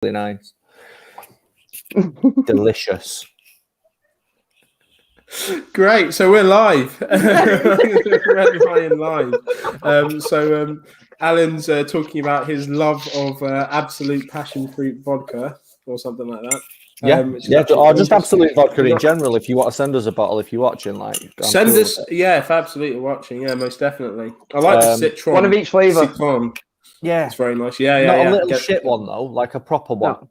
nice. Delicious. Great, so we're live. Red Lion live. Alan's talking about his love of absolute passion fruit vodka or something like that. Or just absolute vodka in general. If you want to send us a bottle, if you're watching, send us. Yeah, if absolutely watching, yeah, most definitely. I like the citron. One of each flavour. Citron. Yeah, it's very nice. Yeah, not a little shit one though, like a proper one. No.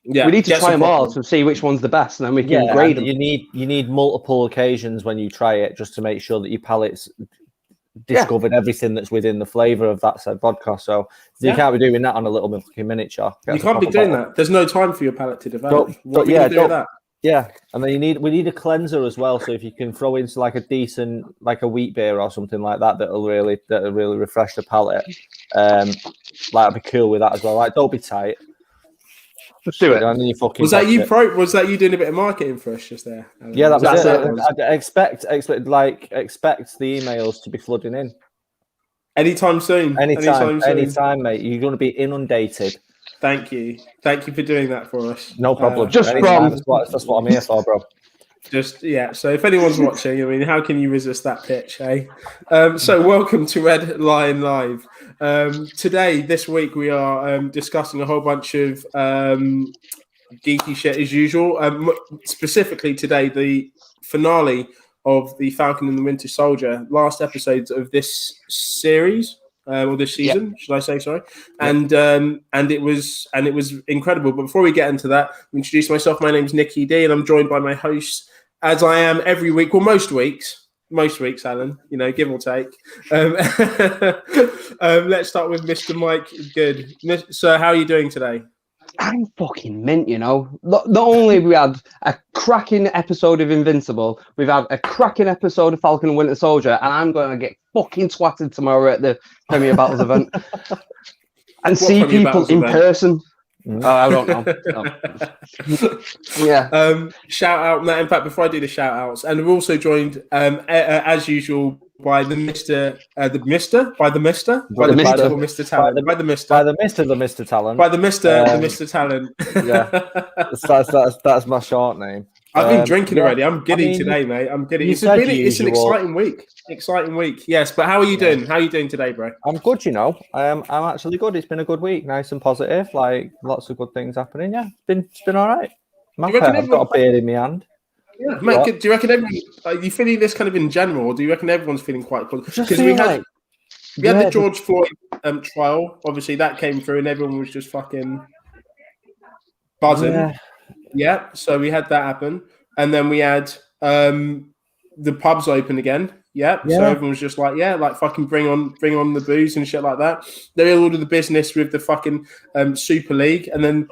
Yeah, we need to try them all to see which one's the best, and then we can grade them. You need multiple occasions when you try it just to make sure that your palate's discovered everything that's within the flavour of that said vodka. So you can't be doing that on a little fucking miniature. You can't be doing that. There's no time for your palate to develop. Yeah, and then we need a cleanser as well. So if you can throw into like a decent, like a wheat beer or something like that, that'll really refresh the palate. I'd be cool with that as well. Like, don't be tight. Let's do it. Was that you doing a bit of marketing for us just there? Yeah, that was it. I expect the emails to be flooding in. Anytime soon. Anytime, mate. You're going to be inundated. Thank you for doing that for us. No problem. That's what I'm here for, bro. So if anyone's watching, I mean, how can you resist that pitch, eh? So welcome to Red Lion Live. This week, we are discussing a whole bunch of geeky shit as usual. Specifically today, the finale of the Falcon and the Winter Soldier, last episodes of this series. Or this season, should I say? Sorry, and it was incredible. But before we get into that, I'll introduce myself. My name's Nicky D, and I'm joined by my hosts, as I am every week. Well, most weeks, Alan. You know, give or take. Let's start with Mr. Mike Good. So, how are you doing today? I'm fucking mint, you know. Not only have we had a cracking episode of Invincible, we've had a cracking episode of Falcon and Winter Soldier, and I'm going to get fucking twatted tomorrow at the Premier Battles event and see people in person. I don't know. Yeah. Shout out, Matt. In fact, before I do the shout outs, and we're also joined, as usual, by the Mr. Talent. By the Mr. Talent. Yeah, that's my short name. I've been drinking already. I'm giddy today, mate. I'm giddy. It's an exciting week. Yes, but how are you doing? How are you doing today, bro? I'm good, you know. I'm actually good. It's been a good week, nice and positive. Like lots of good things happening. Yeah, it's been all right. I've got a beer in my hand. Yeah, mate. Do you reckon everyone? Are you feeling this kind of in general, or do you reckon everyone's feeling quite good? Because we had the George Floyd trial. Obviously, that came through, and everyone was just fucking buzzing. Yeah. So we had that happen, and then we had the pubs open again. Yeah. So everyone was just like, fucking bring on the booze and shit like that. They all did the business with the fucking Super League, and then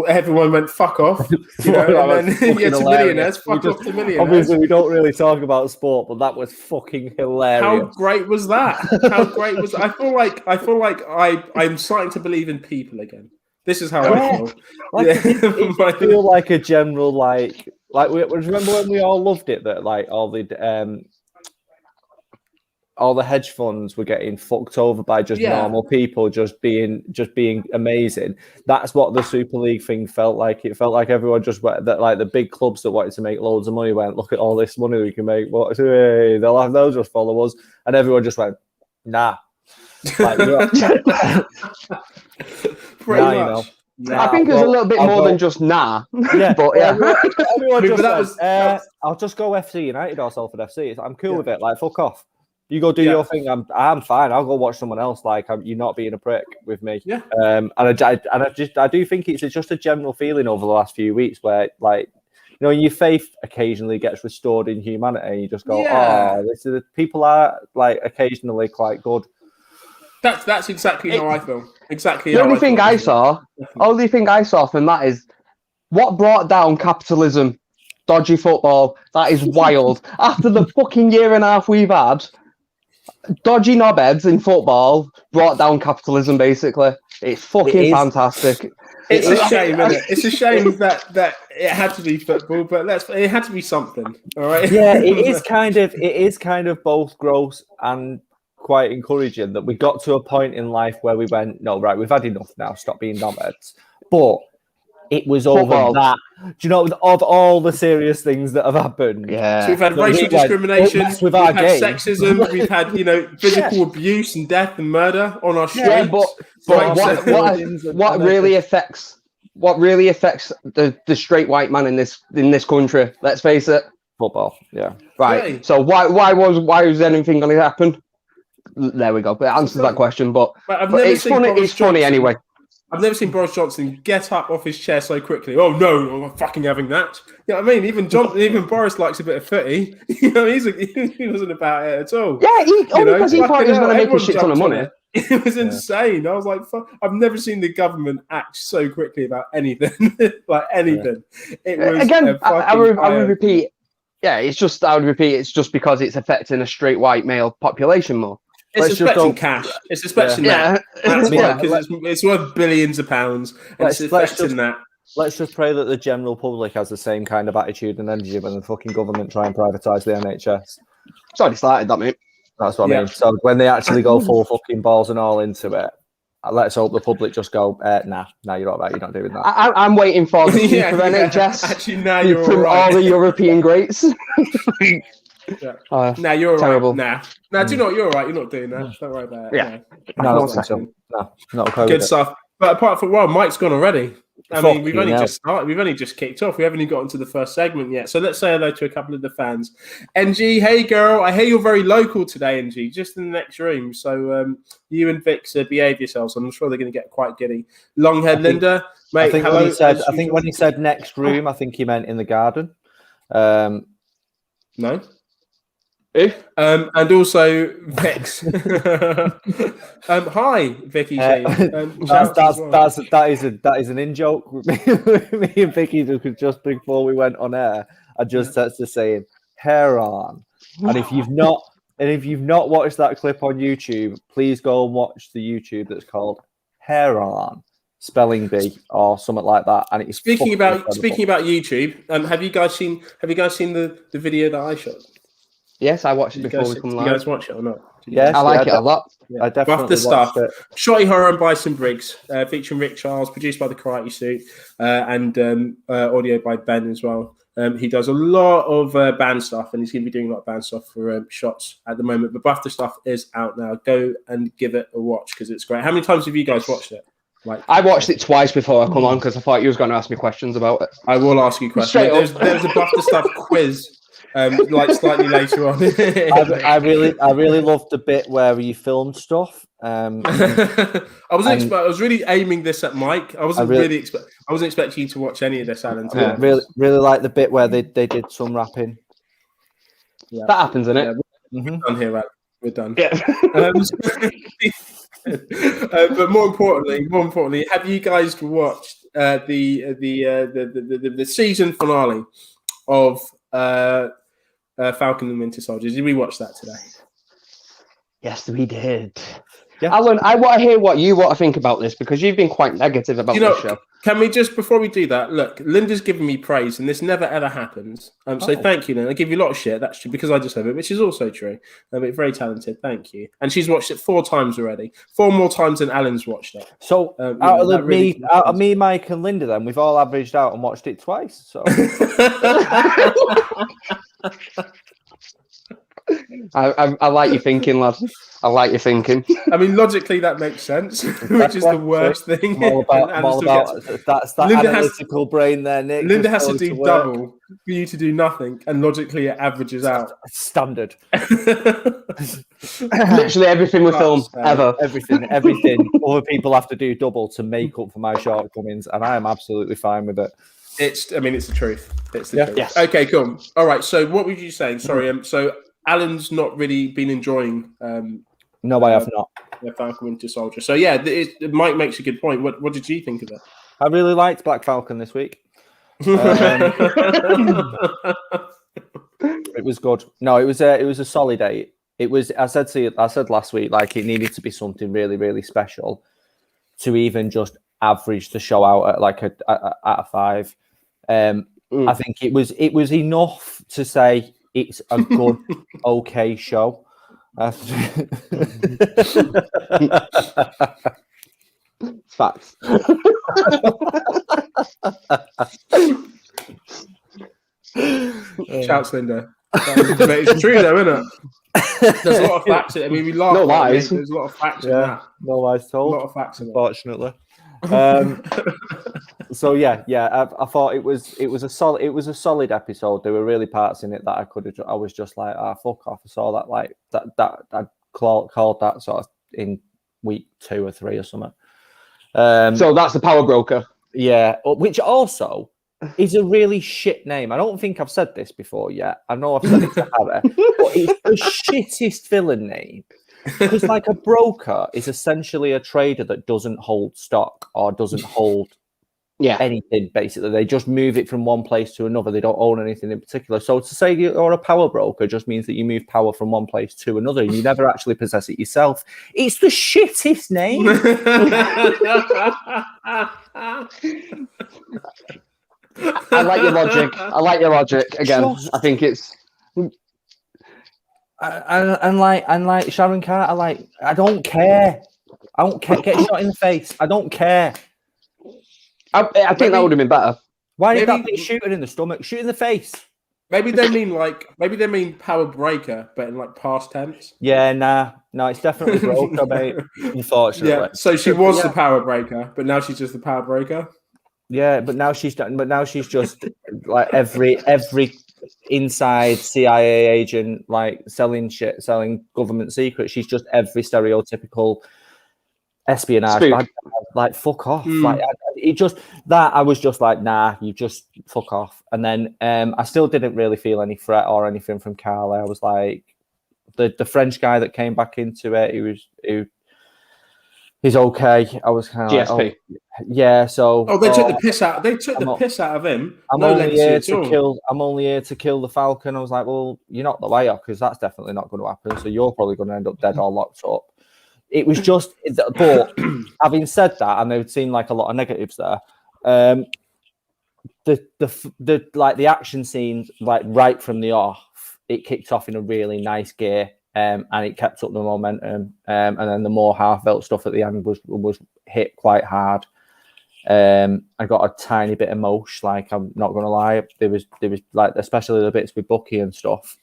everyone went fuck off. You know, and then to millionaires, fuck off to millionaires. Obviously, we don't really talk about sport, but that was fucking hilarious. How great was that? I feel like I'm starting to believe in people again. This is how I feel. I feel like a general like remember when we all loved it that like all the hedge funds were getting fucked over by just normal people just being amazing. That's what the Super League thing felt like. It felt like everyone just went that like the big clubs that wanted to make loads of money went, look at all this money we can make. Hey, they'll just follow us, and everyone just went, nah. Like, pretty much. You know. I think it's a little bit more than just nah. Yeah, but everyone just I'll just go FC United or Salford FC. I'm cool with it. Like, fuck off. You go do your thing. I'm fine. I'll go watch someone else. Like, you're not being a prick with me. Yeah. And I do think it's just a general feeling over the last few weeks where, like, you know, your faith occasionally gets restored in humanity. And you just go, people are like occasionally quite good. That's exactly how I feel. Exactly. The only thing I saw from that is what brought down capitalism. Dodgy football. That is wild. After the fucking year and a half we've had, dodgy knobheads in football brought down capitalism. Basically, it's fucking fantastic. It's a shame, isn't it? It's a shame that it had to be football, but it had to be something. All right. Yeah, it is kind of both gross and quite encouraging that we got to a point in life where we went, no, right, we've had enough now. Stop being knobheads. but it was over that. Do you know, of all the serious things that have happened? Yeah. So we've had racial discrimination, we've had game. Sexism, we've had, physical abuse and death and murder on our streets. Yeah, but what really affects the straight white man in this country? Let's face it. Football, yeah. Right. Really? So why was anything going to happen? There we go. But it answers that question. But it's funny. It's funny anyway. I've never seen Boris Johnson get up off his chair so quickly. Oh no, I'm not fucking having that. You know what I mean? Even Boris likes a bit of footy. He wasn't about it at all. Yeah, because he thought he was going to make a shit ton of money. It was insane. I was like, fuck. I've never seen the government act so quickly about anything. Like anything. It was again. I would repeat. Yeah, it's just because it's affecting a straight white male population more. It's expecting cash. It's expecting that. That's why, because it's worth billions of pounds. And it's affecting that. Let's just pray that the general public has the same kind of attitude and energy when the fucking government try and privatise the NHS. It's already started, that, mate. That's what I mean. So when they actually go full fucking balls and all into it, let's hope the public just go, nah, you're all right, you're not doing that. I'm waiting for the future of NHS. Actually, now you're from all right. All the European greats. Now you're all terrible. Right. Nah, do you know what? You're all right. You're not doing that. Don't worry about it. Yeah. No, not okay. Good stuff. But apart from, Mike's gone already. I mean, we've only just started. We've only just kicked off. We haven't even gotten to the first segment yet. So let's say hello to a couple of the fans. NG, hey girl, I hear you're very local today, NG, just in the next room. So you and Vix behave yourselves. I'm sure they're going to get quite giddy. Longhead Linda, mate. Hello. I think when he said next room, I think he meant in the garden. No. And also Vix. Hi, Vicky. That is an in joke. Me and Vicky just before we went on air, I just started saying hair on. And if you've not watched that clip on YouTube, please go and watch the YouTube that's called Hair On. Spelling bee or something like that. And it's speaking about YouTube. Have you guys seen the video that I shot? Yes, I watched it before we come live. You guys watch it or not? Yes, I like it a lot. Yeah. I definitely watched it. Shotty Horror and Bison Briggs, featuring Rick Charles, produced by the Karate Suit, and audio by Ben as well. He does a lot of band stuff, and he's going to be doing a lot of band stuff for Shots at the moment. But Buff the Stuff is out now. Go and give it a watch because it's great. How many times have you guys watched it? I watched it twice before I come on because I thought you was going to ask me questions about it. I will ask you questions. There's a Buff the Stuff quiz. Slightly later on. I really loved the bit where you filmed stuff. I was really aiming this at Mike. I wasn't expecting you to watch any of this, Alan. I really like the bit where they did some rapping. Yeah. That happens, isn't it? We're done here, Alan. We're done. Yeah. But more importantly, have you guys watched the season finale of Falcon and Winter Soldier? Did we watch that today? Yes, we did. Yeah. Alan, I want to hear what you want to think about this because you've been quite negative about this show. Can we just, before we do that, look, Linda's giving me praise and this never ever happens. So thank you, Linda. I give you a lot of shit. That's true because I just have it, which is also true. But very talented. Thank you. And she's watched it 4 times already. 4 more times than Alan's watched it. So out of me, Mike and Linda, then we've all averaged out and watched it twice. So I like your thinking, lad. I like your thinking. I mean, logically, that makes sense, which is the worst thing. That's that analytical brain there, Nick. Linda has to do double for you to do nothing, and logically, it averages out. Standard. Literally everything we film, ever. Everything. Other people have to do double to make up for my shortcomings, and I am absolutely fine with it. It's the truth. It's the truth. Yes. Okay, cool. All right. So, what were you saying? Sorry. So, Alan's not really been enjoying. No, I have not. Falcon Winter Soldier. So yeah, Mike makes a good point. What did you think of it? I really liked Black Falcon this week. It was good. No, it was a solid 8. It was. I said last week, like it needed to be something really, really special to even just average the show out at like a 5. I think it was enough to say it's a good, okay show. Facts. Shouts, Linda. It's true, though, isn't it? There's a lot of facts in it. I mean, we laugh. No lies. There's a lot of facts in that. No lies told. A lot of facts in unfortunately. So I thought it was a solid episode. There were really parts in it that I was just like, fuck off. I saw that like that I called that sort of in week 2 or 3 or something. So that's the power broker. Yeah, which also is a really shit name. I don't think I've said this before yet. I know I've said it to Harry, but it's the shittest villain name. Because like a broker is essentially a trader that doesn't hold stock or doesn't hold anything, basically. They just move it from one place to another. They don't own anything in particular. So to say you're a power broker just means that you move power from one place to another. You never actually possess it yourself. It's the shittest name. I like your logic. Again, I think it's... And like Sharon Carter, I don't care. I don't care. Get shot in the face. I don't care. I think that would have been better. Why did that thing shoot her in the stomach? Shoot in the face. Maybe they mean power breaker, but in like past tense. Yeah, no, it's definitely broker, mate. Unfortunately. Yeah. So she was the power breaker, but now she's just the power breaker. Yeah, but now she's just like every inside CIA agent, like selling government secrets. She's just every stereotypical espionage. Like fuck off. Like I was just like, nah, you just fuck off. And then I still didn't really feel any threat or anything from Carly. I was like, the French guy that came back into it, he's okay. I was kind of GSP. like, yeah. So they took the piss out. They took the piss out of him. I'm only here to kill the Falcon. I was like, well, you're not the way up because that's definitely not going to happen. So you're probably going to end up dead or locked up. It was just, but having said that, and they've seen like a lot of negatives there. The action scenes, like right from the off, it kicked off in a really nice gear. And it kept up the momentum, and then the more heartfelt stuff at the end was hit quite hard. I got a tiny bit emotional, like I'm not gonna lie. There was like, especially the bits with Bucky and stuff.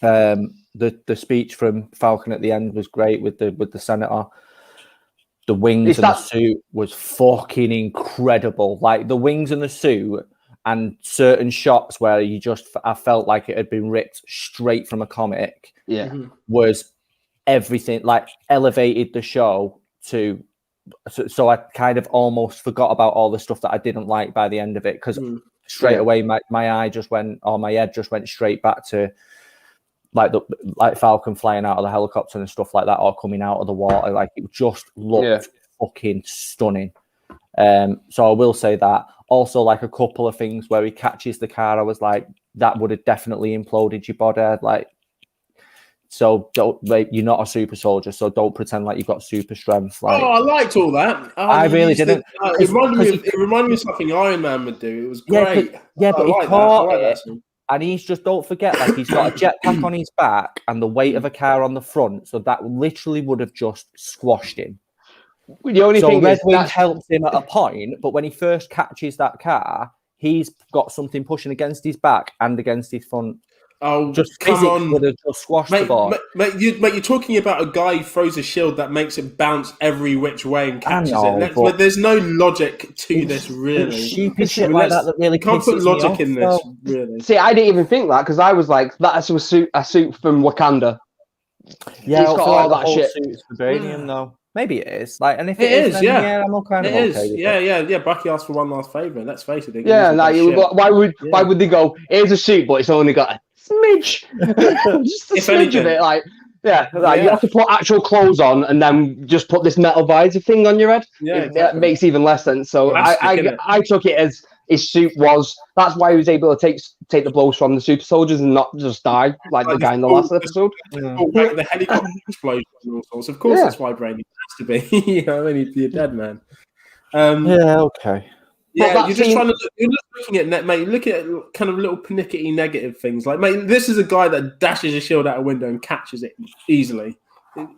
The speech from Falcon at the end was great with the senator. The wings and the suit was fucking incredible. Like the wings and the suit. And certain shots where I felt like it had been ripped straight from a comic. Yeah, was everything, like elevated the show to. So I kind of almost forgot about all the stuff that I didn't like by the end of it because straight away my head just went straight back to like Falcon flying out of the helicopter and stuff like that, or coming out of the water. Like it just looked fucking stunning. So I will say that. Also, like a couple of things where he catches the car, I was like, that would have definitely imploded your body. Like, so don't, like, you're not a super soldier, so don't pretend like you've got super strength. Like, I liked all that. I really didn't. It reminded me of something Iron Man would do. It was great. But he caught it, and he's just, don't forget, like he's got a jetpack on his back and the weight of a car on the front, so that literally would have just squashed him. The only thing Red Wing helps him at a point, but when he first catches that car, he's got something pushing against his back and against his front. Oh, just come on! Would have just squashed the ball. Mate, you're talking about a guy who throws a shield that makes it bounce every which way and catches it. But there's no logic to this, really. Stupid shit like that really can't put logic in this. Really. See, I didn't even think that because I was like, that's a suit from Wakanda. Yeah, he's got all that shit. Suit's vibranium, though. Maybe it is. Like, and if it is, then, I'm all kind of okay with it. Yeah. Bucky asked for one last favor. Let's face it. Why would they go? Here's a suit, but it's only got a smidge, just a smidge of it. Like, you have to put actual clothes on and then just put this metal visor thing on your head. Yeah, exactly. That makes even less sense. So I took it as his suit was. That's why he was able to take the blows from the super soldiers and not just die like the guy in the last episode. The helicopter explosion and all sorts. Of course, that's why Brady has to be. You're dead, man. Okay. Yeah, you're looking at net, mate. Look at kind of little pernickety negative things. Like, mate, this is a guy that dashes a shield out a window and catches it easily.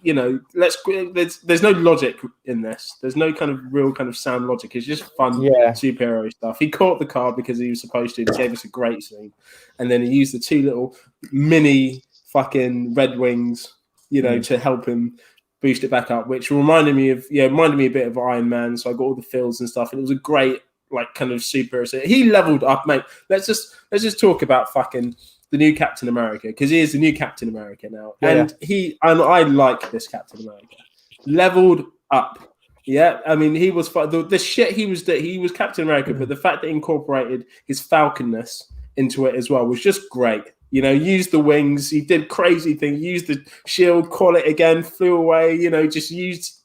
you know, there's no logic in this. There's no kind of real kind of sound logic. It's just fun superhero stuff. He caught the car because he was supposed to. He gave us a great scene, and then he used the 2 little mini fucking Red Wings, you know, to help him boost it back up, which reminded me a bit of Iron Man. So I got all the feels and stuff, and it was a great like kind of superhero. So he leveled up, mate. Let's just talk about fucking the new Captain America, because he is the new Captain America now, and I like this Captain America. Leveled up, yeah. I mean, he was the shit he was Captain America, but the fact that he incorporated his Falconness into it as well was just great. You know, used the wings, he did crazy things, used the shield, call it again, flew away. You know, just used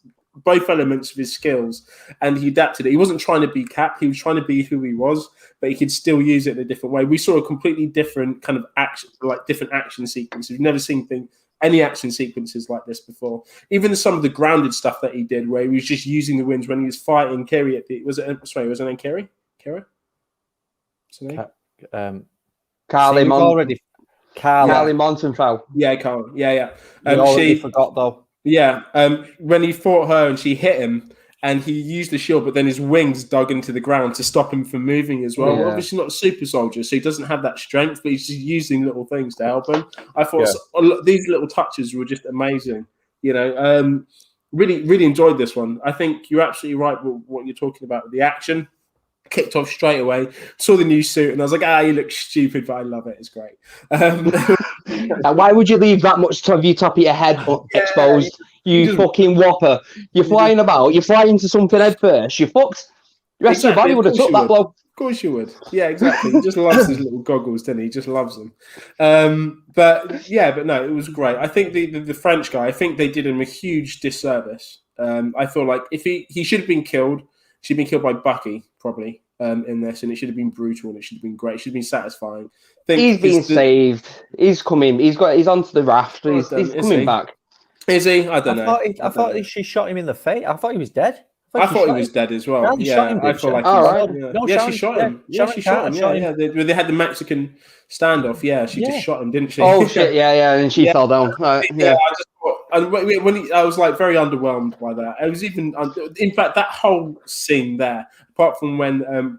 both elements of his skills, and he adapted it. He wasn't trying to be Cap; he was trying to be who he was, but he could still use it in a different way. We saw a completely different kind of action, like different action sequences. We've never seen any action sequences like this before. Even some of the grounded stuff that he did, where he was just using the winds when he was fighting Kerry at the was it her name Kerry? Kara? What's her name? Carly Montenfell. Yeah, Carly. Yeah. She forgot though. Yeah, when he fought her and she hit him, and he used the shield, but then his wings dug into the ground to stop him from moving as well. Yeah. Obviously not a super soldier, so he doesn't have that strength, but he's just using little things to help him. I thought these little touches were just amazing. You know, really, really enjoyed this one. I think you're absolutely right with what you're talking about with the action. Kicked off straight away, saw the new suit, and I was like, you look stupid, but I love it. It's great. Why would you leave that much of your top of your head exposed? You fucking whopper. You're flying about, you're flying into something head first. You fucked. The rest of your body would have took that blow. Of course you would. Yeah, exactly. He just loves his little goggles, doesn't he? He just loves them. But no, it was great. I think the French guy, I think they did him a huge disservice. I feel like if he should have been killed. She'd been killed by Bucky, probably, in this, and it should have been brutal, and it should have been great. It should have been satisfying. He's been saved. He's coming. He's onto the raft. He's coming back. Is he? I don't know. I thought she shot him in the face. I thought he was dead. I thought he was dead as well. Yeah, I feel like she shot him. Yeah, she shot him. Yeah. They had the Mexican standoff. Yeah, she just shot him, didn't she? Oh shit! Yeah, and she fell down. I just thought, and I was like very underwhelmed by that. I was even, in fact, that whole scene there, apart from when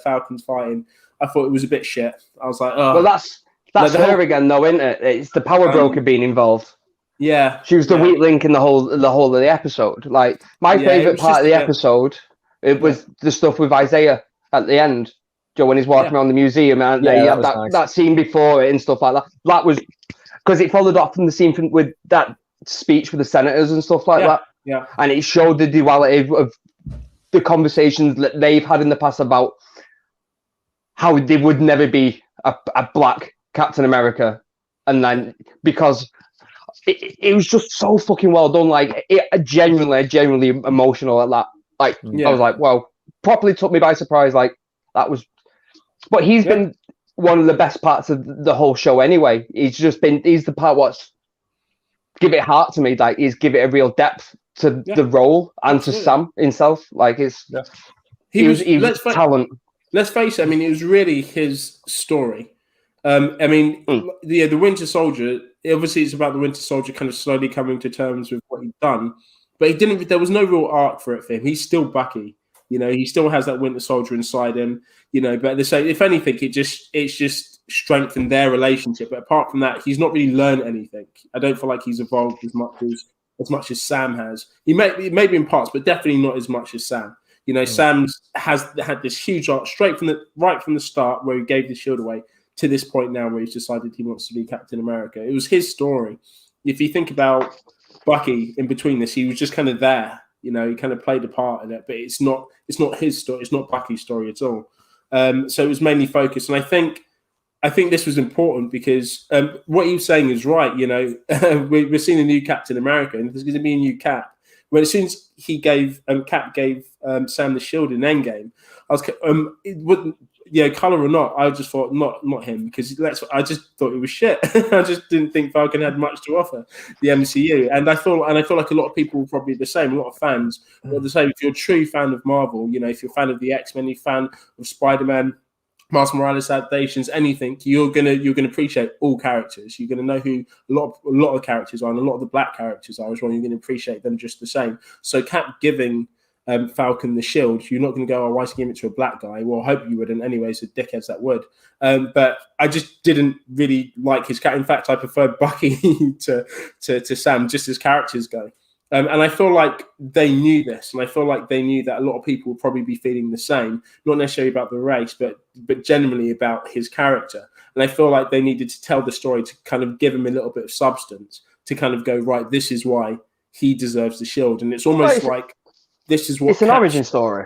Falcon's fighting, I thought it was a bit shit. I was like, oh. Well, that's her again, though, isn't it? It's the power broker being involved. Yeah, she was the weak link in the whole of the episode. Like my favorite part of the episode, it was the stuff with Isaiah at the end. Joe, when he's walking around the museum, and that scene before it and stuff like that. That was because it followed up from the scene with that speech with the senators and stuff like that. Yeah, and it showed the duality of the conversations that they've had in the past about how they would never be a black Captain America, and then because. It was just so fucking well done. Like, genuinely emotional at that. Like, I was like, wow, properly took me by surprise. Like, that was. But he's been one of the best parts of the whole show anyway. He's the part what's give it heart to me. Like, he's give it a real depth to the role and to Sam himself. Like, it's. Yeah. He was talent. Let's face it. I mean, it was really his story. The Winter Soldier. Obviously, it's about the Winter Soldier kind of slowly coming to terms with what he'd done, but he didn't. There was no real arc for him. He's still Bucky. You know, he still has that Winter Soldier inside him. You know, but if anything, it's just strengthened their relationship. But apart from that, he's not really learned anything. I don't feel like he's evolved as much as Sam has. He may be in parts, but definitely not as much as Sam. You know, Sam's has had this huge arc right from the start where he gave the shield away. To this point now where he's decided he wants to be Captain America. It was his story. If you think about Bucky in between this, he was just kind of there. You know, he kind of played a part in it, but it's not his story. It's not Bucky's story at all. So it was mainly focused. And I think this was important because what you're saying is right. You know, we're seeing a new Captain America, and there's going to be a new Cap. Well, as soon as Cap gave Sam the shield in Endgame, color or not, I just thought not him because I just thought it was shit. I just didn't think Falcon had much to offer the MCU, and I feel like a lot of people were probably the same. A lot of fans were the same. If you're a true fan of Marvel, you know, if you're a fan of the X-Men, you're a fan of Spider-Man, Miles Morales adaptations, anything, you're gonna appreciate all characters. You're gonna know who a lot of characters are, and a lot of the black characters are as well. You're gonna appreciate them just the same. So Cap giving Falcon the shield, you're not gonna go, oh, why is he giving it to a black guy? Well, I hope you wouldn't anyway, so dickheads that would. But I just didn't really like his character. In fact, I preferred Bucky to Sam, just as characters go. And I feel like they knew this, and I feel like they knew that a lot of people would probably be feeling the same, not necessarily about the race, but generally about his character. And I feel like they needed to tell the story to kind of give him a little bit of substance, to kind of go, right, this is why he deserves the shield. And it's almost like this is what it's an origin story.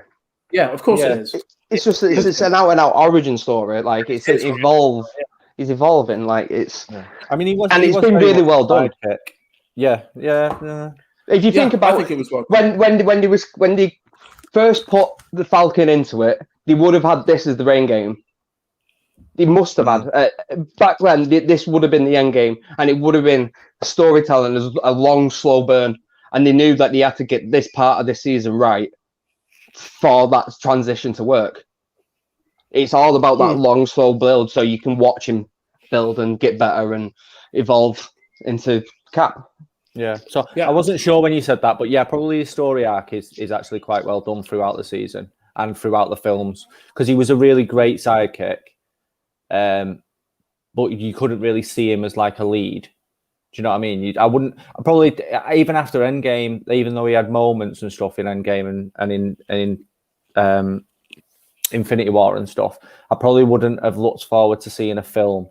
Yeah, of course it is. It's an out and out origin story. Like it's evolved. He's evolving. Like it's. Yeah. I mean, it's been really well done. Yeah. If you think about, I think it was when they first put the Falcon into it, they would have had this as the main game. They must have had back then. This would have been the end game, and it would have been storytelling as a long, slow burn. And they knew that they had to get this part of the season right for that transition to work. It's all about that long, slow build, so you can watch him build and get better and evolve into Cap. Yeah, so I wasn't sure when you said that, but yeah, probably his story arc is actually quite well done throughout the season and throughout the films, because he was a really great sidekick, but you couldn't really see him as like a lead. Do you know what I mean? I wouldn't probably, even after Endgame, even though he had moments and stuff in Endgame and in Infinity War and stuff, I probably wouldn't have looked forward to seeing a film.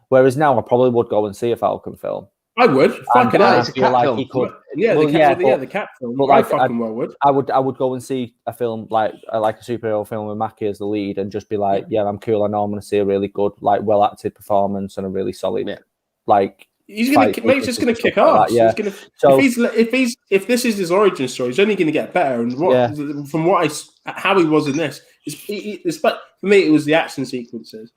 Whereas now I probably would go and see a Falcon film. I would. Fucking hell. I feel like he could. The Cap film. But like, I fucking well would. I would go and see a film like a superhero film with Mackie as the lead and just be like, yeah, I'm cool. I know I'm going to see a really good, like, well acted performance and a really solid, like. He's gonna mate's just gonna kick ass. Like yeah. If this is his origin story, he's only gonna get better. And from how he was in this, but for me, it was the action sequences.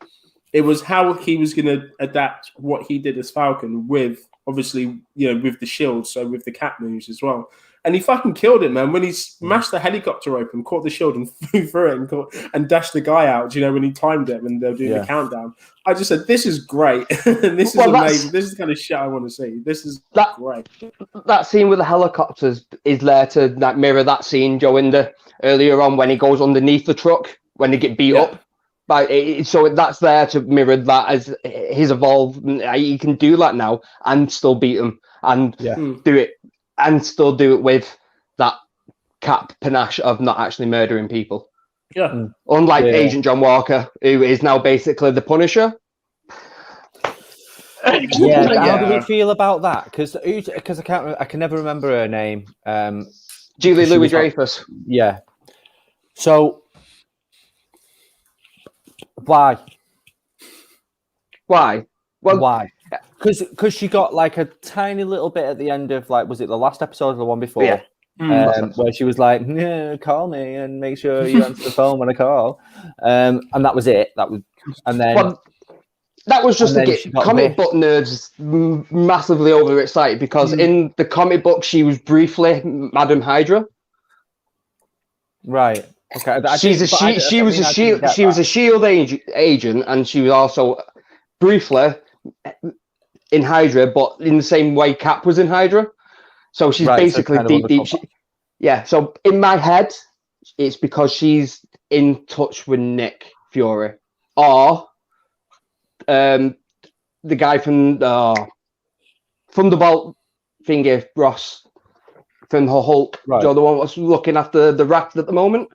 It was how he was gonna adapt what he did as Falcon with, obviously, with the shield, so with the Cap moves as well. And he fucking killed it, man. When he smashed the helicopter open, caught the shield and flew through it and dashed the guy out, when he timed it when they were doing the countdown. I just said, this is great. This is amazing. This is the kind of shit I want to see. This is great. That scene with the helicopters is there to mirror that scene, Joe, earlier on when he goes underneath the truck, when they get beat up. So that's there to mirror that as his evolved. He can do that now and still beat him and do it. And still do it with that Cap panache of not actually murdering people. Yeah. Unlike Agent John Walker, who is now basically the Punisher. How do you feel about that? Because I can never remember her name. Julie Louis-Dreyfus. Yeah. So why? Well, why? Because she got like a tiny little bit at the end of, like, was it the last episode or the one before? Yeah. Where she was like, call me and make sure you answer the phone when I call. And that was it. That was just to get comic book nerds massively overexcited, because in the comic book she was briefly Madam Hydra. Right. Okay. She was a Shield agent, and she was also briefly in Hydra, but in the same way Cap was in Hydra. So she's basically deep. So in my head, it's because she's in touch with Nick Fury, or the guy from Thunderbolt thingy, Ross from Hulk. Right. Joe, the one that's looking after the raft at the moment.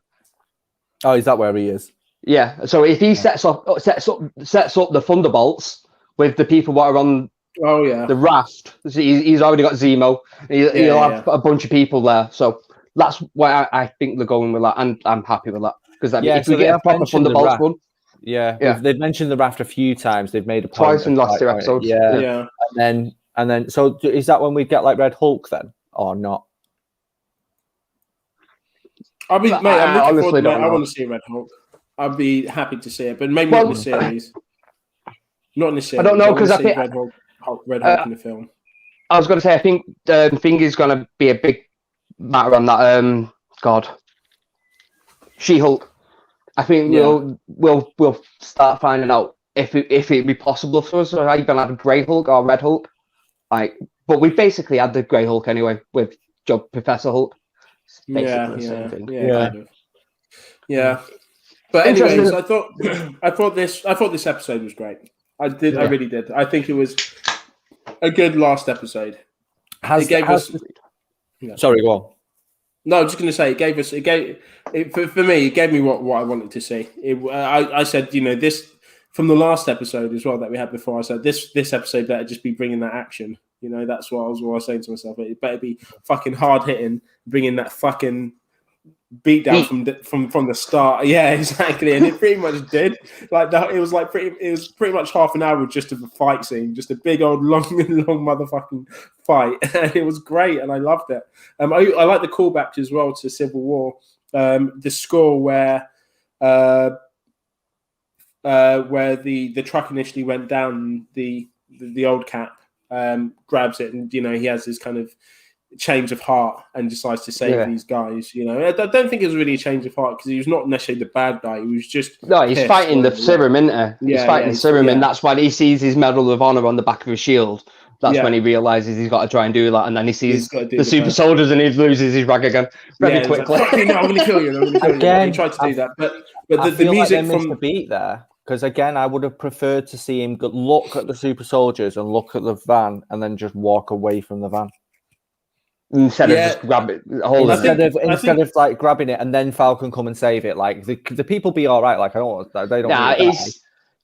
Oh, is that where he is? Yeah. So if he sets up the Thunderbolts with the people that are on the raft, he's already got Zemo. He'll have a bunch of people there. So that's why I think they're going with that, and I'm happy with that, because if we get a proper Thunderbolts one. They've mentioned the raft a few times. They've made a twice in the last 2 episodes. And then so is that when we get like Red Hulk then, or not? I mean, mate, I'm looking forward. I want to see Red Hulk. I'd be happy to see it, but maybe not in the series. Not in the series. I don't know, because I think Red Hulk in the film. I was going to say, I think the thing is going to be a big matter on that. She-Hulk. I think we'll start finding out if it'd be possible for us to even have a Grey Hulk or Red Hulk. But we basically had the Grey Hulk anyway with Professor Hulk. It's basically the same thing. Yeah. But anyways, I thought this episode was great. I really did. I think it was a good last episode. Sorry, go on. No, I'm just going to say for me. It gave me what I wanted to see. I said, this from the last episode as well that we had before. I said this episode better just be bringing that action. That's what I was saying to myself. It better be fucking hard hitting, bringing that fucking beat down from the start. Yeah, exactly. And it pretty much did. It was pretty much half an hour just of a fight scene, just a big old long motherfucking fight. And it was great, and I loved it. I like the callback as well to Civil War. The score where the truck initially went down, the old Cap grabs it, and he has this kind of change of heart and decides to save these guys. I don't think it was really a change of heart because he was not necessarily the bad guy. He was just he's fighting the serum, isn't he? He's fighting the serum, and that's why he sees his Medal of Honor on the back of his shield. That's when he realizes he's got to try and do that, and then he sees the super soldiers and he loses his rag again very quickly. Like, no, I'm going to kill you. Again, he tried to do that, but the music from the beat there. Because again, I would have preferred to see him look at the super soldiers and look at the van, and then just walk away from the van. Instead of just grab it, instead of like grabbing it and then Falcon come and save it. Like the people be all right. Like they don't.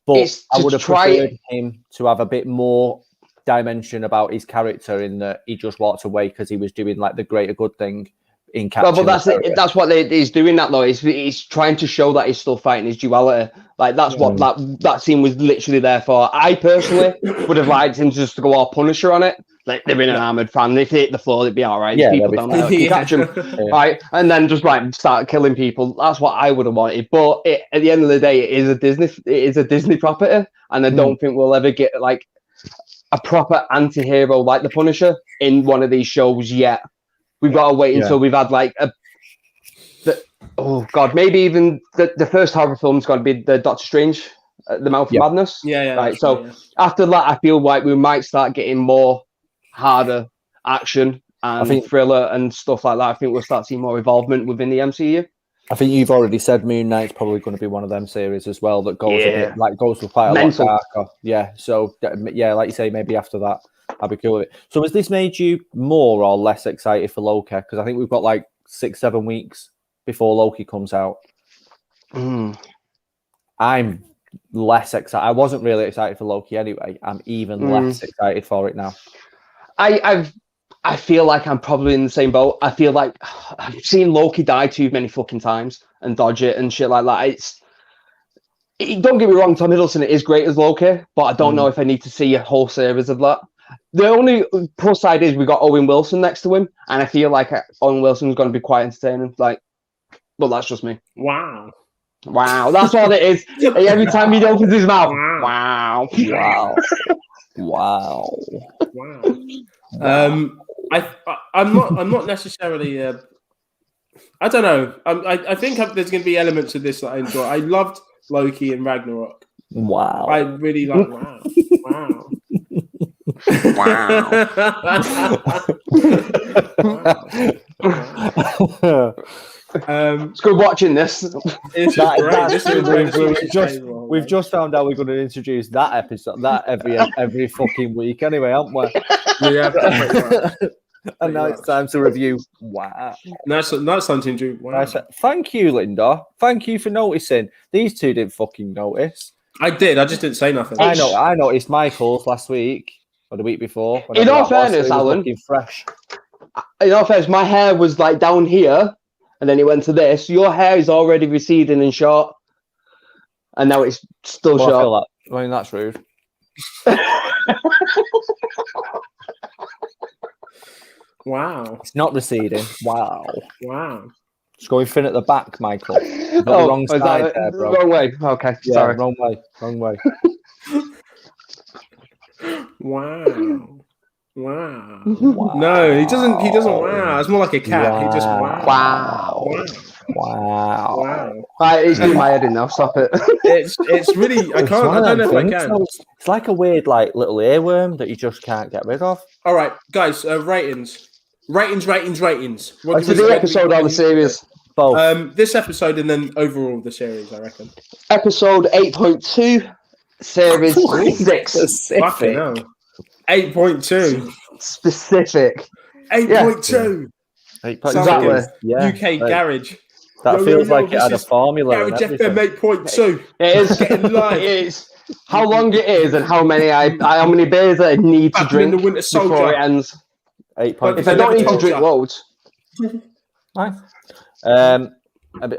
But I would have preferred him to have a bit more dimension about his character in that he just walked away because he was doing like the greater good thing in capturing. Well, but that's what he's doing. That though, he's trying to show that he's still fighting his duality. Like that's what that scene was literally there for. I personally would have liked him just to go all Punisher on it. Like they're in an armored fan, if they hit the floor, they'd be all right. Yeah, people down there can catch them, right? And then just start killing people. That's what I would have wanted. But at the end of the day, it is a Disney property, and I don't think we'll ever get like a proper anti-hero like the Punisher in one of these shows yet. We've got to wait until we've had like maybe even the first horror film is going to be the Doctor Strange, the Mouth of Madness. Right. So after that, I feel like we might start getting more harder action and thriller and stuff like that. I think we'll start seeing more involvement within the MCU. I think you've already said Moon Knight's probably going to be one of them series as well that goes goes with quite a lot darker. Yeah. So like you say, maybe after that, I'd be cool with it. So has this made you more or less excited for Loki? Because I think we've got like 6-7 weeks before Loki comes out. I'm less excited. I wasn't really excited for Loki anyway. I'm even less excited for it now. I feel like I'm probably in the same boat. I feel like I've seen Loki die too many fucking times and dodge it and shit like that. Don't get me wrong, Tom Hiddleston is great as Loki, but I don't know if I need to see a whole series of that. The only plus side is we got Owen Wilson next to him, and I feel like Owen Wilson is going to be quite entertaining. But that's just me. Wow, that's all it is. Every time he opens his mouth, wow. I'm not necessarily. I don't know. I think there's going to be elements of this that I enjoy. I loved Loki and Ragnarok. Wow. I really like. Wow. It's good watching this. We've just found out we're going to introduce that episode every fucking week anyway, aren't we? Yeah. And now it's time to review. Wow. Now it's time to review. Wow. Thank you, Linda. Thank you for noticing. These two didn't fucking notice. I did. I just didn't say nothing. I noticed Michael's last week or the week before. In all fairness, Alan, fresh. In all fairness, my hair was like down here, and then it went to this. Your hair is already receding and short, and now it's still short. I mean, that's rude. Wow. It's not receding. Wow. It's going thin at the back, Michael. You've got the wrong side there, bro. Wrong way. Okay, yeah, sorry. Wrong way. Wow. No, he doesn't. Wow. It's more like a cat. Wow. He just wow. Wow. It's doing my head in now. Stop it. It's really. I don't know if I can. It's like a weird, like little earworm that you just can't get rid of. All right, guys. Ratings. Ratings. What's the episode or the series? Both. This episode and then overall the series, I reckon. Episode 8.2, series 6. Fucking hell. 8.2. Specific. 8.2. Exactly. Yeah. UK garage. That feels like it had a formula. Garage FM 8.2. It is. It is. How long it is and how many beers I need to drink before it ends. 8.2. If I don't need to drink loads. Nice.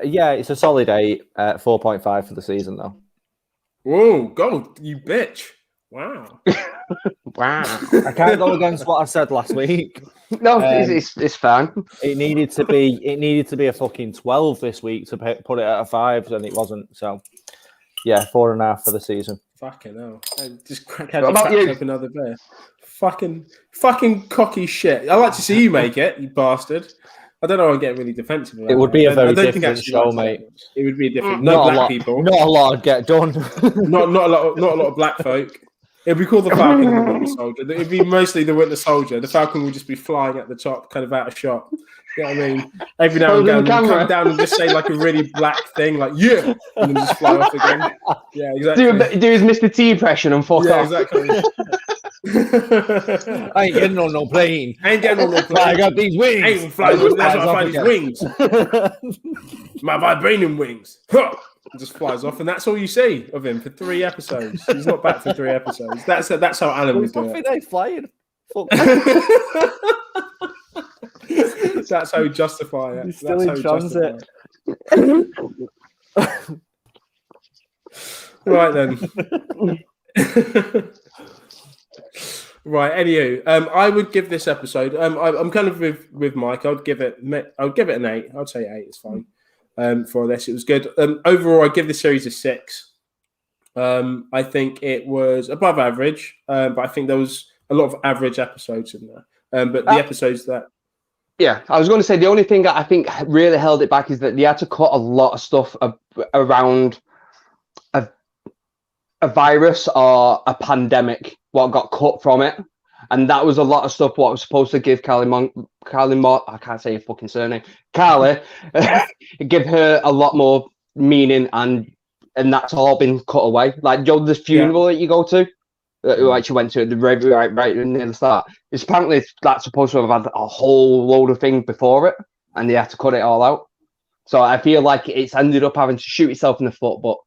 Yeah, it's a solid 8. 4.5 for the season, though. Whoa, go, you bitch. Wow. Wow. I can't go against what I said last week. No, it's fine. It needed to be a fucking 12 this week to put it at a 5, and it wasn't. So, yeah, 4.5 for the season. Fucking hell. Just crack out up another beer. Fucking cocky shit. I'd like to see you make it, you bastard. I don't know. I'm getting really defensive. It would be a very different show, mate. It would be a different. No black people. Not a lot would get done. not a lot of black folk. It'd be called the Falcon and the Winter Soldier. It'd be mostly the Winter Soldier. The Falcon would just be flying at the top, kind of out of shot. You know what I mean? Every now and then, come down and just say like a really black thing, like yeah, and then just fly off again. Yeah, exactly. Do his Mr. T impression and fuck off. Exactly. I ain't getting on no plane. I got these wings. I ain't flying. That's why I find these wings. My vibranium wings. Just flies off, and that's all you see of him for 3 episodes. He's not back for 3 episodes. That's how Alan would do it. They flying. That's how you justify it. He's still in transit. Right then. Right. Anywho, I would give this episode. I'm kind of with Mike. I'd give it an 8. I'd say 8 is fine. For this, it was good. Overall, I give the series a 6. I think it was above average, but I think there was a lot of average episodes in there. But the episodes that. Yeah, I was going to say the only thing that I think really held it back is that they had to cut a lot of stuff around a virus or a pandemic, what got cut from it. And that was a lot of stuff what was supposed to give Carly, I can't say your fucking surname, Carly, give her a lot more meaning, and that's all been cut away. Like, the funeral that you go to, who actually went to the right near the start, it's apparently that's supposed to have had a whole load of things before it, and they had to cut it all out. So I feel like it's ended up having to shoot itself in the foot, but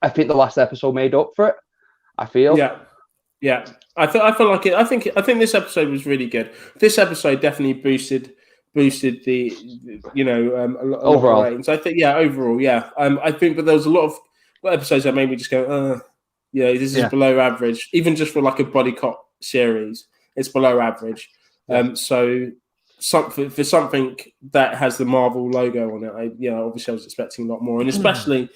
I think the last episode made up for it. I feel. Yeah. I feel like it. I think this episode was really good. This episode definitely boosted the a lot overall ratings. I think overall. I think, but there was a lot of episodes that made me just go, this is below average. Even just for like a body cop series, it's below average. So something that has the Marvel logo on it, obviously I was expecting a lot more, and especially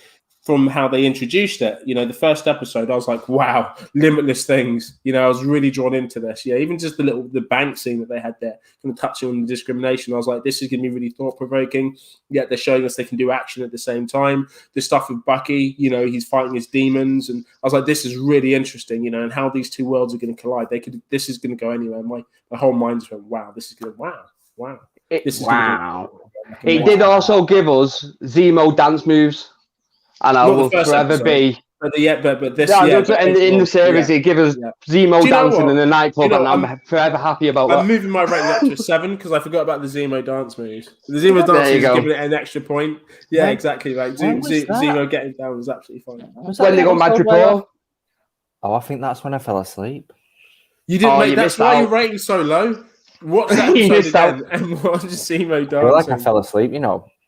from how they introduced it. The first episode, I was like, wow, limitless things. I was really drawn into this. Yeah, even just the bank scene that they had there, kind of touching on the discrimination. I was like, this is going to be really thought-provoking. Yet they're showing us they can do action at the same time. The stuff with Bucky, he's fighting his demons. And I was like, this is really interesting, and how these two worlds are going to collide. This is going to go anywhere. My whole mind just went, wow, this is going to, wow. It did also give us Zemo dance moves. And I will forever be. But this. In the series, it gives us Zemo dancing in the nightclub, and I'm forever happy about that. I'm moving my rating up to a 7 because I forgot about the Zemo dance moves. The Zemo dance moves giving it an extra point. Yeah, exactly. Like Zemo getting down was absolutely fine. When they got Magic Ball. Oh, I think that's when I fell asleep. You didn't make. That's why your rating's so low. Watch that episode again and watch Zemo dancing. I feel like I fell asleep.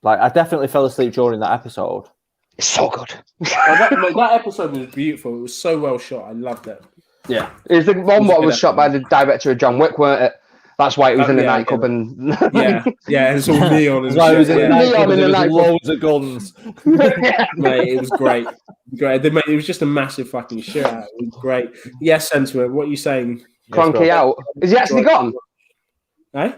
Like I definitely fell asleep during that episode. It's so good. that episode was beautiful. It was so well shot. I loved it. Yeah. It's the one what was shot by the director of John Wick, weren't it? That's why it was in the nightclub. And and it's all neon. It was in the nightclub and there was loads of guns. Mate, it was great. It was just a massive fucking shootout. It was great. Yes, Sentiment, what are you saying? Kroenke out. Is he actually gone? Eh?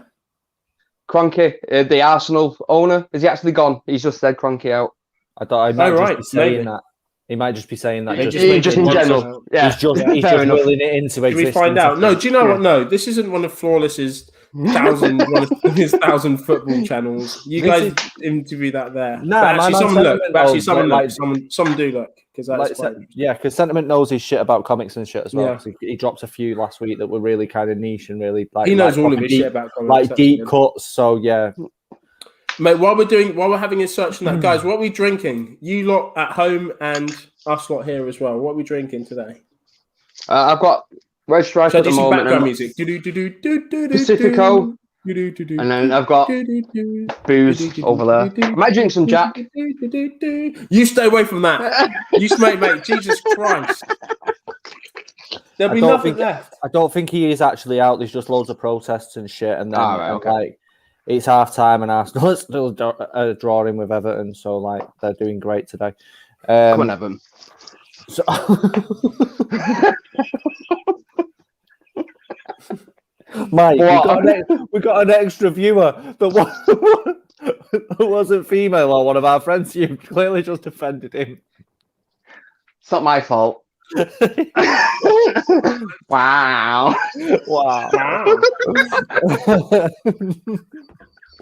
Kroenke, the Arsenal owner, is he actually gone? He's just said Kroenke out. I thought I might just be saying that. He might just be saying that. Just in general. Yeah. He's just willing it into existence. Did we find out? No, do you know what? No, this isn't one of Flawless's 1,000 football channels. You guys interview that there. No, someone do look. Because Sentiment knows his shit about comics and shit as well. Yeah. He dropped a few last week that were really kind of niche and really like. He knows all of his shit about comics. Like deep cuts. So yeah. Mate, while we're having a search on that, guys, what are we drinking? You lot at home and us lot here as well. What are we drinking today? I've got Red Stripe at the moment. Background music. Pacifico. And then I've got booze over there. I might drink some Jack. You stay away from that. You smoke, mate. Jesus Christ. There'll be nothing left. I don't think he is actually out. There's just loads of protests and shit. And then like it's half time and Arsenal are still drawing with Everton. So like they're doing great today. Come on, Evan. So Mike, we got an extra viewer that wasn't female or one of our friends. You clearly just offended him. It's not my fault. Wow.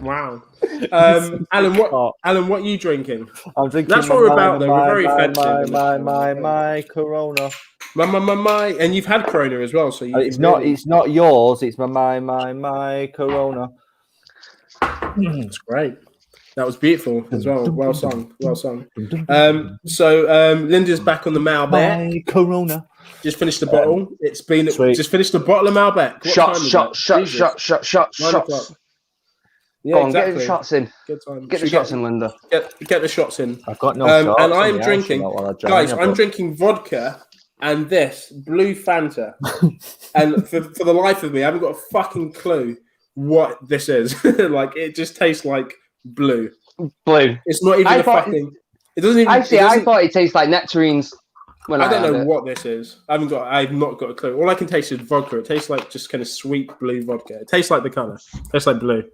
Wow. Alan, what are you drinking? I'm drinking. That's what we're about, though. We're very offensive. My Corona. My, and you've had Corona as well, so it's not yours. It's my Corona. That's great. That was beautiful as well. Well sung. So Linda's back on the Malbec. My Corona. Just finished the bottle. It's been just finished the bottle of Malbec. Shots. Yeah, go on, exactly. Get the shots in. Good time. Get the shots in, Linda. Get the shots in. I've got no shots. And I'm drinking, guys. I'm drinking vodka and this blue Fanta. And for the life of me, I haven't got a fucking clue what this is. Like it just tastes like blue. It's not even It doesn't even. Actually, I thought it tastes like nectarines. I don't know what this is. I've not got a clue. All I can taste is vodka. It tastes like just kind of sweet blue vodka. It tastes like the colour. It tastes like blue.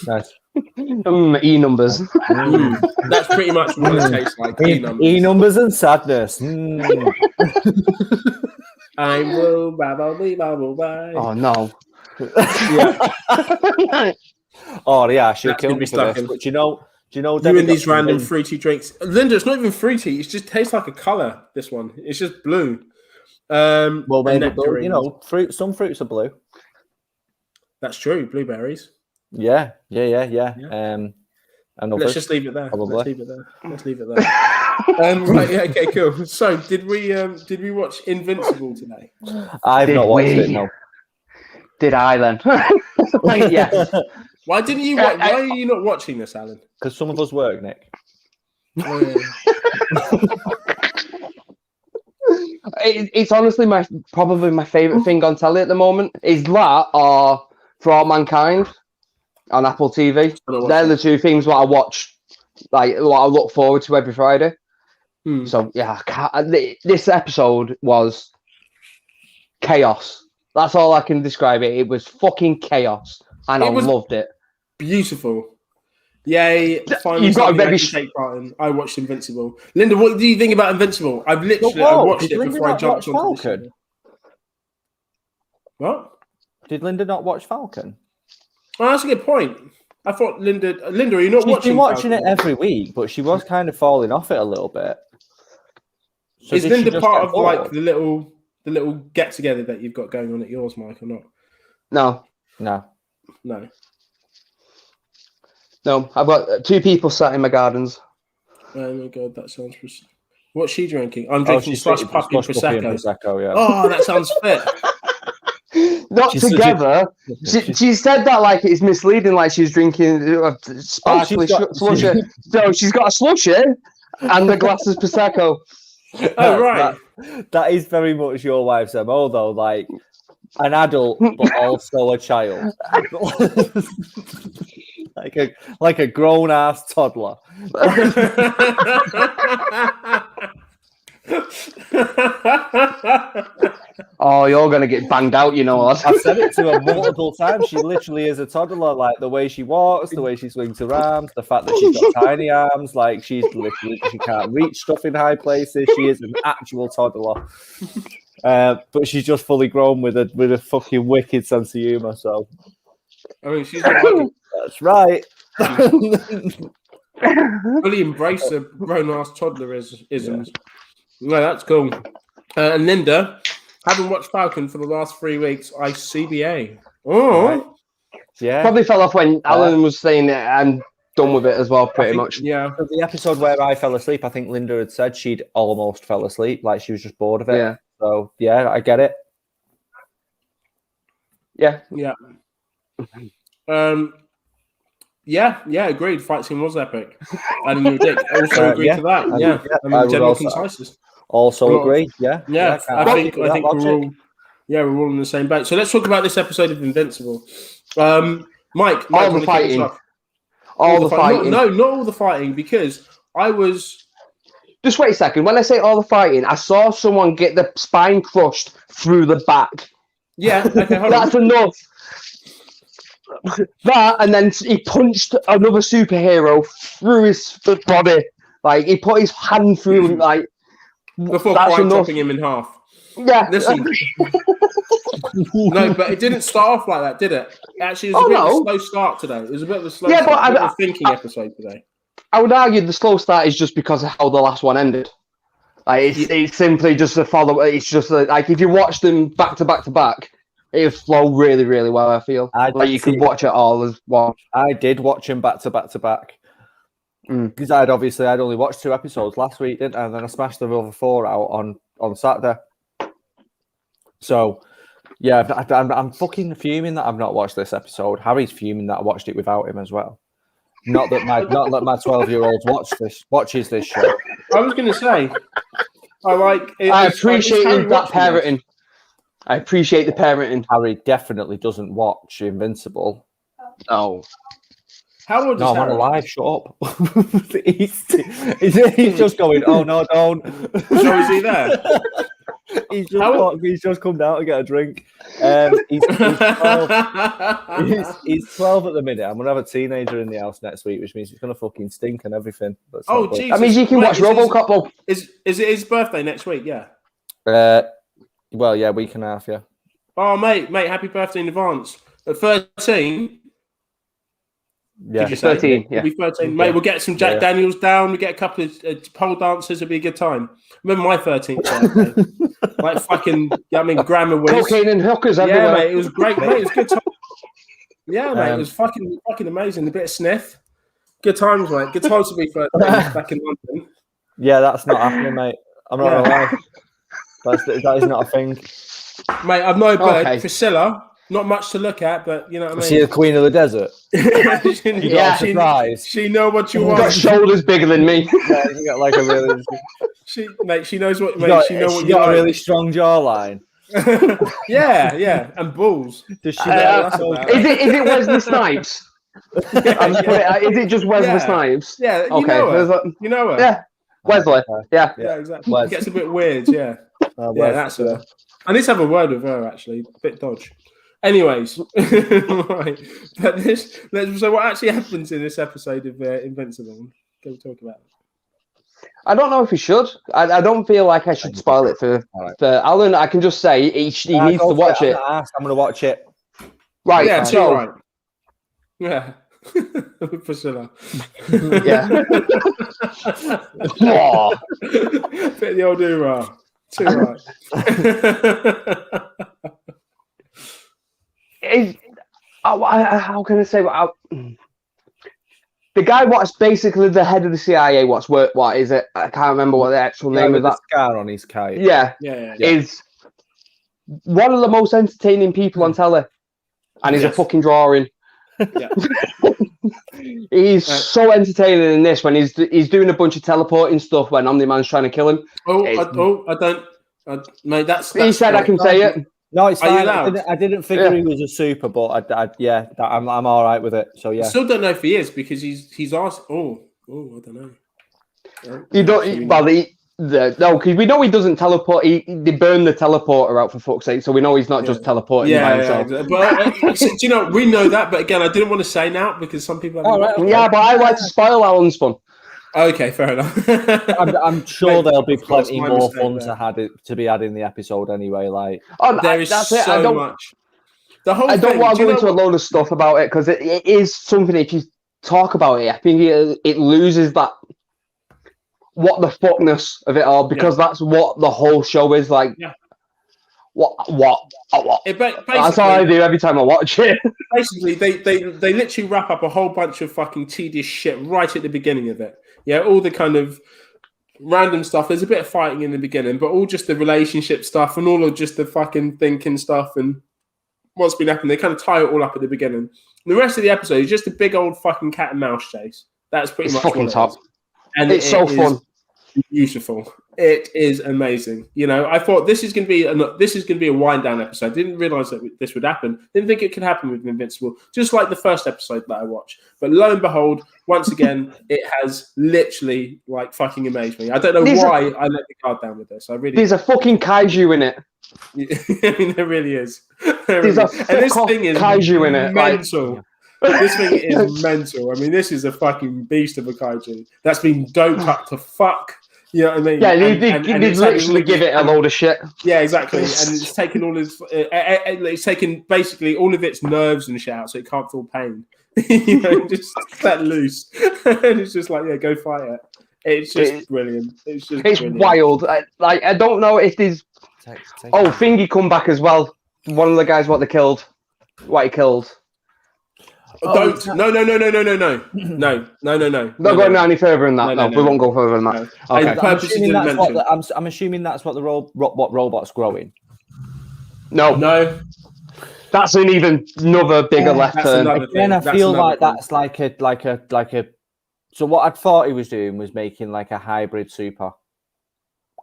Nice. E numbers. That's pretty much what it tastes like. E numbers and sadness. I will bye. Oh no. Yeah. Oh yeah, she'll kill me for this. But do you know? You and these random fruity drinks, Linda. It's not even fruity. It just tastes like a color. This one, it's just blue. Well, maybe blue, some fruits are blue. That's true. Blueberries. Yeah. And let's just leave it there. Let's leave it there. Right. Yeah. Okay. Cool. So, did we watch Invincible today? I've not watched it. No. Did I then? Yes. Why didn't you? Why are you not watching this, Alan? Because some of us work, Nick. It's honestly probably my favorite thing on telly at the moment. Is that or For All Mankind on Apple TV? They're the two things what I watch, like what I look forward to every Friday. So yeah, this episode was chaos. That's all I can describe it. It was fucking chaos, and I loved it. Beautiful. Yay! Finally, you've got a very take part in. I watched Invincible. Linda, what do you think about Invincible? I watched it before I jumped on Falcon. What? Did Linda not watch Falcon? Oh, that's a good point. I thought Linda, are you not watching? She's been watching it every week, but she was kind of falling off it a little bit. So is Linda part of like the little get together that you've got going on at yours, Mike, or not? No. I've got two people sat in my gardens. Oh my god, that sounds. What's she drinking? I'm drinking slush puppy Prosecco. Yeah. Oh, that sounds fit. Not together. She said that like it's misleading, like she's drinking sparkling slushy. So she's got a slushy and the glass is Prosecco. Oh, right. That is very much your wife's MO, though. Like an adult, but also a child. like a grown ass toddler. Oh, you're gonna get banged out, you know. I've said it to her multiple times. She literally is a toddler. Like the way she walks, the way she swings her arms, the fact that she's got tiny arms. Like she can't reach stuff in high places. She is an actual toddler. But she's just fully grown with a fucking wicked sense of humour. So, I mean, she's that's right. Fully embrace the grown-ass toddler isms. No, that's cool. And Linda, having watched Falcon for the last 3 weeks, I CBA. Oh, right. Yeah. Probably fell off when Alan was saying it. I'm done with it as well, pretty much. Yeah. So the episode where I fell asleep, I think Linda had said she'd almost fell asleep, like she was just bored of it. Yeah. So yeah, I get it. Yeah. Yeah. Yeah, agreed. Fight scene was epic. And Dick also agreed to that. Yeah. I mean, general conciseness. Also agree. Yeah. I think we're all in the same boat. So let's talk about this episode of Invincible. Mike, all the fighting. All the fighting. No, not all the fighting, because I was. Just wait a second. When I say all the fighting, I saw someone get the spine crushed through the back. Yeah, okay, hold That's on. enough. That, and then he punched another superhero through his body. Like, he put his hand through him, like... Before quite chopping him in half. Yeah. Listen. No, but it didn't start off like that, did it? Actually, it was a bit of a slow start today. It was a bit of a slow start. But a thinking episode today. I would argue the slow start is just because of how the last one ended. Like, it's simply just a follow. It's just like if you watch them back to back to back, it'll flow really, really well. I feel like you could watch it all as one. I did watch him back to back to back because I'd only watched 2 episodes last week, didn't I? And then I smashed the other 4 out on Saturday. So yeah, I'm fucking fuming that I've not watched this episode. Harry's fuming that I watched it without him as well. Not that my 12-year-old watches this show. I was going to say, I appreciate that parenting. I appreciate the parenting. Harry definitely doesn't watch Invincible. No. How old is I'm on a live. Shut up. he's just going, oh no, don't. So is he there? He's just come down to get a drink. He's 12 at the minute. I'm gonna have a teenager in the house next week, which means it's gonna fucking stink and everything. Oh Jesus! That means you can watch RoboCop. Is it his birthday next week? Yeah. Well, yeah, week and a half. Yeah. Oh, mate, happy birthday in advance. At 13. Yeah, did you say? 13. Yeah, we'll be 13. Mate, we'll get some Jack Daniels down. We get a couple of pole dancers. It'll be a good time. Remember my 13th birthday? Like fucking, grammar whiz. Cocaine and hookers everywhere. Yeah, mate, it was great, mate. It was good time. Yeah, mate, it was fucking amazing. A bit of sniff. Good times, mate. Good times to be 13 back in London. Yeah, that's not happening, mate. I'm not gonna lie. That is not a thing. Mate, I've no bird. Okay. Priscilla, not much to look at, but you know what I mean. Is she the queen of the desert? She know what you want. Got shoulders bigger than me. Yeah, you got like a really. She knows what. She knows what you got. A really strong jawline. yeah, and balls. Does she know is it Wesley Snipes? Is it just Wesley Snipes? Yeah. You know her. Yeah. Wesley. Yeah, exactly. It gets a bit weird. Yeah. That's her. I need to have a word with her, actually. A bit dodge. Anyways, right. But so what actually happens in this episode of Invincible? Can we talk about it? I don't know if we should. I don't feel like I should spoil it for Alan. I can just say he needs to watch it. I'm going to watch it. Right. Yeah, so, right. Yeah. Priscilla. Yeah. Bit of the old hoorah. Too right. How can I say what? The guy what's basically the head of the CIA. What is it? I can't remember what the actual name of that. Scar on his kite. Yeah. Is one of the most entertaining people on telly, and he's a fucking drawing. Yeah. He's so entertaining in this when he's doing a bunch of teleporting stuff when Omni-Man's trying to kill him. Mate, that's he said I can say it. No, it's fine. I didn't figure he was a super, but I'm all right with it. So yeah. I still don't know if he is because he's asked. I don't know. No, because we know he doesn't teleport. They burn the teleporter out for fuck's sake, so we know he's not just teleporting by himself. But do you know, we know that, but again, I didn't want to say now because some people haven't. Yeah, but I like to spoil Alan's fun. Okay, fair enough. I'm sure there'll be plenty more fun to be had in the episode anyway. Like, there is so much. The whole I don't want to go into a load of stuff about it because it is something. If you talk about it, I think it loses that what the fuckness of it all, because that's what the whole show is like. Yeah. What? That's all I do every time I watch it. Basically, they literally wrap up a whole bunch of fucking tedious shit right at the beginning of it. Yeah, all the kind of random stuff. There's a bit of fighting in the beginning, but all just the relationship stuff and all of just the fucking thinking stuff and what's been happening. They kind of tie it all up at the beginning. The rest of the episode is just a big old fucking cat and mouse chase. That's pretty much fucking top. And it's so fun. Beautiful. It is amazing. You know, I thought this is going to be a wind down episode. Didn't realize that this would happen. Didn't think it could happen with Invincible. Just like the first episode that I watched. But lo and behold, once again, it has literally like fucking amazed me. I don't know why I let the guard down with this. There's a fucking kaiju in it. I mean, there really is. There's a this thing is kaiju in it. Mental. This thing is mental. I mean, this is a fucking beast of a kaiju that's been doped up to fuck. You know what I mean? Yeah, they literally give it a load of shit. Yeah, exactly. And it's taken all his, it's taken basically all of its nerves and shit out, so it can't feel pain. You know, just let loose, and it's just like, yeah, go fight it. It's just brilliant. It's brilliant. Wild. I don't know if there's. Thingy come back as well. One of the guys, what he killed. No. Not going any further than that. No, we won't go further than that. No. Okay. I'm assuming that's what what robot's growing. No. That's another bigger left turn. Again, I feel like that's like a. So what I thought he was doing was making like a hybrid super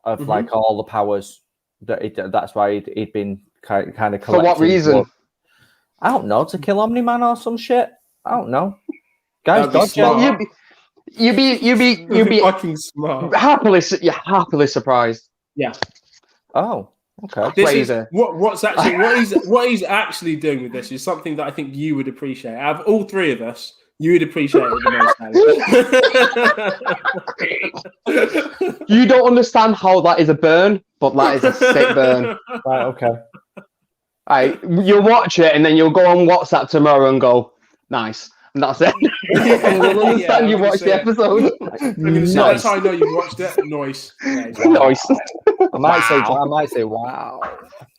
of like all the powers. That's why he'd been kind of collecting. For what reason? I don't know, to kill Omni-Man or some shit. I don't know. Guys, you'd be fucking smart. Happily surprised. Yeah. Oh, okay. This is what he's actually doing with this is something that I think you would appreciate. Out of all three of us, you would appreciate it the most. You don't understand how that is a burn, but that is a sick burn. Right, okay. Right, you'll watch it and then you'll go on WhatsApp tomorrow and go, nice. And that's it. And you'll understand you watched the episode. That's how I know you watched it. Nice. Nice. I might say, wow.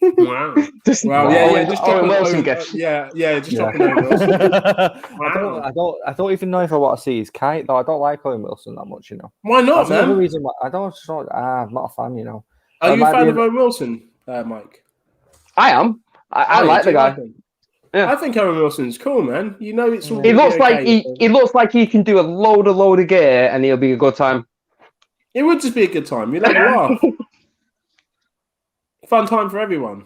Wow. Just dropping Wilson gift. Just dropping Wilson. Wow. I don't even know if I want to see his kite, though. I don't like Owen Wilson that much, you know. Why not, That's man? another reason why I'm not a fan, you know. Are you a fan of Owen Wilson, Mike? I am. I like the guy. Yeah. I think Owen Wilson's cool, man. You know, it's all. He looks like he can do a load of gear, and he'll be a good time. It would just be a good time. You'd have a laugh. Fun time for everyone.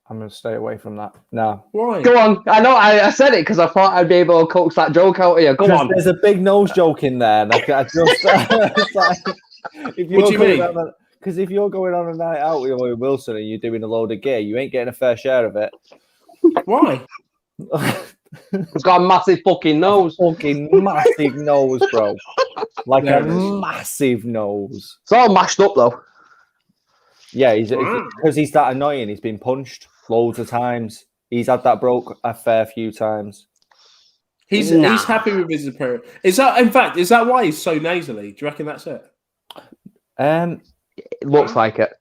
I'm going to stay away from that. No. Why? Go on. I know. I said it because I thought I'd be able to coax that joke out of you. Go on. There's a big nose joke in there. Like, I just. What do you mean? Because if you're going on a night out with Owen Wilson and you're doing a load of gear, you ain't getting a fair share of it. Why? It's got a massive fucking nose. Fucking massive nose, bro. Like a massive nose. It's all mashed up, though. Yeah, because he's that annoying. He's been punched loads of times. He's had that broke a fair few times. He's happy with his appearance. Is that why he's so nasally? Do you reckon that's it? It looks like it.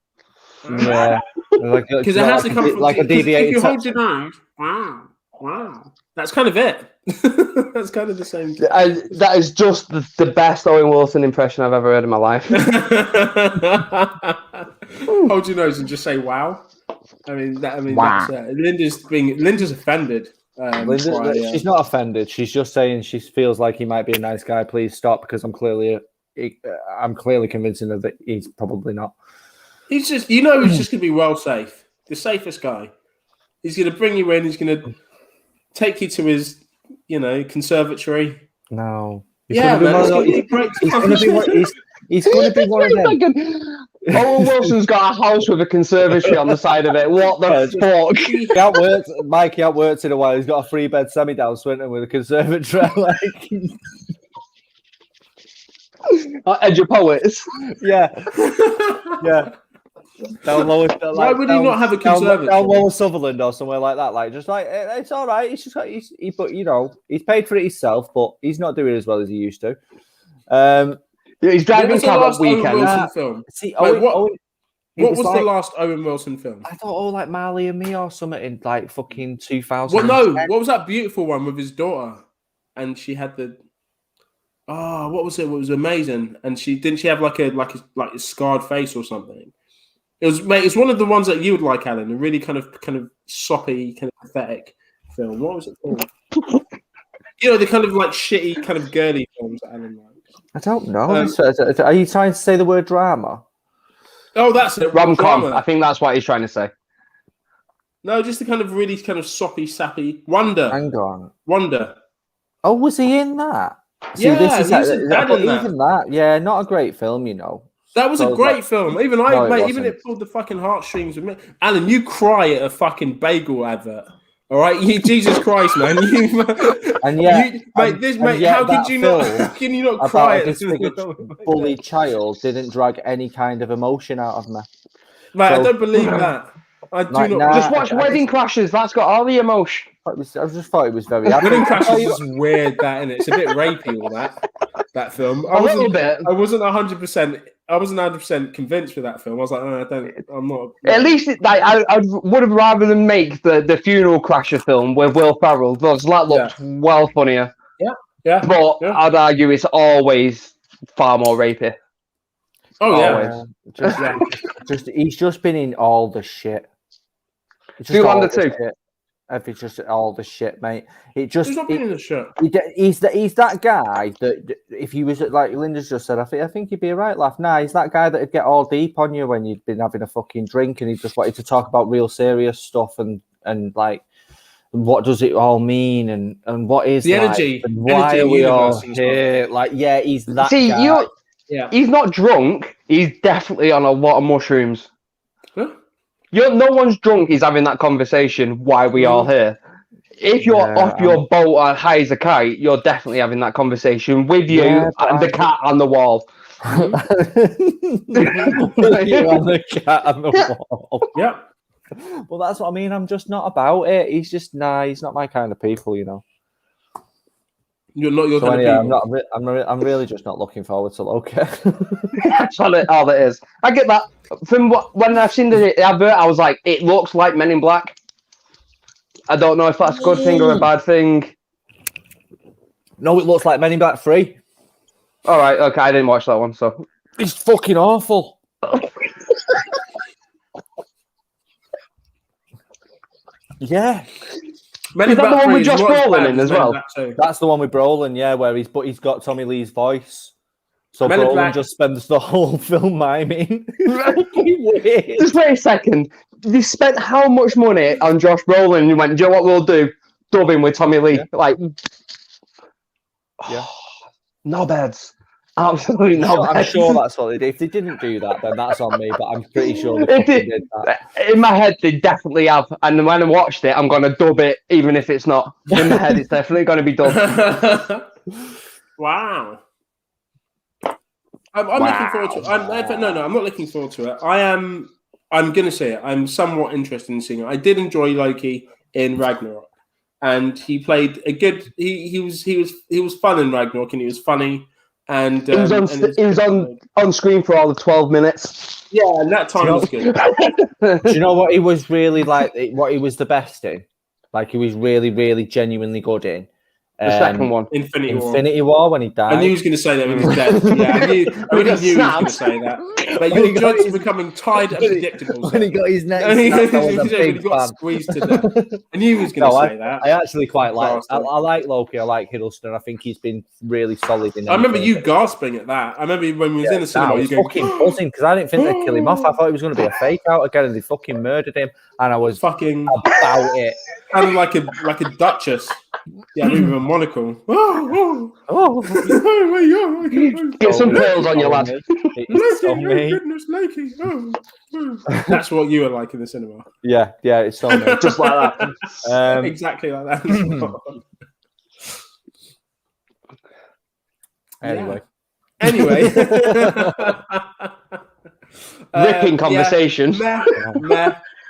Yeah, because it has to come from like a deviated. If you hold your nose, wow, that's kind of it. That's kind of the same thing. That is just the best Owen Wilson impression I've ever heard in my life. Hold your nose and just say wow. I mean, wow. That's Linda's offended. She's not offended. She's just saying she feels like he might be a nice guy. Please stop, because I'm clearly convincing her that he's probably not. He's just going to be well safe. The safest guy. He's going to bring you in. He's going to take you to his, conservatory. No. He's going He's going to be one of them. Owen Wilson's got a house with a conservatory on the side of it. What the fuck? He ain't worked in a while. He's got a 3-bed semi down Swinton with a conservatory. Edge of Poets. Yeah. Down lower, why would he not have a conservatory? Down Lower Sutherland or somewhere like that. Like, just like it's all right. It's just but you know, he's paid for it himself, but he's not doing as well as he used to. He's driving cab at weekends. Film? See, what was the last Owen Wilson film? I thought, like Marley and Me or something in like fucking 2000. Well, no, what was that beautiful one with his daughter? And she had the what was it? It was amazing. And she have like a scarred face or something. It was, mate. It's one of the ones that you would like, Alan. A really kind of soppy, kind of pathetic film. What was it called? You know, the kind of like shitty, kind of girly films that Alan likes. I don't know. Are you trying to say the word drama? Oh, that's it. Rom-com. I think that's what he's trying to say. No, just the kind of really kind of soppy, sappy Wonder. Hang on. Wonder. Oh, was he in that? See, yeah, this is he's in that. Yeah, not a great film, you know. That was a great film. Even it pulled the fucking heartstrings with me. Alan, you cry at a fucking bagel advert. All right, Jesus Christ, man! How can you not cry at this bullied child didn't drag any kind of emotion out of me? Mate, I don't believe that. I do not. Just watch Wedding Crashers. That's got all the emotion. I just thought it was very. Wedding Crashers is weird. That in it, it's a bit rapey. All that film. A little bit. I wasn't 100%. I wasn't 100% convinced with that film. I was like, I'm not. At least, I would have rather than make the Funeral Crasher film with Will Ferrell. That looked well funnier. Yeah. But I'd argue it's always far more rapey. Oh he's just been in all the shit. It's just all the shit, mate. He's not been in the shit. He's that guy that if he was like Linda's just said, I think he'd be a right laugh. Nah, he's that guy that'd get all deep on you when you'd been having a fucking drink and he just wanted to talk about real serious stuff and like what does it all mean and what is the energy and why are we all here? Like, yeah, he's that guy. He's not drunk. He's definitely on a lot of mushrooms. Huh? No one's drunk. He's having that conversation. Why are we all here? If you're off your boat or high as a kite, you're definitely having that conversation with you and the cat on the wall. You and the cat on the wall. Yeah. Well, that's what I mean. I'm just not about it. He's just he's not my kind of people, you know. You're not your kind of people. I'm really just not looking forward to Loki. That's all that is. I get that. From when I've seen the advert, I was like, it looks like Men in Black. I don't know if that's a good thing or a bad thing. No, it looks like Men in Black 3. All right, okay, I didn't watch that one, so it's fucking awful. Yeah. Is that the one with Josh Brolin in as well? That's the one with Brolin, yeah, where he's got Tommy Lee's voice. So Men Brolin just spends the whole film miming. Just wait a second. They spent how much money on Josh Brolin and you went, do you know what we'll do? Dub him with Tommy Lee. No beds. Absolutely no beds. I'm sure that's what they did. If they didn't do that, then that's on me, but I'm pretty sure they did that. In my head, they definitely have. And when I watched it, I'm going to dub it, even if it's not. In my head, it's definitely going to be dubbed. Wow. I'm looking forward to it. I'm not looking forward to it. I'm going to say it. I'm somewhat interested in seeing it. I did enjoy Loki in Ragnarok. And he played a good... He was fun in Ragnarok, and he was funny. And he was on screen for all the 12 minutes. Yeah, and that time was good. Do you know what he was really like? What he was the best in? Like, he was really, really genuinely good in. The second one. Infinity War, when he died. I knew he was going to say that when he was dead. Yeah, I knew he was going to say that. But your jokes are becoming tired and predictable. When he got his neck he got squeezed to death. I knew he was going to say that. I actually quite like I like Loki. I like Hiddleston. I think he's been really solid in it. I remember you gasping at that. I remember when we was in the cinema. I was fucking buzzing because I didn't think they'd kill him off. I thought it was going to be a fake out again and they fucking murdered him. And I was fucking about it. And like a duchess. Yeah, I didn't even monocle. Oh my God. Get some pearls on your lad. Loki, goodness, Loki. That's what you were like in the cinema. Yeah, it's so me. Just like that. Exactly like that. Anyway. Ripping conversation.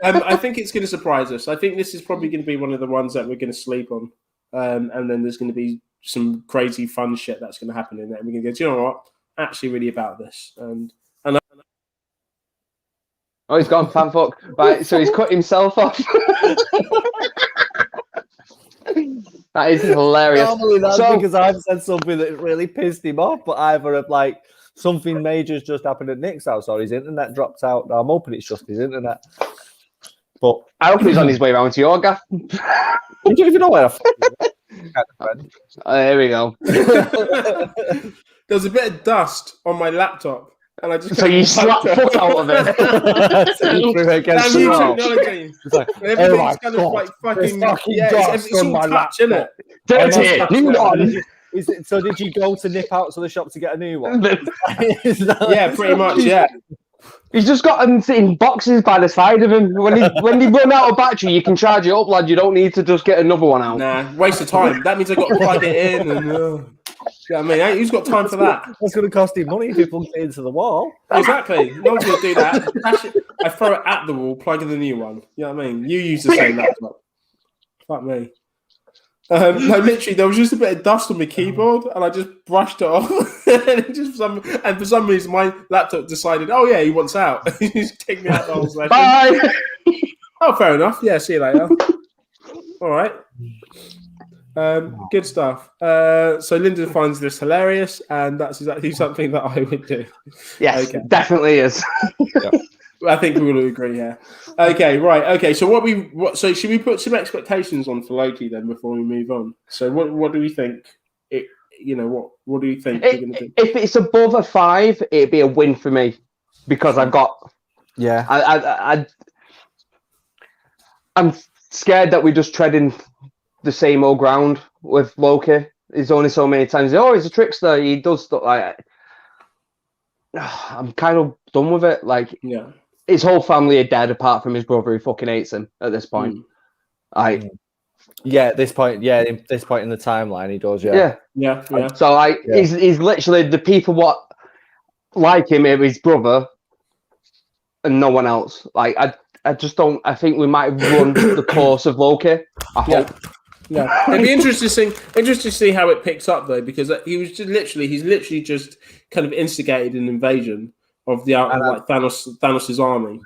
I think it's going to surprise us. I think this is probably going to be one of the ones that we're going to sleep on. And then there's going to be some crazy fun shit that's going to happen in there. And we're going to go, do you know what? Actually, really about this. Oh, he's gone fan fuck. Right, so he's cut himself off. That is hilarious. Normally that's because I've said something that really pissed him off, but either like something major's just happened at Nick's house or his internet dropped out. I'm hoping it's just his internet. But I hope he's on his way around to your gaff. You don't even know where There we go. There's a bit of dust on my laptop. And I just so you slapped foot out of it. Everything's kind of like fucking it's all touch, isn't it? Dirty, new one. So did you go to nip out to the shop to get a new one? Yeah, pretty much, yeah. He's just got them in boxes by the side of him. When they run out of battery, you can charge it up, lad. You don't need to just get another one out. Nah, waste of time. That means I got to plug it in. And, you know what I mean? Who's got time for that? That's going to cost him money if you plug it into the wall. Exactly. No one's going to do that. I throw it at the wall, plug in the new one. You know what I mean? You use the same laptop. Fuck me. No, literally, there was just a bit of dust on my keyboard, and I just brushed it off. And for some reason, my laptop decided, oh yeah, he wants out. He just kicked me out the whole session. Bye. Oh, fair enough. Yeah, see you later. All right. Good stuff. So Lyndon finds this hilarious, and that's exactly something that I would do. Yes, okay. Definitely is. Yeah. I think we will agree here. Okay, right. Okay, so so should we put some expectations on for Loki then before we move on? So what do we think? What do you think we're going to do? If it's above a 5, it'd be a win for me because I've got. Yeah. I'm scared that we're just treading the same old ground with Loki. There's only so many times. Oh, he's a trickster. He does stuff like. I'm kind of done with it. Like, yeah. His whole family are dead apart from his brother who fucking hates him at this point. At this point in the timeline, he does, yeah. So he's literally the people what like him are his brother and no one else. Like I just don't. I think we might run the course of Loki. I hope. Yeah, it'd be interesting to see how it picks up though, because he's literally just kind of instigated an invasion of the Thanos' army,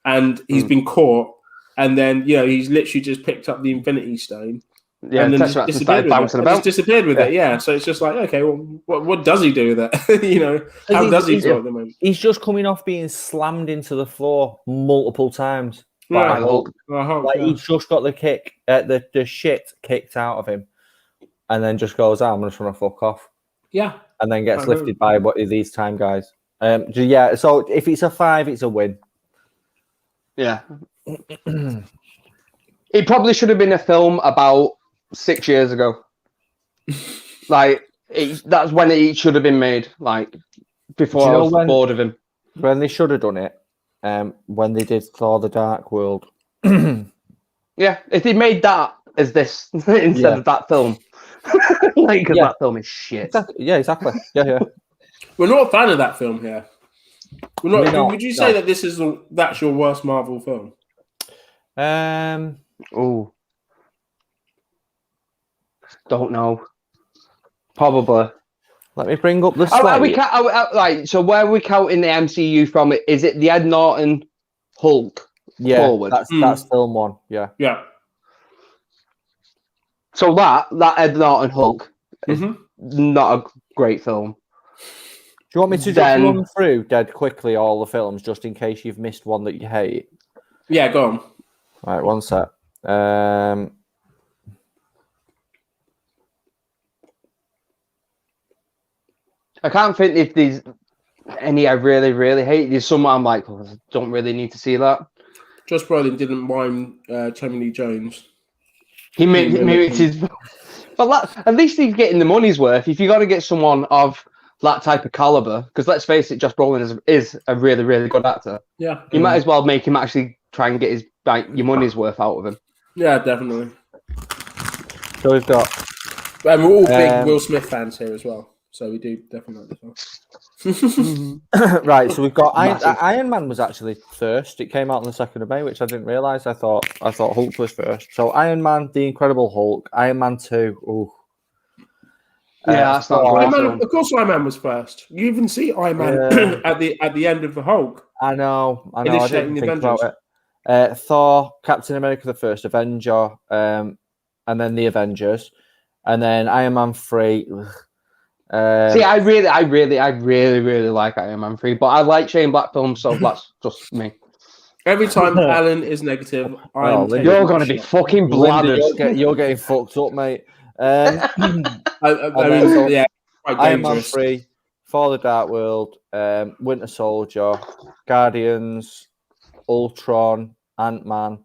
and he's been caught, and then he's literally just picked up the Infinity Stone, and then just disappeared with it. Yeah, so it's just like, okay, well, what does he do with it? How does he do it at the moment? He's just coming off being slammed into the floor multiple times. By Hulk. He's just got the kick, the shit kicked out of him, and then just goes, I'm just gonna fuck off. Yeah, and then gets lifted by these time guys. So if it's a 5, it's a win. Yeah. It probably should have been a film about 6 years ago. That's when it should have been made. Like before I was bored of him. When they should have done it. When they did Thor: The Dark World. Yeah, if they made that as this instead of that film. Because that film is shit. Yeah, exactly. Yeah. We're not a fan of that film here. We're not. Would you say that that's your worst Marvel film? Don't know. Probably. Let me bring up the slide. So where are we counting the MCU from? Is it the Ed Norton Hulk? Yeah, forward? That's film 1. Yeah. Yeah. So that Ed Norton Hulk is not a great film. Do you want me to just run through dead quickly all the films just in case you've missed one that you hate? Yeah, go on. All right, one sec. I can't think if there's any I really, really hate. There's some I'm like, I don't really need to see that. Josh Brolin didn't mind Tommy Lee Jones. He mimicked his But at least he's getting the money's worth. If you're going to get someone of that type of caliber, because let's face it, Josh Brolin is a really, really good actor. Yeah. You might as well make him actually try and get your money's worth out of him. Yeah, definitely. So we've got... And we're all big Will Smith fans here as well. So we do definitely like this one. Right, so we've got Iron Man was actually first. It came out on the 2nd of May, which I didn't realise. I thought Hulk was first. So Iron Man, The Incredible Hulk, Iron Man 2. Ooh. Yeah, that's not right. Of course, Iron Man was first. You even see Iron Man at the end of the Hulk. I know. I Initiating didn't the think about it. Thor, Captain America, the first Avenger, and then the Avengers, and then Iron Man 3. See, I really like Iron Man 3, but I like Shane Black films, so that's just me. Every time Alan is negative, you're going to be fucking bladdered. You're getting fucked up, mate. Iron Man 3, For the Dark World, Winter Soldier, Guardians, Ultron, Ant-Man,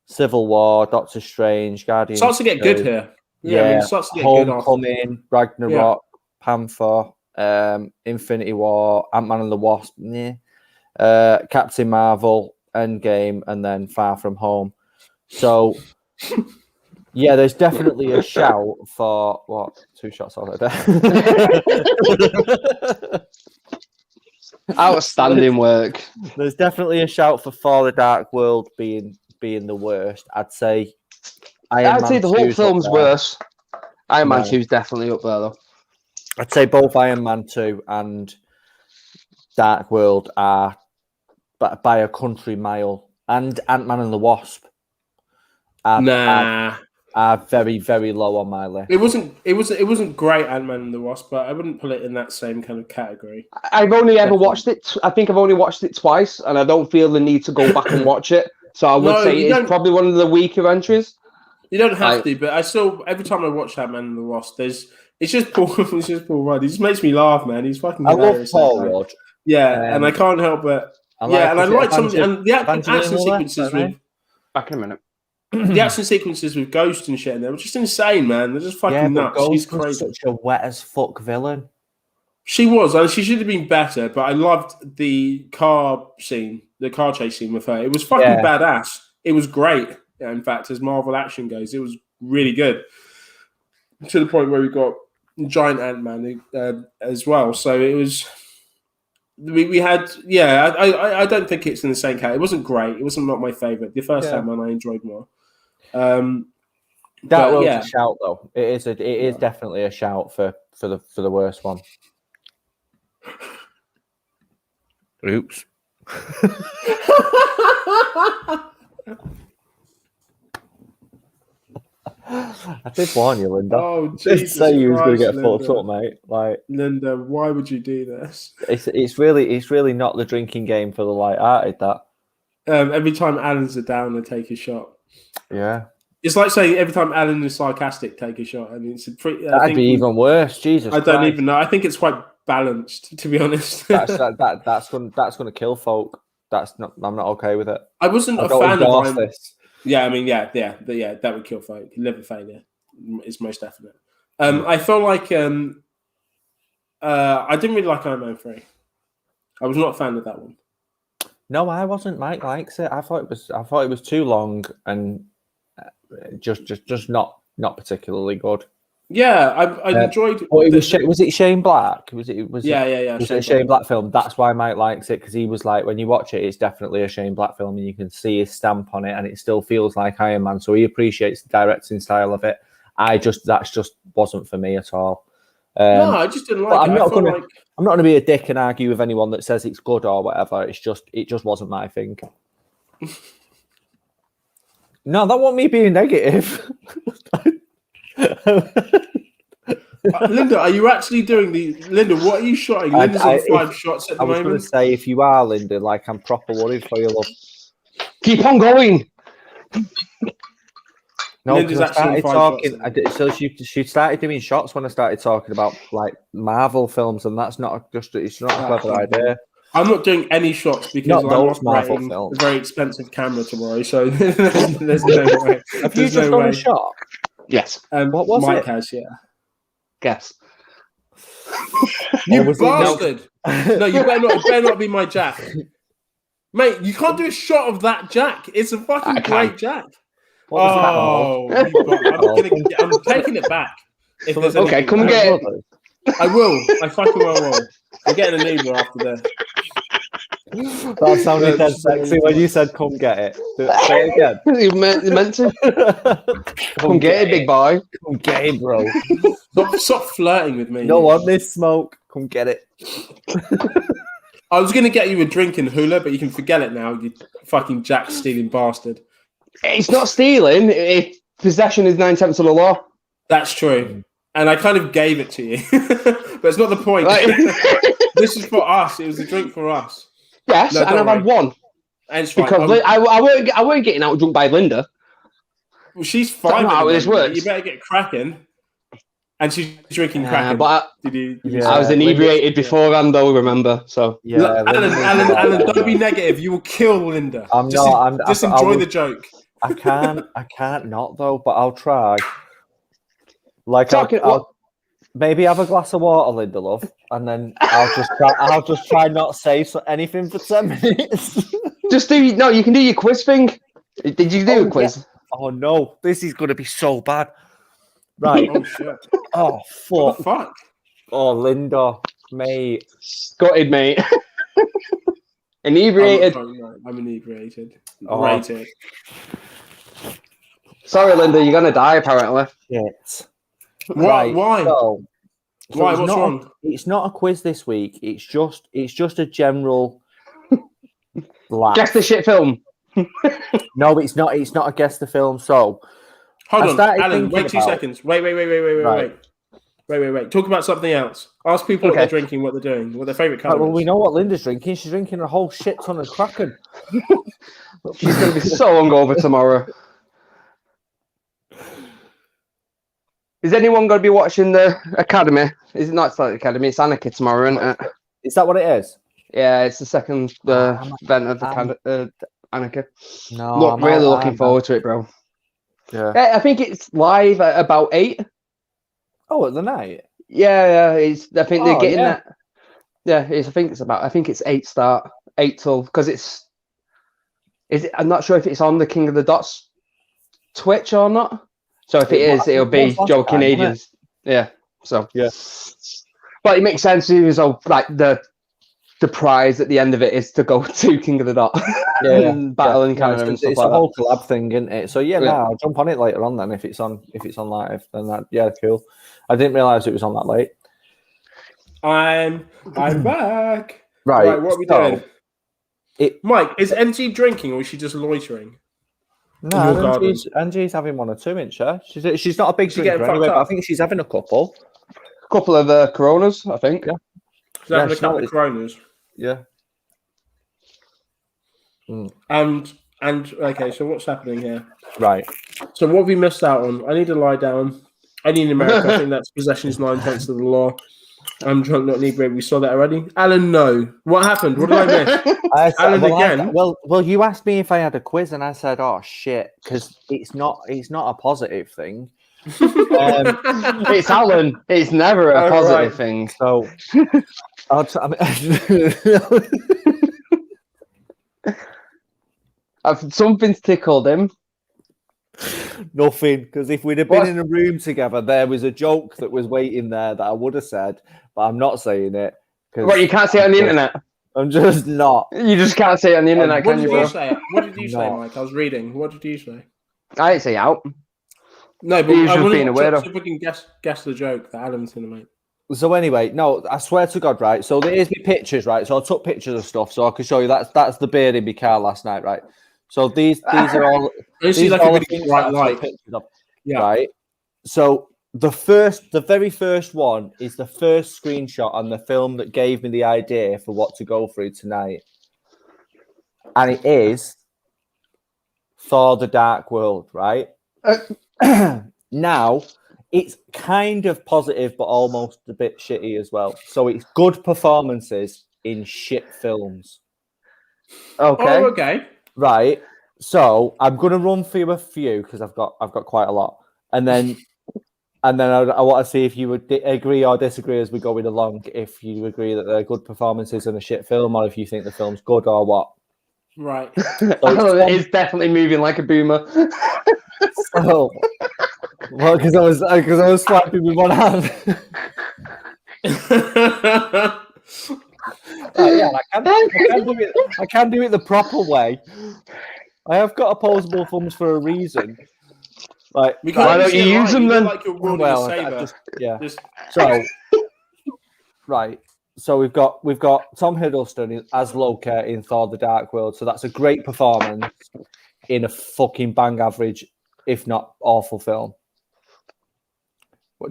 Civil War, Doctor Strange, Guardians. Starts to get good here. Yeah, it starts to get Homecoming, good Ragnarok, Panther, Infinity War, Ant-Man and the Wasp, Captain Marvel, Endgame, and then Far From Home. So, yeah, there's definitely a shout for what? 2 shots already. Outstanding work. There's definitely a shout for the Dark World being the worst. I'd say the whole film's worse. Iron Man 2 is definitely up there, though. I'd say both Iron Man 2 and Dark World are by a country mile, and Ant-Man and the Wasp are very, very low on my list. It wasn't great, Ant-Man and the Wasp, but I wouldn't put it in that same kind of category. I've only ever watched it. I think I've only watched it twice, and I don't feel the need to go back and watch it. So I would say it's probably one of the weaker entries. You don't have to, but I still every time I watch Ant-Man and the Wasp, it's just Paul Rudd. He just makes me laugh, man. He's fucking hilarious. I love Paul Rudd. Yeah, and I can't help but I like some and the action sequences with back in a minute. The action sequences with Ghost and shit, and they were just insane, man. They're just fucking nuts. Ghost She's crazy. Such a wet as fuck villain. She was, and she should have been better. But I loved the car scene, the car chase scene with her. It was fucking badass. It was great. In fact, as Marvel action goes, it was really good. To the point where we got giant Ant-Man as well. So it was. We had, I don't think it's in the same category. It wasn't great. It wasn't not my favorite. The first Ant-Man I enjoyed more. That was a shout, though. It is definitely a shout for the worst one. Oops. I did warn you, Linda. Oh, Jesus! Say you was going to get Linda. fucked up, mate. Like, Linda, why would you do this? It's really not the drinking game for the light-hearted. That every time Alan's a downer, take a shot. Yeah, it's like saying every time Alan is sarcastic, take a shot. I mean, it's a pretty. That'd be even worse. Jesus, I don't even know. I think it's quite balanced, to be honest. that's going to kill folk. I'm not okay with it. I wasn't a fan of this. Yeah, I mean, that would kill folk. Liver failure is most definite. I felt like I didn't really like Iron Man 3. I was not a fan of that one. No, I wasn't. Mike likes it. I thought it was too long and just not particularly good. Yeah, I enjoyed. Was it Shane Black? Was it a Shane Black film? That's why Mike likes it, because he was like, when you watch it, it's definitely a Shane Black film, and you can see his stamp on it, and it still feels like Iron Man. So he appreciates the directing style of it. That just wasn't for me at all. No, I just didn't like it. I'm not going to be a dick and argue with anyone that says it's good or whatever. It just wasn't my thing. No, that wasn't me being negative. Linda, are you actually doing Linda, what are you shotting? Linda's on 5 shots at the moment. I was going to say, if you are, Linda, like, I'm proper worried for you, love. Keep on going. No, because I started talking. She started doing shots when I started talking about like Marvel films, and it's not a clever idea. I'm not doing any shots because I'm operating a very expensive camera tomorrow, so there's no way. Have you just done a shot? Yes. What was Mike it? has, yeah. Guess. You bastard! No, you better not be my Jack. Mate, you can't do a shot of that Jack. It's a fucking great Jack. I'm taking it back. If there's okay, come get it. I will. I fucking well will. I'm getting an Uber after this. That sounded dead sexy when you said "come get it." Say it again. You meant to. Come get it, big boy. Come get it, bro. Stop flirting with me. You don't want this smoke. Come get it. I was going to get you a drink in Hula, but you can forget it now, you fucking Jack stealing bastard. It's not stealing. If possession is 9/10 of the law. That's true. And I kind of gave it to you. But it's not the point. This is for us. It was a drink for us. Yes, and I've had one. And it's fine. Because I weren't getting out drunk by Linda. Well, she's fine. How this works. You better get cracking. And she's drinking Kraken. But I was inebriated beforehand, though. Remember, so yeah. Alan, don't be negative. You will kill Linda. Just enjoy the joke. I can't not though. But I'll try. Like I'll maybe have a glass of water, Linda, love, and then I'll just try not say anything for 10 minutes. You can do your quiz thing. Did you do a quiz? Yeah. Oh no, this is gonna be so bad. Right. Oh shit. Oh fuck. What the fuck? Oh Linda, mate. Scotted, mate. Inebriated. I'm inebriated. Oh. Rated. Sorry, Linda, you're gonna die apparently. Shit. Right. Why? So why? What's wrong? It's not a quiz this week. It's just a general laugh. Guess the shit film. No, it's not. It's not a guess the film. So hold on, Alan. Wait 2 seconds. Wait. Talk about something else. Ask people what they're drinking, what they're doing, what their favourite colour is. Well, we know what Linda's drinking. She's drinking a whole shit ton of Kraken. She's going to be so hungover tomorrow. Is anyone going to be watching the Academy? Is it not the Academy? It's Anarchy tomorrow, isn't it? Is that what it is? Yeah, it's the second event of the Anarchy. No, I'm really looking forward to it, bro. Yeah. I think it's live at about 8. Oh, at the night? Yeah. I think they're getting that. Yeah, I think it's 8 start, 8 till, because I'm not sure if it's on the King of the Dots Twitch or not. So if it is, it'll be Joe Canadians. Yeah. So yeah. But it makes sense. Like the prize at the end of it is to go to King of the Dot. And battle in Canada and stuff it's like a whole collab thing, isn't it? So I'll jump on it later on then if it's on live. Then cool. I didn't realise it was on that late. I'm back. Right, what are we doing? Mike, is NG drinking or is she just loitering? No, Angie's having one or two, isn't she? She's not a big drinker anyway, but I think she's having a couple. A couple of Coronas, I think. Yeah. She's having a couple of Coronas. Yeah. And okay, so what's happening here? Right. So what have we missed out on? I need to lie down. I need in America. I think that's possession is 9/10 of the law. I'm drunk, not inebriated. We saw that already. Alan, no. What happened? What did I miss? Alan again. Well, you asked me if I had a quiz, and I said, "Oh shit," because it's not a positive thing. It's Alan. It's never a positive thing. So, something's tickled him. Nothing, because if we'd have been in a room together, there was a joke that was waiting there that I would have said, but I'm not saying it. Right, you can't say it on the internet. I'm just not. You just can't say it on the internet, can you, bro? What did you say, Mike? I was reading. What did you say? I didn't say out. No, but I want to see if we can guess the joke that Alan's going to make. So anyway, no, I swear to God, right? So there's me pictures, right? So I took pictures of stuff, so I can show you that's the beer in my car last night, right? So these are all. These are all the things I like. Yeah. Right. So the very first one is the first screenshot on the film that gave me the idea for what to go through tonight, and it is Thor: The Dark World, right? Now it's kind of positive, but almost a bit shitty as well. So it's good performances in shit films. Okay. Oh, okay. Right. So I'm gonna run through a few because I've got quite a lot. and then I want to see if you would agree or disagree as we go along. If you agree that they're good performances in a shit film, or if you think the film's good or what. Right. It's definitely moving like a boomer. Oh, well, because I was swiping with one hand. Yeah, I can do it the proper way. I have got opposable thumbs for a reason. Like, why don't you use them then? Like you're wielding a saber. So, right. So we've got Tom Hiddleston as Loki in Thor: The Dark World. So that's a great performance in a fucking bang average, if not awful film.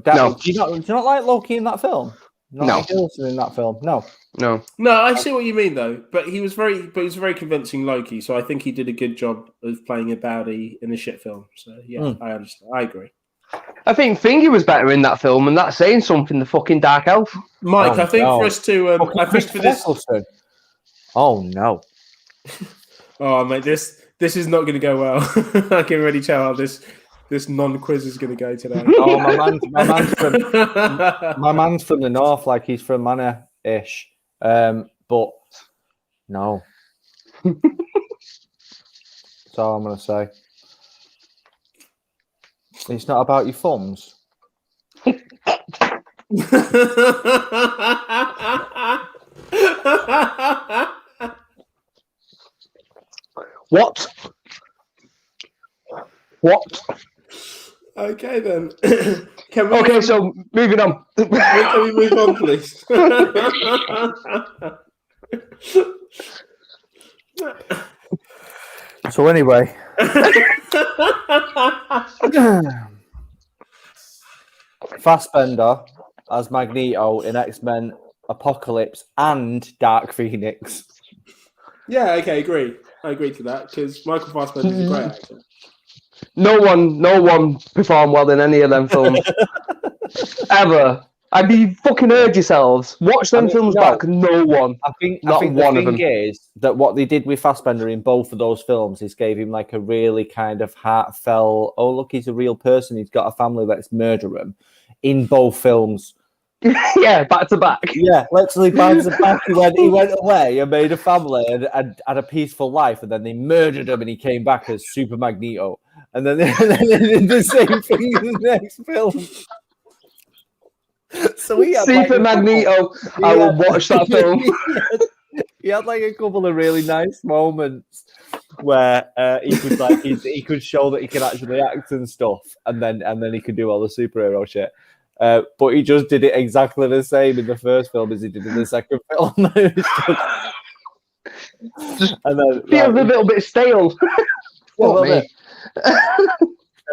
No. Do you not like Loki in that film? No. Like Hiddleston in that film? No. I see what you mean though. But he was very convincing Loki. So I think he did a good job of playing a baddie in a shit film. So yeah, I understand. I agree. I think Thingy was better in that film, and that's saying something. The fucking Dark Elf, Mike. I think for us to, I think for this. Oh no! Oh mate, this is not going to go well. I can already tell how this non-quiz is going to go today. Oh, my man's from the north, like he's from Manor-ish, but no. That's all I'm going to say. It's not about your thumbs. What? Okay then. So moving on. Can we move on, please? So anyway, Fassbender as Magneto in X-Men Apocalypse and Dark Phoenix. Yeah, okay, I agree to that because Michael Fassbender is a great actor. No one performed well in any of them films ever. I'd be fucking urge yourselves. Watch them films back. No one. I think the thing is that what they did with Fassbender in both of those films is gave him like a really kind of heartfelt, oh look, he's a real person. He's got a family. Let's murder him. In both films. Yeah, back to back. Yeah, literally back to back. He went away and made a family and had a peaceful life, and then they murdered him, and he came back as Super Magneto. And then they did the same thing in the next film. So he had Super Magneto. I will watch that film. He had like a couple of really nice moments where he could show that he can actually act and stuff, and then he could do all the superhero shit. But he just did it exactly the same in the first film as he did in the second film. Just feels a little bit stale.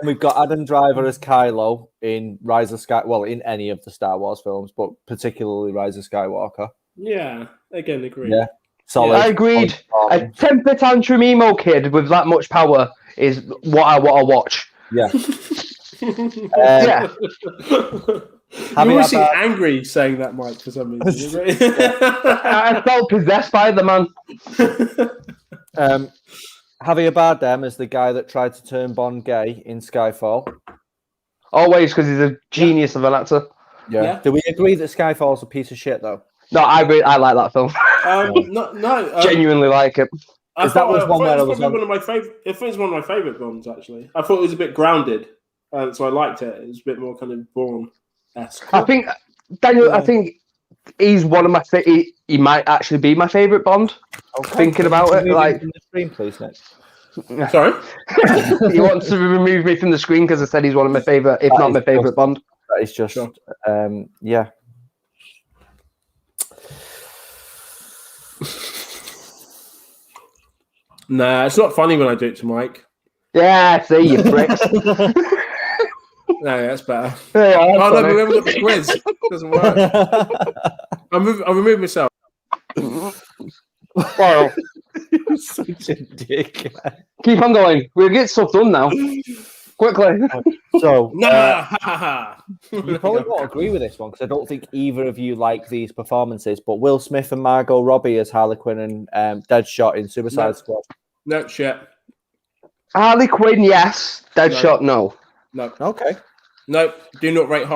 And we've got Adam Driver as Kylo in Rise of Sky. Well, in any of the Star Wars films, but particularly Rise of Skywalker. Yeah, again, agree. Yeah, solid. I agreed. A temper tantrum emo kid with that much power is what I want to watch. Yeah. Yeah. You always seem angry saying that, Mike, for some reason. I felt possessed by the man. Javier Bardem is the guy that tried to turn Bond gay in Skyfall. Always, because he's a genius of an actor. Yeah. Do we agree that Skyfall's a piece of shit, though? No, I like that film. No. Genuinely like it. I thought it was one of my favorite. I think it's one of my favorite Bonds, actually. I thought it was a bit grounded, so I liked it. It was a bit more kind of Bourne-esque. I think Daniel. I think he's one of my. He might actually be my favorite Bond. Okay. Thinking about it, like from the screen, please, Nick. Sorry, he wants to remove me from the screen because I said he's one of my favorite, if not my favorite Bond. That is just, yeah. Nah, it's not funny when I do it to Mike. Yeah, see you pricks. No, that's better. Yeah, no, but we haven't got the quiz. It doesn't work. I'll remove myself. Well, You're such a dick. Keep on going. We'll get stuff done now. Quickly. So, you probably won't agree with this one because I don't think either of you like these performances. But Will Smith and Margot Robbie as Harley Quinn and Deadshot in Suicide Squad. No shit. Harley Quinn, yes. Deadshot, no. No. Okay. No. Do not rate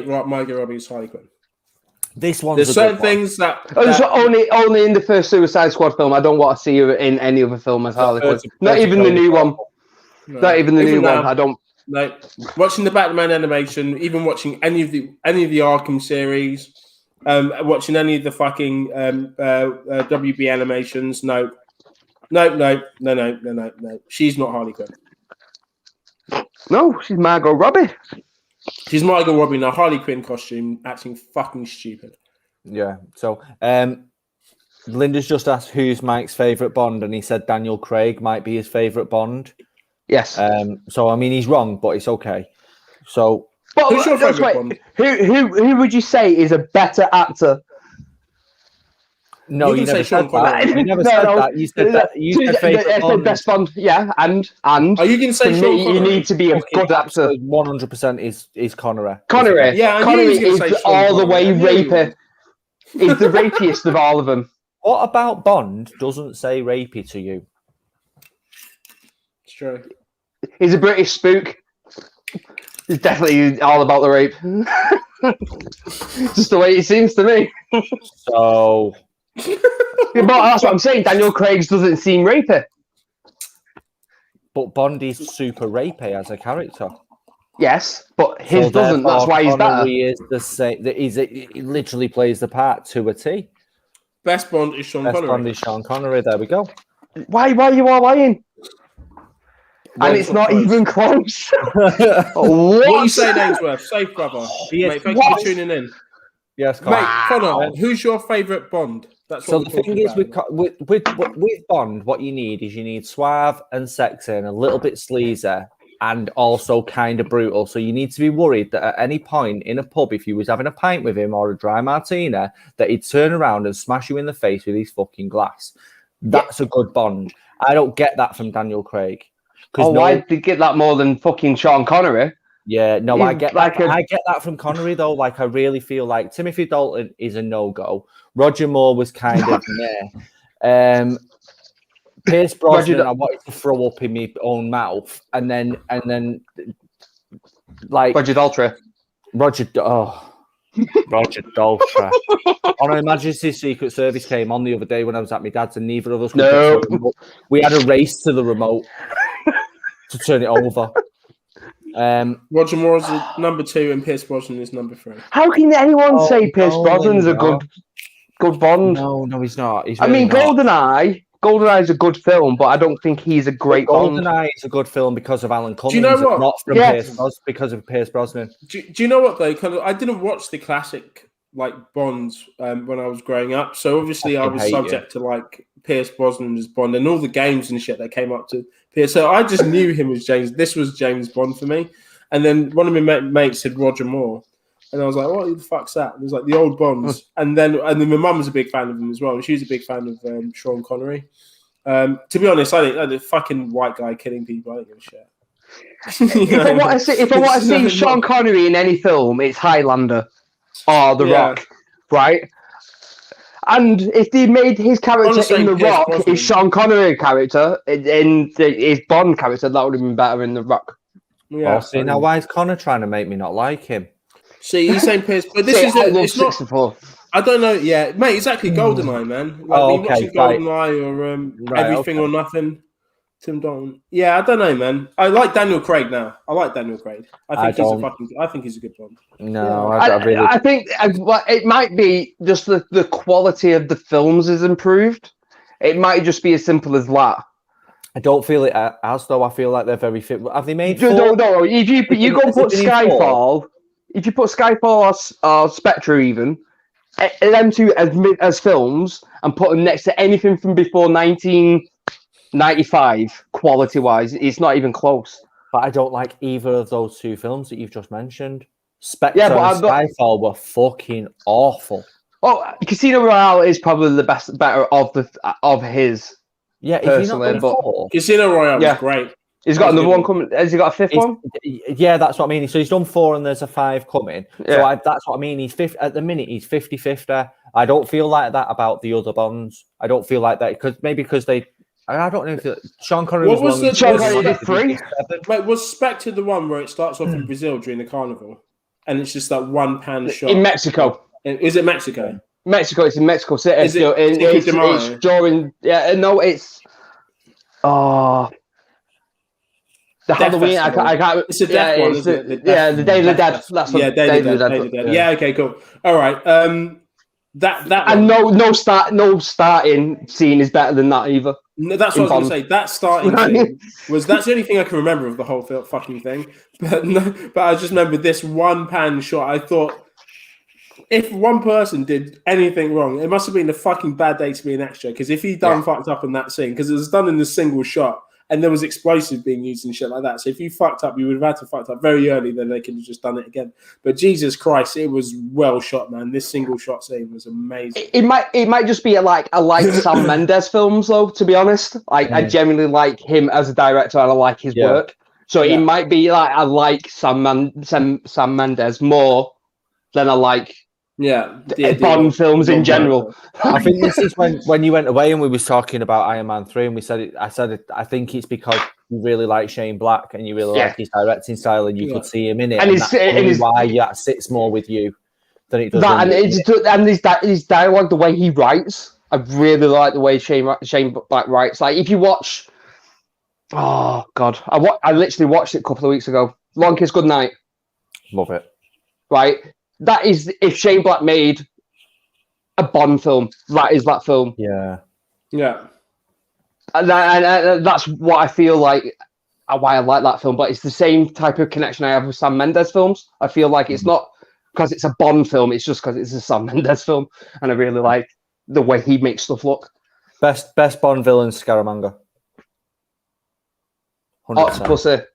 Margot Robbie as Harley Quinn. This one's There's certain things that only in the first Suicide Squad film. I don't want to see her in any other film as Harley Quinn. Not even the new one. No. Not even the new one. I don't. No. Watching the Batman animation, even watching any of the Arkham series, watching any of the fucking WB animations. No. She's not Harley Quinn. No, she's Margot Robbie. She's Margot Robbie in a Harley Quinn costume, acting fucking stupid. Yeah. So, Linda's just asked who's Mike's favourite Bond, and he said Daniel Craig might be his favourite Bond. Yes. So I mean, he's wrong, but it's okay. So, who's your favourite Bond? Who would you say is a better actor? No, you never said that. You never said that. You said that. You said favourite Bond. Best Bond. Yeah, and are you going to say Sean Connery? You need to be a good actor. 100% is Connery. Connery. Yeah, Connery is all the way rapey. He's the rapiest of all of them. What about Bond doesn't say rapey to you? It's true. He's a British spook. He's definitely all about the rape. Just the way it seems to me. So... But that's what I'm saying. Daniel Craig's doesn't seem rapey. But Bond is super rapey as a character. Yes, but his doesn't. That's why he's better. He is the same. He literally plays the part to a T. Best Bond is Sean Connery. Best Bond is Sean Connery. There we go. Why are you all lying? And it's not even close. What are you saying, Ainsworth? Safe, brother. Mate, thank you for tuning in. Yes, mate. Connor, who's your favourite Bond? That's so the thing is with Bond, what you need suave and sexy and a little bit sleazy and also kind of brutal. So you need to be worried that at any point in a pub, if you was having a pint with him or a dry martini, that he'd turn around and smash you in the face with his fucking glass. That's a good Bond. I don't get that from Daniel Craig. Why did you get that more than fucking Sean Connery? Yeah, no, I get that. I get that from Connery though. Like, I really feel like Timothy Dalton is a no-go. Roger Moore was kind of meh. Pierce Brosnan, I wanted to throw up in my own mouth, and then like Roger Daltrey. Roger Daltrey. On Her Majesty's Secret Service came on the other day when I was at my dad's, and neither of us. We had a race to the remote to turn it over. Roger Moore is number 2 and Pierce Brosnan is number 3. How can anyone say Pierce Brosnan is a good Bond? No, he's not. Really, I mean, GoldenEye is a good film, but I don't think he's a great Bond. GoldenEye is a good film because of Alan Cummings. Do you know what? Not from because of Pierce Brosnan. Do you know what though? Because I didn't watch the classic like Bonds when I was growing up, so obviously I was subject to like Pierce Brosnan as Bond and all the games and shit that came up to Pierce. So I just knew him as James. This was James Bond for me. And then one of my mates said Roger Moore, and I was like, "What the fuck's that?" And it was like the old Bonds. And then my mum was a big fan of him as well, and she was a big fan of Sean Connery. To be honest, I think the fucking white guy killing people, I don't give a shit. If I want to see Sean Connery in any film, it's Highlander or The Rock, right? And if they made his character in The Rock his Sean Connery character, in his Bond character, that would have been better in The Rock. Yeah. Oh, see, now why is Connor trying to make me not like him? See, he's saying Pierce, but this is it's not. I don't know. Yeah, mate, exactly. GoldenEye, man. Like, watching GoldenEye or Everything or Nothing. Tim Dalton. Yeah, I don't know, man. I like Daniel Craig now. I think he's a good Bond. No, yeah. I think it might be just the quality of the films is improved. It might just be as simple as that. I don't feel it as though. I feel like they're very fit. Have they made? No. If you go put Skyfall, if you put Skyfall or Spectre, even them two as films, and put them next to anything from before 1995, quality-wise, it's not even close. But I don't like either of those two films that you've just mentioned. Spectre and Skyfall were fucking awful. Oh, Casino Royale is probably the better of his. Yeah, personally, but Casino Royale was great. He's got another one coming. Has he got a fifth one? Yeah, that's what I mean. So he's done 4 and there's a 5 coming. Yeah. So that's what I mean. He's at the minute. He's 50-50. I don't feel like that about the other Bonds. I don't feel like that because I don't know if Sean Connery What was was Sean Connery did 3? Mate, was Spectre the one where it starts off in Brazil during the carnival, and it's just that one pan shot in Mexico? Is it Mexico? Mexico. It's in Mexico City. Is it It's during. Yeah, no, it's. Oh. The Death Halloween. Festival. I can't. It's a death one, isn't it? The Day of the Dead. That's what. Day of the Dead. Yeah. Okay. Cool. All right. That and no starting scene is better than that either. No, that's what I was going to say. That starting scene that's the only thing I can remember of the whole fucking thing. But I just remember this one pan shot. I thought, if one person did anything wrong, it must have been a fucking bad day to be an extra. Because if he fucked up in that scene, because it was done in a single shot, and there was explosive being used and shit like that. So if you fucked up, you would have had to fuck up very early. Then they could have just done it again. But Jesus Christ, it was well shot, man. This single shot scene was amazing. It might just be I like Sam Mendes films though. To be honest, I genuinely like him as a director and I like his work. So it might be like I like Sam Mendes more than I like Bond films in general. I think this is when you went away and we was talking about Iron Man 3 and we said it. I think it's because you really like Shane Black and you really like his directing style and you could see him in it. And that's why that sits more with you than it does. And his dialogue, the way he writes, I really like the way Shane Black writes. Like if you watch, oh God, I literally watched it a couple of weeks ago. Long Kiss Goodnight. Love it. Right. That is, if Shane Black made a Bond film, that is that film. Yeah. And that's what I feel like, why I like that film. But it's the same type of connection I have with Sam Mendes films. I feel like it's not because it's a Bond film, it's just because it's a Sam Mendes film. And I really like the way he makes stuff look. Best Bond villain, Scaramanga. 100%. Octopussy.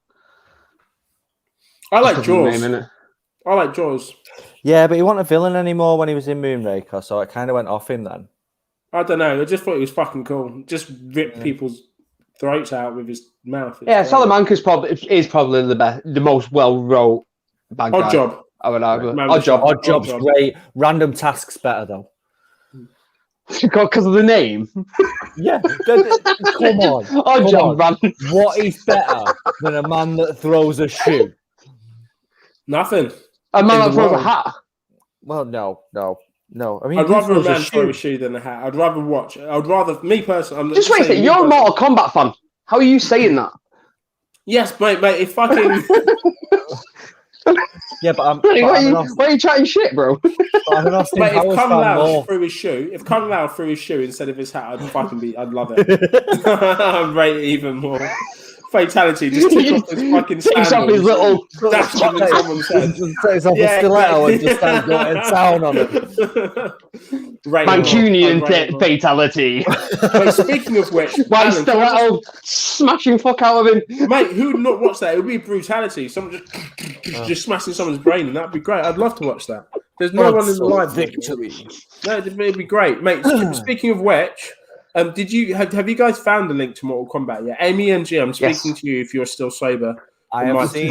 I like Jaws. I like Jaws. Yeah, but he wasn't a villain anymore when he was in Moonraker, so it kind of went off him then. I don't know. I just thought he was fucking cool. Just ripped people's throats out with his mouth. Salamanca's probably the most well-wrote bad guy. Odd Job. I would argue. Odd Job's great. Random Task's better though. Because of the name. Yeah. Come on. Odd Job. Random. What is better than a man that throws a shoe? Nothing. A man that throws a hat. Well, no. I mean, I'd rather a man throw a shoe than a hat. I'd rather watch. Me personally. Just wait a second. You're a Mortal Kombat fan. How are you saying that? Yes, mate. If fucking. Yeah, but I'm. Why are you chatting shit, bro? I'm an Austin Powers fan more. If Kung Lao threw his shoe instead of his hat, I'd love it. I'd rate it even more. Fatality, just took off his fucking takes off his little dash him in someone's head. Takes off a stiletto and just starts going down on it. Mancunian fatality. But speaking of which, why stiletto smashing fuck out of him, mate? Who would not watch that? It would be brutality. Someone just smashing someone's brain, and that'd be great. I'd love to watch that. There's no one in the line. Victory. No, it'd be great, mate. Speaking of which. Did you have you guys found a link to Mortal Kombat yet? Amy and G, I'm speaking to you if you're still sober. I've seen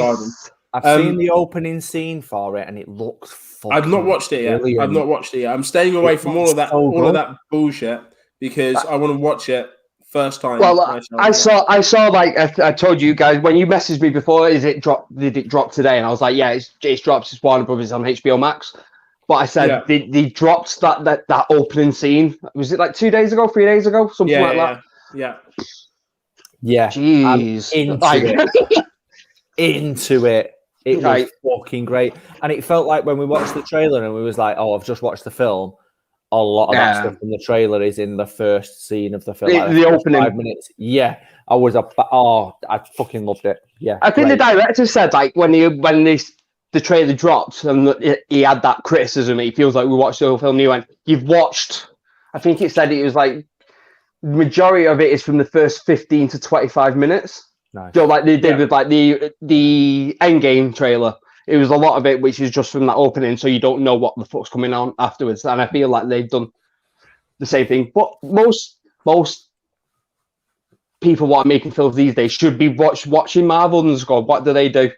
the opening scene for it, and it looks fucking I've not watched it yet. brilliant. I've not watched it yet. I'm staying away from all of that bullshit because I want to watch it first time. Well, I saw like I told you guys when you messaged me before. Did it drop today? And I was like, yeah, it's dropped. It's Warner Brothers on HBO Max. But I said they dropped that opening scene. Was it like 2 days ago, 3 days ago, something like that? Yeah. Jeez. Into it. It was fucking great, and it felt like when we watched the trailer and we was like, "Oh, I've just watched the film." A lot of that stuff from the trailer is in the first scene of the film. The opening 5 minutes. Yeah, I fucking loved it. Yeah, I think the director said like when the trailer dropped and he had that criticism. He feels like we watched the whole film. And he went, "You've watched." I think it said it was like majority of it is from the first 15 to 25 minutes. Nice. So like they did with like the Endgame trailer. It was a lot of it which is just from that opening, so you don't know what the fuck's coming on afterwards. And I feel like they've done the same thing. But most people what are making films these days should be watching Marvel and just go, what do they do?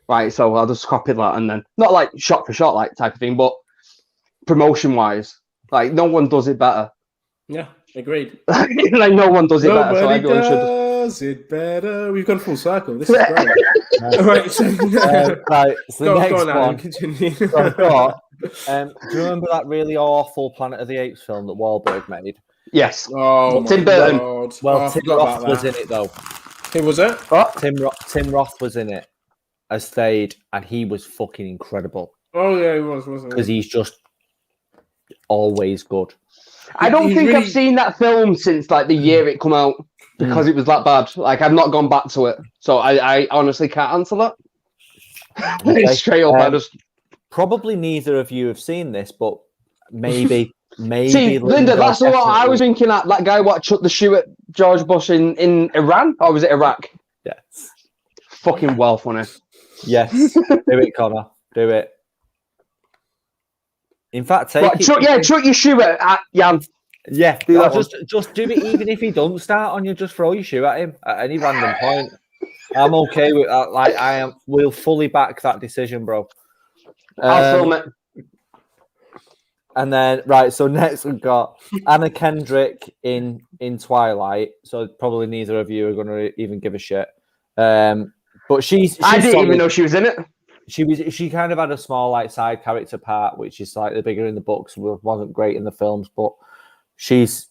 Right, so I'll just copy that and then not like shot for shot like type of thing, but promotion wise, like no one does it better. Yeah, Agreed. Like no one does it better, so Nobody everyone should. does it better. We've gone full circle. This is great. Right, so the next go on, Alan, one. continue. So I've got, do you remember that really awful Planet of the Apes film that Wahlberg made? Yes. Oh, Tim Burton. God. Well, Tim Roth was in it though. Who was it? What? Tim Roth was in it as Thade, and he was fucking incredible. Oh yeah, he was, wasn't he? Because he's just always good. I don't think I've seen that film since like the year it come out because it was that bad. Like I've not gone back to it, so I honestly can't answer that. Okay. Straight up, I just probably neither of you have seen this, but maybe. See, Linda, that's what I was thinking. That guy what chucked the shoe at George Bush in Iran, or was it Iraq? Yes. Fucking well funny. Yes. Do it, Connor. Do it. In fact, chuck your shoe at Jan. Yeah, just do it. Even if he don't start on you, just throw your shoe at him at any random point. I'm okay with that. Like we'll fully back that decision, bro. I'll film it. And then so next we've got Anna Kendrick in Twilight. So probably neither of you are going to even give a shit. But she's I didn't even know she was in it. She kind of had a small like side character part, which is slightly bigger in the books. Wasn't great in the films, but she's.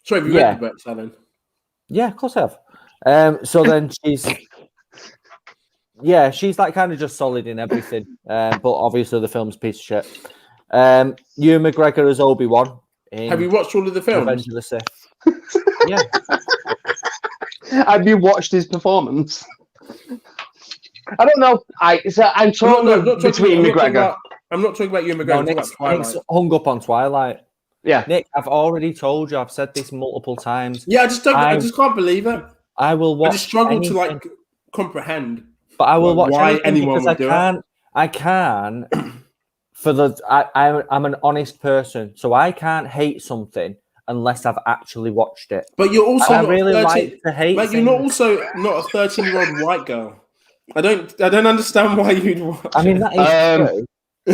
Sorry, have you read the books, Alan? Yeah, of course I have. So then she's. Yeah, she's like kind of just solid in everything. But obviously the film's a piece of shit. Ewan McGregor as Obi-Wan. Have you watched all of the films? Revenge of the Sith. Yeah. Have you watched his performance? I don't know. I'm torn between McGregor. I'm not talking about Ewan McGregor. Nick's hung up on Twilight. Yeah, Nick, I've already told you. I've said this multiple times. Yeah, I just can't believe it. I will watch. I just struggle anything, to like comprehend. But I will watch why anyone would do it. I can. I'm an honest person, so I can't hate something unless I've actually watched it. But you're also I really like to hate. Like, you're not a 13-year-old white girl. I don't understand why you'd watch. I mean, that is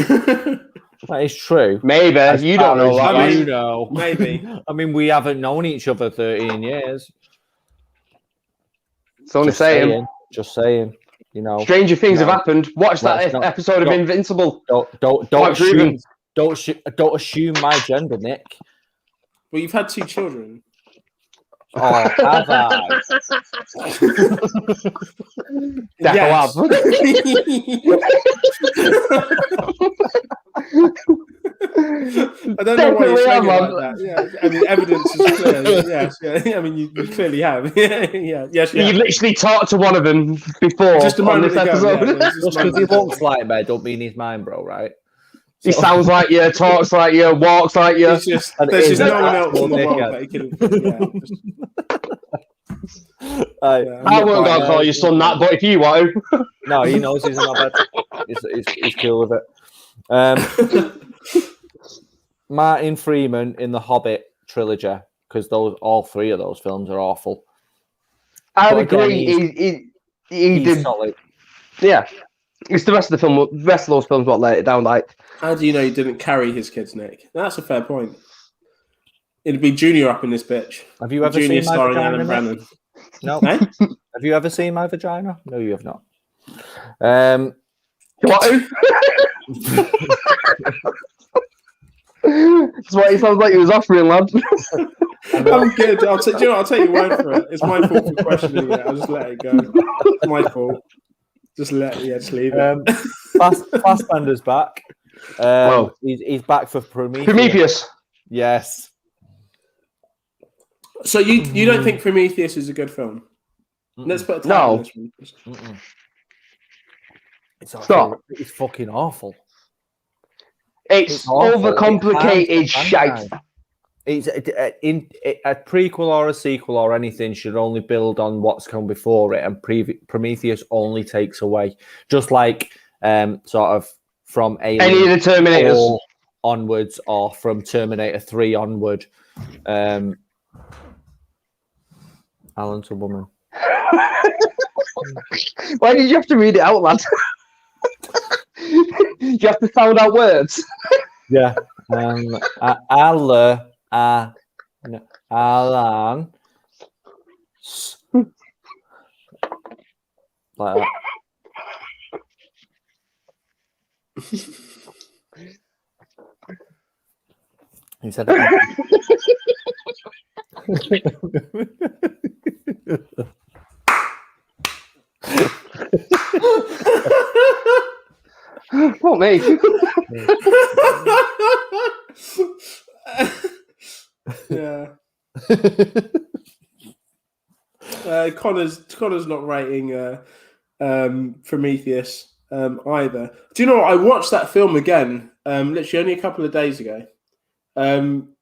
true. That is true. Maybe you don't know. You know. Maybe. I mean, we haven't known each other 13 years. It's only saying. Just saying. You know, stranger things have happened. Watch that episode of Invincible. Don't assume my gender, Nick. Well, you've had 2 children. Oh, have I? Yes. I don't know why you're saying it like that. Yeah, I mean, evidence is clear. Yes, yeah. I mean, you clearly have. Yes. You literally talked to one of them before just a moment on this episode. Yeah, just because he looks like me, don't mean he's mine, bro. Right? He sounds like you, talks like you, walks like you. There's just no one else in the world that he can. I won't go call your son that, but if you want to. No, he knows he's not bad. He's cool with it. Martin Freeman in the Hobbit trilogy, because all 3 of those films are awful. I agree. He did solid. Yeah, it's the rest of the film. The rest of those films what let it down. Like, how do you know he didn't carry his kids, Nick? That's a fair point. It'd be Junior up in this bitch. Have you ever Junior seen my starring vagina? Alan Brennan? No. Eh? Have you ever seen my vagina? No, you have not. What? That's what he sounds like he was offering, lad. I'm good. I'll take your word for it. It's my fault for questioning it. I'll just let it go. It's my fault. Just leave it. Fassbender's back. He's back for Prometheus. Prometheus. Yes. So you don't think Prometheus is a good film? Let's put a tag on this one. It's awful. It's fucking awful. It's overcomplicated shite. It's a prequel or a sequel or anything should only build on what's come before it, and Prometheus only takes away. Just like sort of from Alien any of the Terminators onwards, or from Terminator 3 onward. Alan's a woman. Why did you have to read it out, lad? You have to sound out words. Yeah. Alan. Like that. He said it. What, mate? Yeah. Connor's not rating Prometheus either. Do you know what? I watched that film again literally only a couple of days ago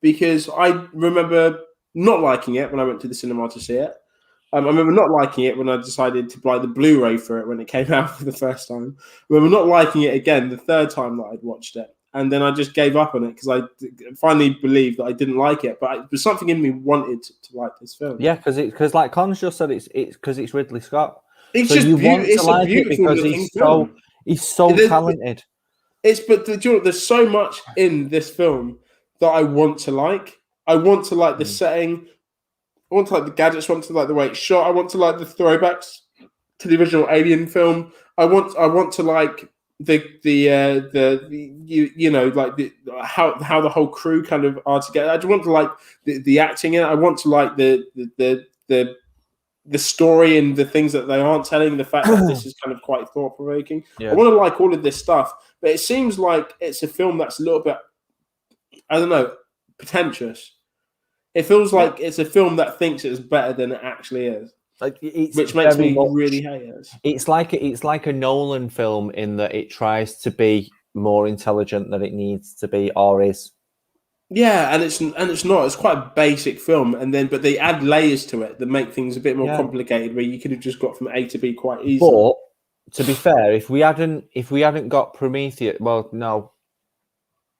because I remember not liking it when I went to the cinema to see it. I remember not liking it when I decided to buy the Blu-ray for it when it came out for the first time. I remember not liking it again the third time that I'd watched it. And then I just gave up on it because I finally believed that I didn't like it. But there's something in me wanted to like this film. Yeah, because like Connor's just said, it's because it's Ridley Scott. It's so just you want it's to like a beautiful it because he's so talented. There's so much in this film that I want to like. I want to like the setting. I want to like the gadgets. I want to like the way it's shot. I want to like the throwbacks to the original Alien film. I want to like how the whole crew kind of are together. I just want to like the acting in it. I want to like the story and the things that they aren't telling. The fact that this is kind of quite thought provoking. Yeah. I want to like all of this stuff, but it seems like it's a film that's a little bit, I don't know, pretentious. It feels like it's a film that thinks it's better than it actually is. Which makes me really hate it. It's like a Nolan film in that it tries to be more intelligent than it needs to be or is. Yeah, and it's not. It's quite a basic film, but they add layers to it that make things a bit more complicated. Where you could have just got from A to B quite easily. But to be fair, if we hadn't got Prometheus, well, no.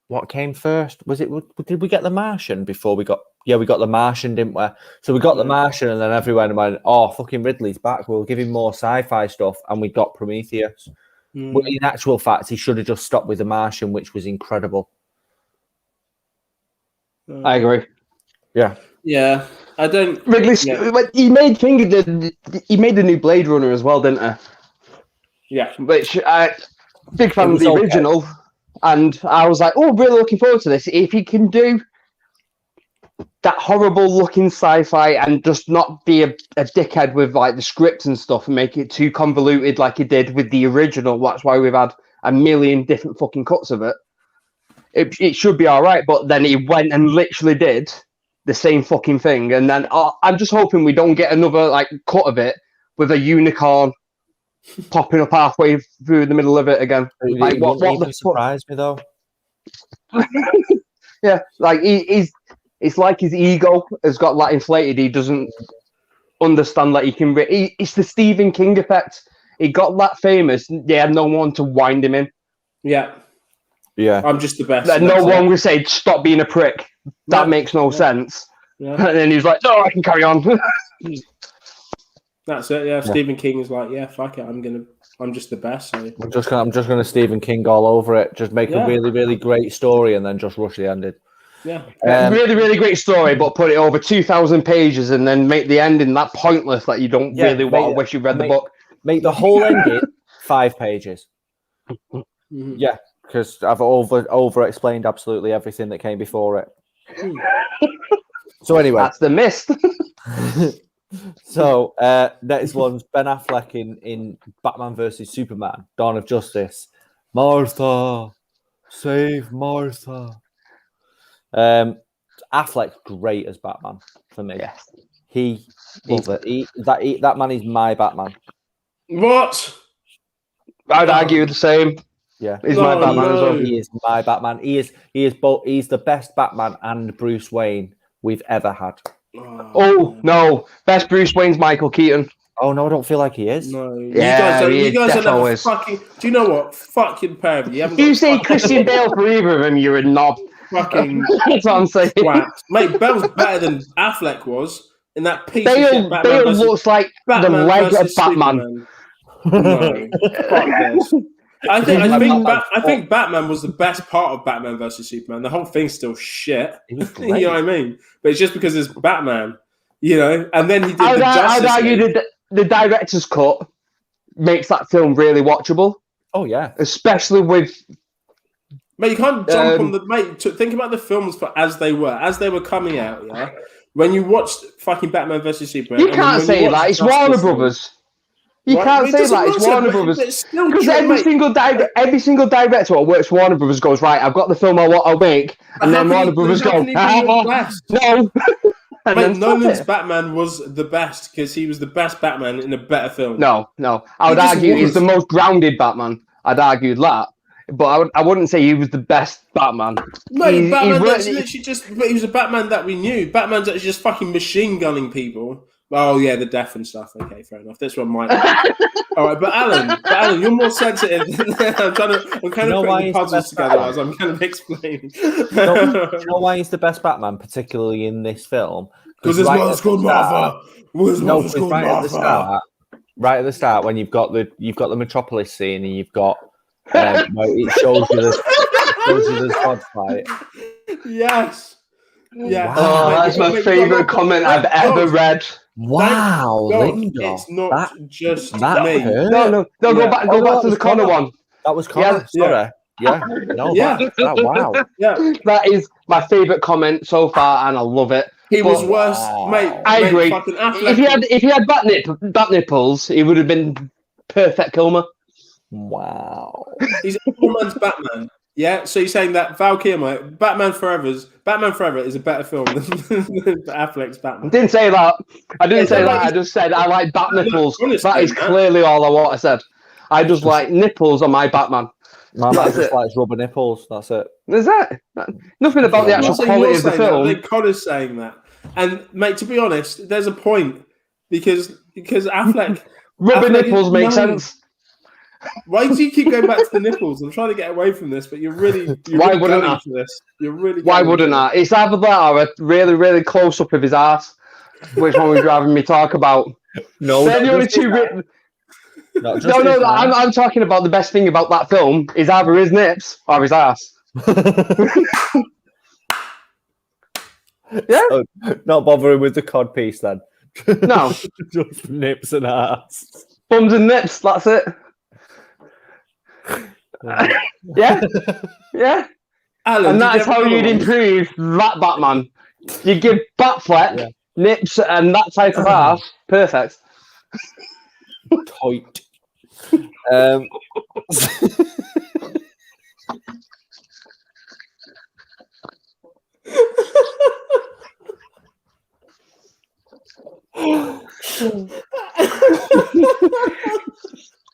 What came first? Did we get The Martian before we got? Yeah, we got The Martian, didn't we? So we got The Martian, and then everyone went, "Oh, fucking Ridley's back. We'll give him more sci-fi stuff," and we got Prometheus. But in actual fact, he should have just stopped with The Martian, which was incredible. I agree. Yeah. I don't. Ridley. Yeah. He made the new Blade Runner as well, didn't he? Yeah. Which big fan of the original. Okay. And I was like, oh, really looking forward to this. If he can do that horrible looking sci-fi and just not be a dickhead with like the script and stuff and make it too convoluted like he did with the original, that's why we've had a million different fucking cuts of it. It should be all right. But then he went and literally did the same fucking thing. And then I'm just hoping we don't get another like cut of it with a unicorn popping up halfway through the middle of it again. Like, what the surprised me though? Yeah, like it's like his ego has got like inflated. He doesn't understand that he can. It's the Stephen King effect. He got that famous. They had no one to wind him in. Yeah. I'm just the best. No one would say stop being a prick. That makes no sense. Yeah. And then he was like, "No, I can carry on." That's it. Yeah. Stephen King is like, "Yeah, fuck it. I'm just the best." So. I'm just gonna Stephen King all over it. Just make a really, really great story and then just rush the ending. Yeah. Really, really great story, but put it over 2,000 pages and then make the ending that pointless that you don't really want to wish you read the book. Make the whole ending 5 pages. Yeah, because I've over explained absolutely everything that came before it. So anyway, that's the mist. So next one's Ben Affleck in Batman vs Superman: Dawn of Justice. Martha, save Martha. Affleck's great as Batman for me. Yes. He loves it. That man is my Batman. What? I'd argue the same. Yeah, he's my Batman as well. He is my Batman. He is both. He's the best Batman and Bruce Wayne we've ever had. Oh no, best Bruce Wayne's Michael Keaton. Oh no, I don't feel like he is. No, yeah, you guys are never fucking. Do you know what? Fucking pair of you. If you say Christian Bale for either of them, you're a knob. Fucking. That's what I'm saying. Mate, Bale's better than Affleck was in that piece Bale, of shit. Bale looks like Batman the leg of Batman. No, fuck this. I think Batman was the best part of Batman versus Superman. The whole thing's still shit. It was You great. know what I mean? But it's just because it's Batman, you know. And then he did I'd argue the director's cut makes that film really watchable. Oh yeah, especially with. Mate, you can't jump on the mate. Think about the films as they were coming out. Yeah, when you watched fucking Batman versus Superman, you can't say that. It's Warner Brothers. You can't say that. It's Warner Brothers. Because every single director who works for Warner Brothers goes, right, I've got the film I want to make. And then Warner Brothers go, no. Mate, Nolan's Batman was the best because he was the best Batman in a better film. No. I would argue he's the most grounded Batman. I'd argue that. But I wouldn't say he was the best Batman. No, Batman that's literally just... But he was a Batman that we knew. Batman's actually just fucking machine gunning people. Oh yeah, the death and stuff. Okay, fair enough. This one might. All right, but Alan, you're more sensitive. I'm kind of putting the puzzles together as I'm kind of explaining. You know why he's the best Batman, particularly in this film? Because his mother's called Martha. Right at the start, when you've got the Metropolis scene and you've got it shows you the squad fight. Yes. Yeah. Oh, that's my favourite comment I've ever read. Wow, it's not just me. No, go back to the Connor one. That was Connor. Sorry. Yeah. No. Yeah. Wow. Yeah. That is my favourite comment so far, and I love it. He was worse, mate. I agree. If he had bat nipples, he would have been perfect Kilmer. Wow. He's a woman's Batman. Yeah, so you're saying that Val Kilmer, Batman Forever is a better film than Affleck's Batman. I didn't say that. I just said I like bat nipples. That is clearly all I what I said. I just like nipples on my Batman. Man, that just likes rubber nipples. That's it. Is that? Nothing about the actual quality of the film. That. Connor's saying that. And mate, to be honest, there's a point because Affleck rubber nipples make sense. Why do you keep going back to the nipples? I'm trying to get away from this, but you're really why wouldn't I? Why wouldn't I? It's either that or a really, really close up of his ass. Which one would you having me talk about? No, they're the only two written. No. I'm talking about the best thing about that film is either his nips or his ass. Yeah, so, not bothering with the cod piece then. No, just nips and ass, bums and nips. That's it. Yeah. Alan, and that's how you'd improve that Batman. You give Batfleck nips and that type of ass. Perfect. Tight.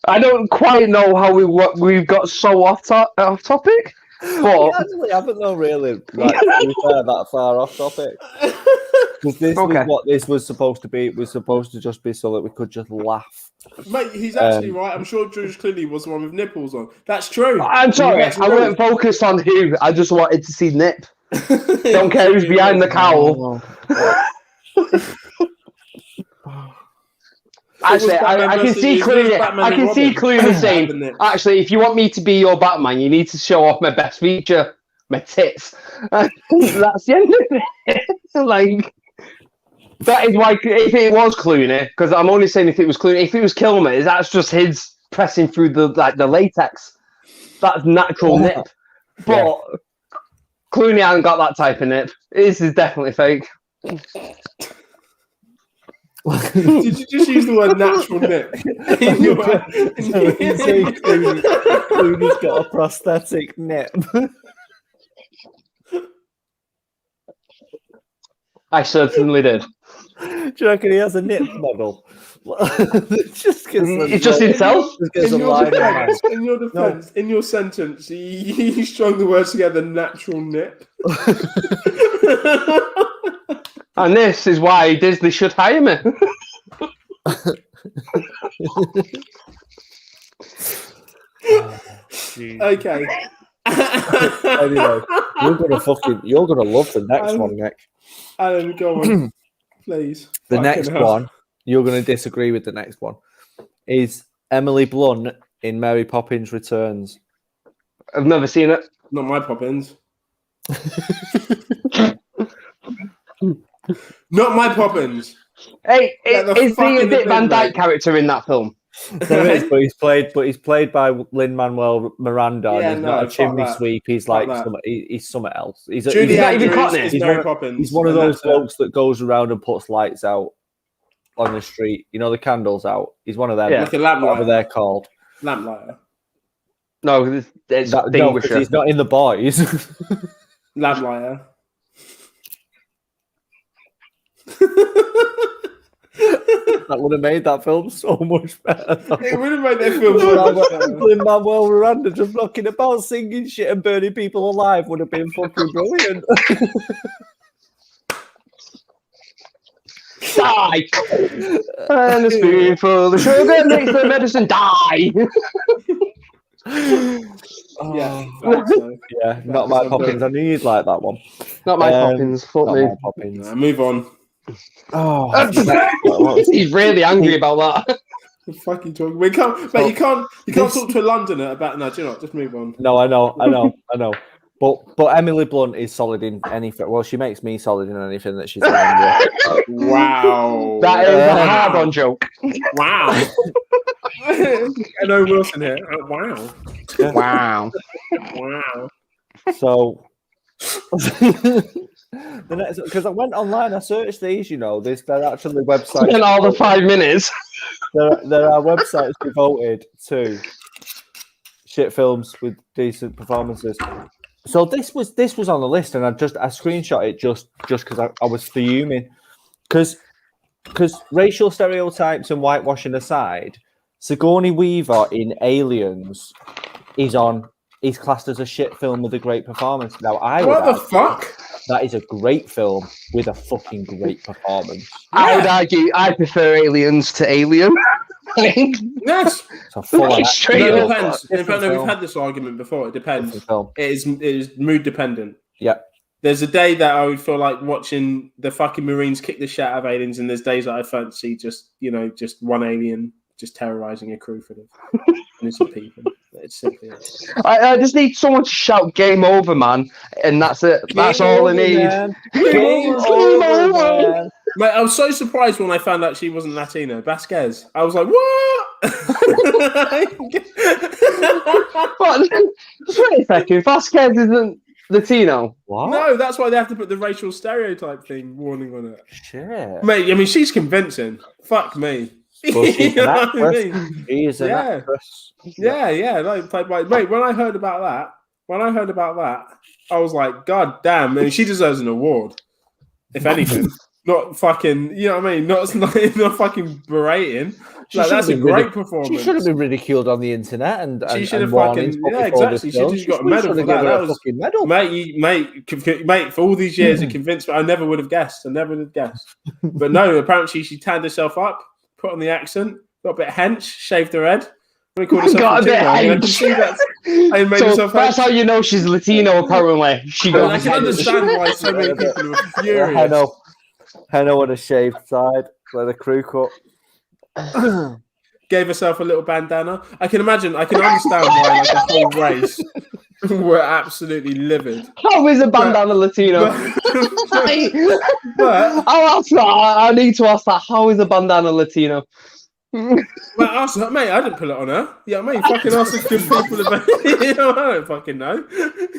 I don't quite know how we've got so off topic, but we actually haven't though really. Like, to be fair, that far off topic. Because this was what this was supposed to be. It was supposed to just be so that we could just laugh. Mate, he's actually right. I'm sure George Clooney was the one with nipples on. That's true. I'm sorry, I weren't focused on who. I just wanted to see nip. Don't care who's behind the cowl. Actually, I can see Clooney. I can see Clooney saying, "Actually, if you want me to be your Batman, you need to show off my best feature, my tits." That's the end of it. Like, that is why if it was Clooney, because I'm only saying if it was Clooney. If it was Kilmer, that's just his pressing through the latex. That's natural nip. But Clooney hasn't got that type of nip. This is definitely fake. Did you just use the word natural nip? Clooney's got a prosthetic nip. I certainly did. Do you reckon he has a nip model? It's just himself? In your sentence, you strung the words together, natural nip. And this is why Disney should hire me. Okay. Anyway, you're gonna love the next one, Nick. Alan, go on, please. The next one, you're gonna disagree with the next one, is Emily Blunt in Mary Poppins Returns? I've never seen it. Not my Poppins. Not my Poppins. Hey, is the Dick Van Dyke character in that film? There is, but he's played by Lin-Manuel Miranda. Yeah, And he's not a chimney that. sweep. He's like he's something else. He's Judy not even Andrews Cockney. is Mary Poppins. He's one of those blokes that goes around and puts lights out on the street. You know, the candles out. He's one of them. Yeah. Like a lamplighter. Whatever they're called. Lamplighter. No, it's Distinguisher. No, he's not in The Boys. Lamplighter. That would have made that film so much better. It would have made that film so much better. Lin-Manuel Miranda just knocking about, singing shit and burning people alive would have been fucking brilliant. Die! And a spoonful of sugar makes the medicine die! Yeah, not my Poppins. I knew you'd like that one. Not my Poppins. Fuck me. My Poppins. Move on. Oh, he's really angry about that. Fucking talking. We can't. But you can't talk to a Londoner about. No, do you not? Just move on. No, I know. But Emily Blunt is solid in anything. Well, she makes me solid in anything that she's in. Wow, that is a hard-on joke. Wow. And Owen Wilson here. Wow. Yeah. Wow. Wow. So. The next, because I went online, I searched these. You know, they're actually websites. In all the 5 minutes. There are websites devoted to shit films with decent performances. So this was on the list, and I screenshot it just because I was fuming. Because racial stereotypes and whitewashing aside, Sigourney Weaver in Aliens is classed as a shit film with a great performance. Now What the fuck? That is a great film with a fucking great performance. I would argue I prefer Aliens to Alien. Yes. So full on Straight It up. depends. In fact, no, film. we've had this argument before. It depends. Different film. It is mood dependent. Yeah. There's a day that I would feel like watching the fucking Marines kick the shit out of aliens, and there's days that I fancy just one alien just terrorizing a crew full of innocent people. It's simply it. I just need someone to shout "Game over, man," and that's it. That's all I need. Game over, man. Mate, I was so surprised when I found out she wasn't Latino. Vasquez. I was like, what? But just wait a second. Vasquez isn't Latino. What? No, that's why they have to put the racial stereotype thing warning on it. Shit. Mate, I mean, she's convincing. Fuck me. Well, she's You an know what I actress. mean? She is an actress. Yeah. Like, mate, when I heard about that, I was like, God damn, I mean, she deserves an award, if anything. Not fucking, you know what I mean? Not fucking berating. Like, that's a great performance. She should have been ridiculed on the internet and she should have fucking exactly. She just got a medal for that. That was fucking medal. Mate, for all these years, it convinced me. I never would have guessed. But no, apparently she tanned herself up, put on the accent, got a bit hench, shaved her head. Got a bit hench. So that's how you know she's Latino. Apparently, I can understand why so many people are furious. Henna on a shaved side, like a crew cut. Gave herself a little bandana. I can understand why like the whole race were absolutely livid. How is a bandana Latino? But I'll ask that. I need to ask that. How is a bandana Latino? Well, ask her, mate, I didn't pull it on her. Yeah, mate, fucking ask the good people about it. You know, I don't fucking know.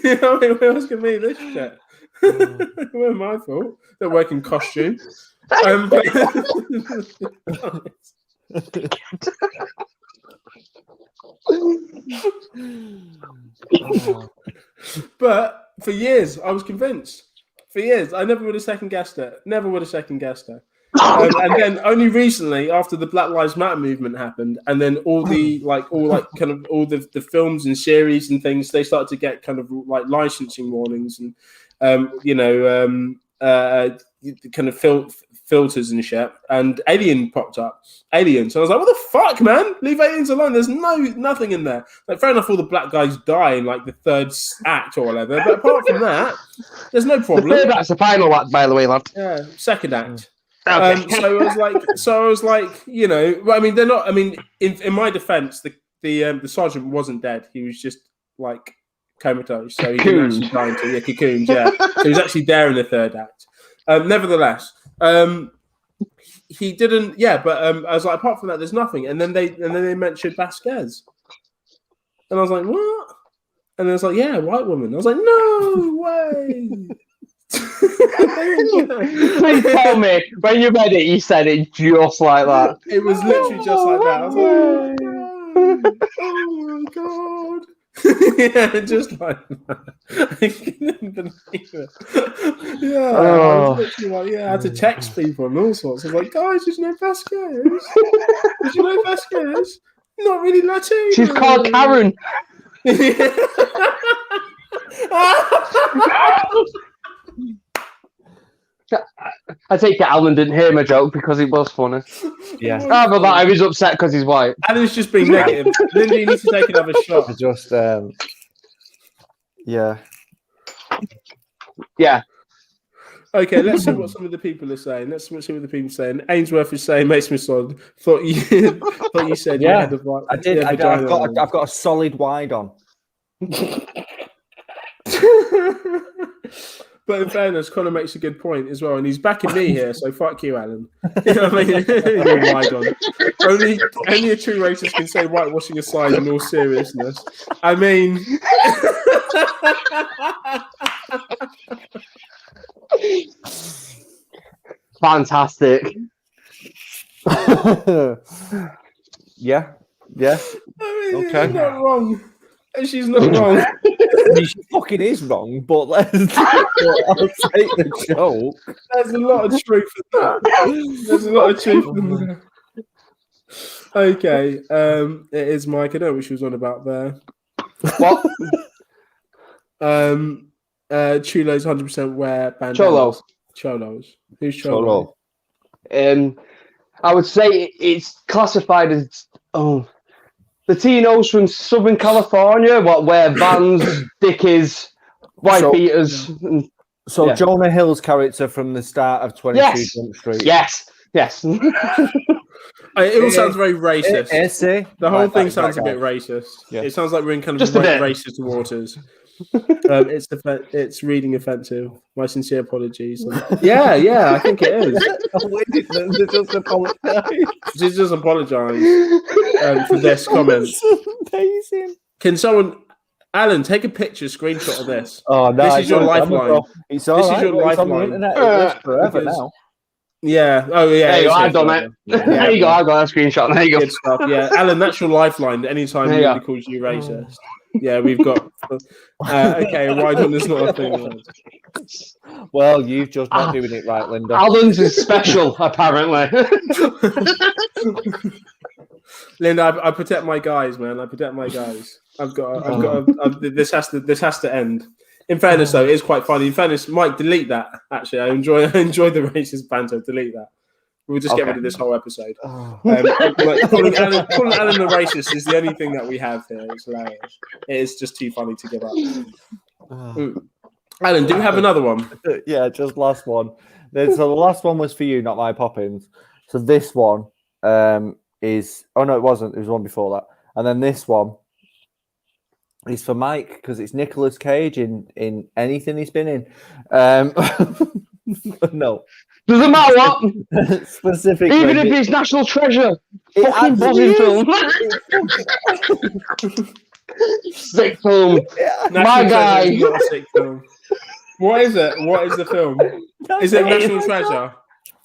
You know what I mean? We're asking me this shit. Well, my fault. Don't work in costume. But for years, I was convinced. For years, I never would have second guessed it. And then only recently, after the Black Lives Matter movement happened, and then all the films and series and things, they started to get kind of like licensing warnings and kind of filters and shit. And Alien popped up. Alien. So I was like, what the fuck, man? Leave aliens alone. There's nothing in there. Like, fair enough, all the black guys die in like the third act or whatever. But apart from that, there's no problem. The third act's the final act, by the way, lad. Yeah, second act. Okay. So I was like, you know, I mean, they're not. I mean, in my defense, the sergeant wasn't dead. He was just like comatose, so he didn't actually die until cocoons. Yeah, so he was actually there in the third act. Nevertheless, he didn't. Yeah, but I was like, apart from that, there's nothing. And then they mentioned Vasquez, and I was like, what? And it was like, yeah, white woman. I was like, no way. Please tell me when you read it, you said it just like that. It was literally just like that. I was like, oh my god. Yeah, just like that. I couldn't believe it. Yeah, I was literally like, I had to text people and all sorts. I was like, guys, did you know Vasquez? Did you know Vasquez? Not really Latino. She's called Karen. I take it Alan didn't hear my joke because it was funny. Yeah. But that I was upset because he's white. Alan's just being negative. Lindy, you need to take another shot. Just, yeah. Yeah. Okay, let's see what some of the people are saying. Let's see what the people are saying. Ainsworth is saying, makes me solid. Thought you said you had the I did. I've got a solid wide on. But in fairness, Connor makes a good point as well, and he's backing me here, so fuck you, Alan. You know what I mean? You're wide on. Only a true racist can say whitewashing aside in all seriousness. I mean... Fantastic. Yeah. I mean, Okay. She's not wrong. And she's not wrong. I mean, she fucking is wrong, but I'll take the joke. There's a lot of truth in that. There's a lot of truth in that. Okay. It is Mike. I don't know what she was on about there. What? Chulo's 100% wear bandanas. Cholos. Who's Cholo? I would say it's classified as Latinos from Southern California. What wear Vans, Dickies, white beaters. So Jonah Hill's character from the start of 22 Jump Street. Yes. It all sounds very racist. The whole thing sounds a bit racist. Yeah. It sounds like we're in kind of racist waters. It's reading offensive. My sincere apologies. Yeah, I think it is. She just apologise for this comment. Amazing. Can someone, Alan, take a picture, screenshot of this? Oh no, this is your lifeline. It's all this right. is your lifeline. It's forever now. Yeah. Oh yeah. There you go. I've done it. There you go. I've got a screenshot. There you go. Good stuff. Yeah, Alan, that's your lifeline. Anytime anybody calls you racist. Yeah, we've got. Okay, wide on is not a thing. Well, you've just not doing it right, Linda. Alan's is special, apparently. Linda, I protect my guys, man. I protect my guys. This has to end. In fairness, though, it is quite funny. In fairness, Mike, delete that. Actually, I enjoy the racist banter. Delete that. We'll just get rid of this whole episode. Calling Alan the racist is the only thing that we have here. It's hilarious. It is just too funny to give up. Alan, do we have another one? Yeah, just last one. So the last one was for you, not my Poppins. So this one is... Oh, no, it wasn't. It was one before that. And then this one is for Mike, because it's Nicolas Cage in anything he's been in. No. Doesn't matter what. Specifically. Even if it's National Treasure. Fucking buzzing film. Sick film. My guy. Is not a sick film. What is it? What is the film? Is it National Treasure?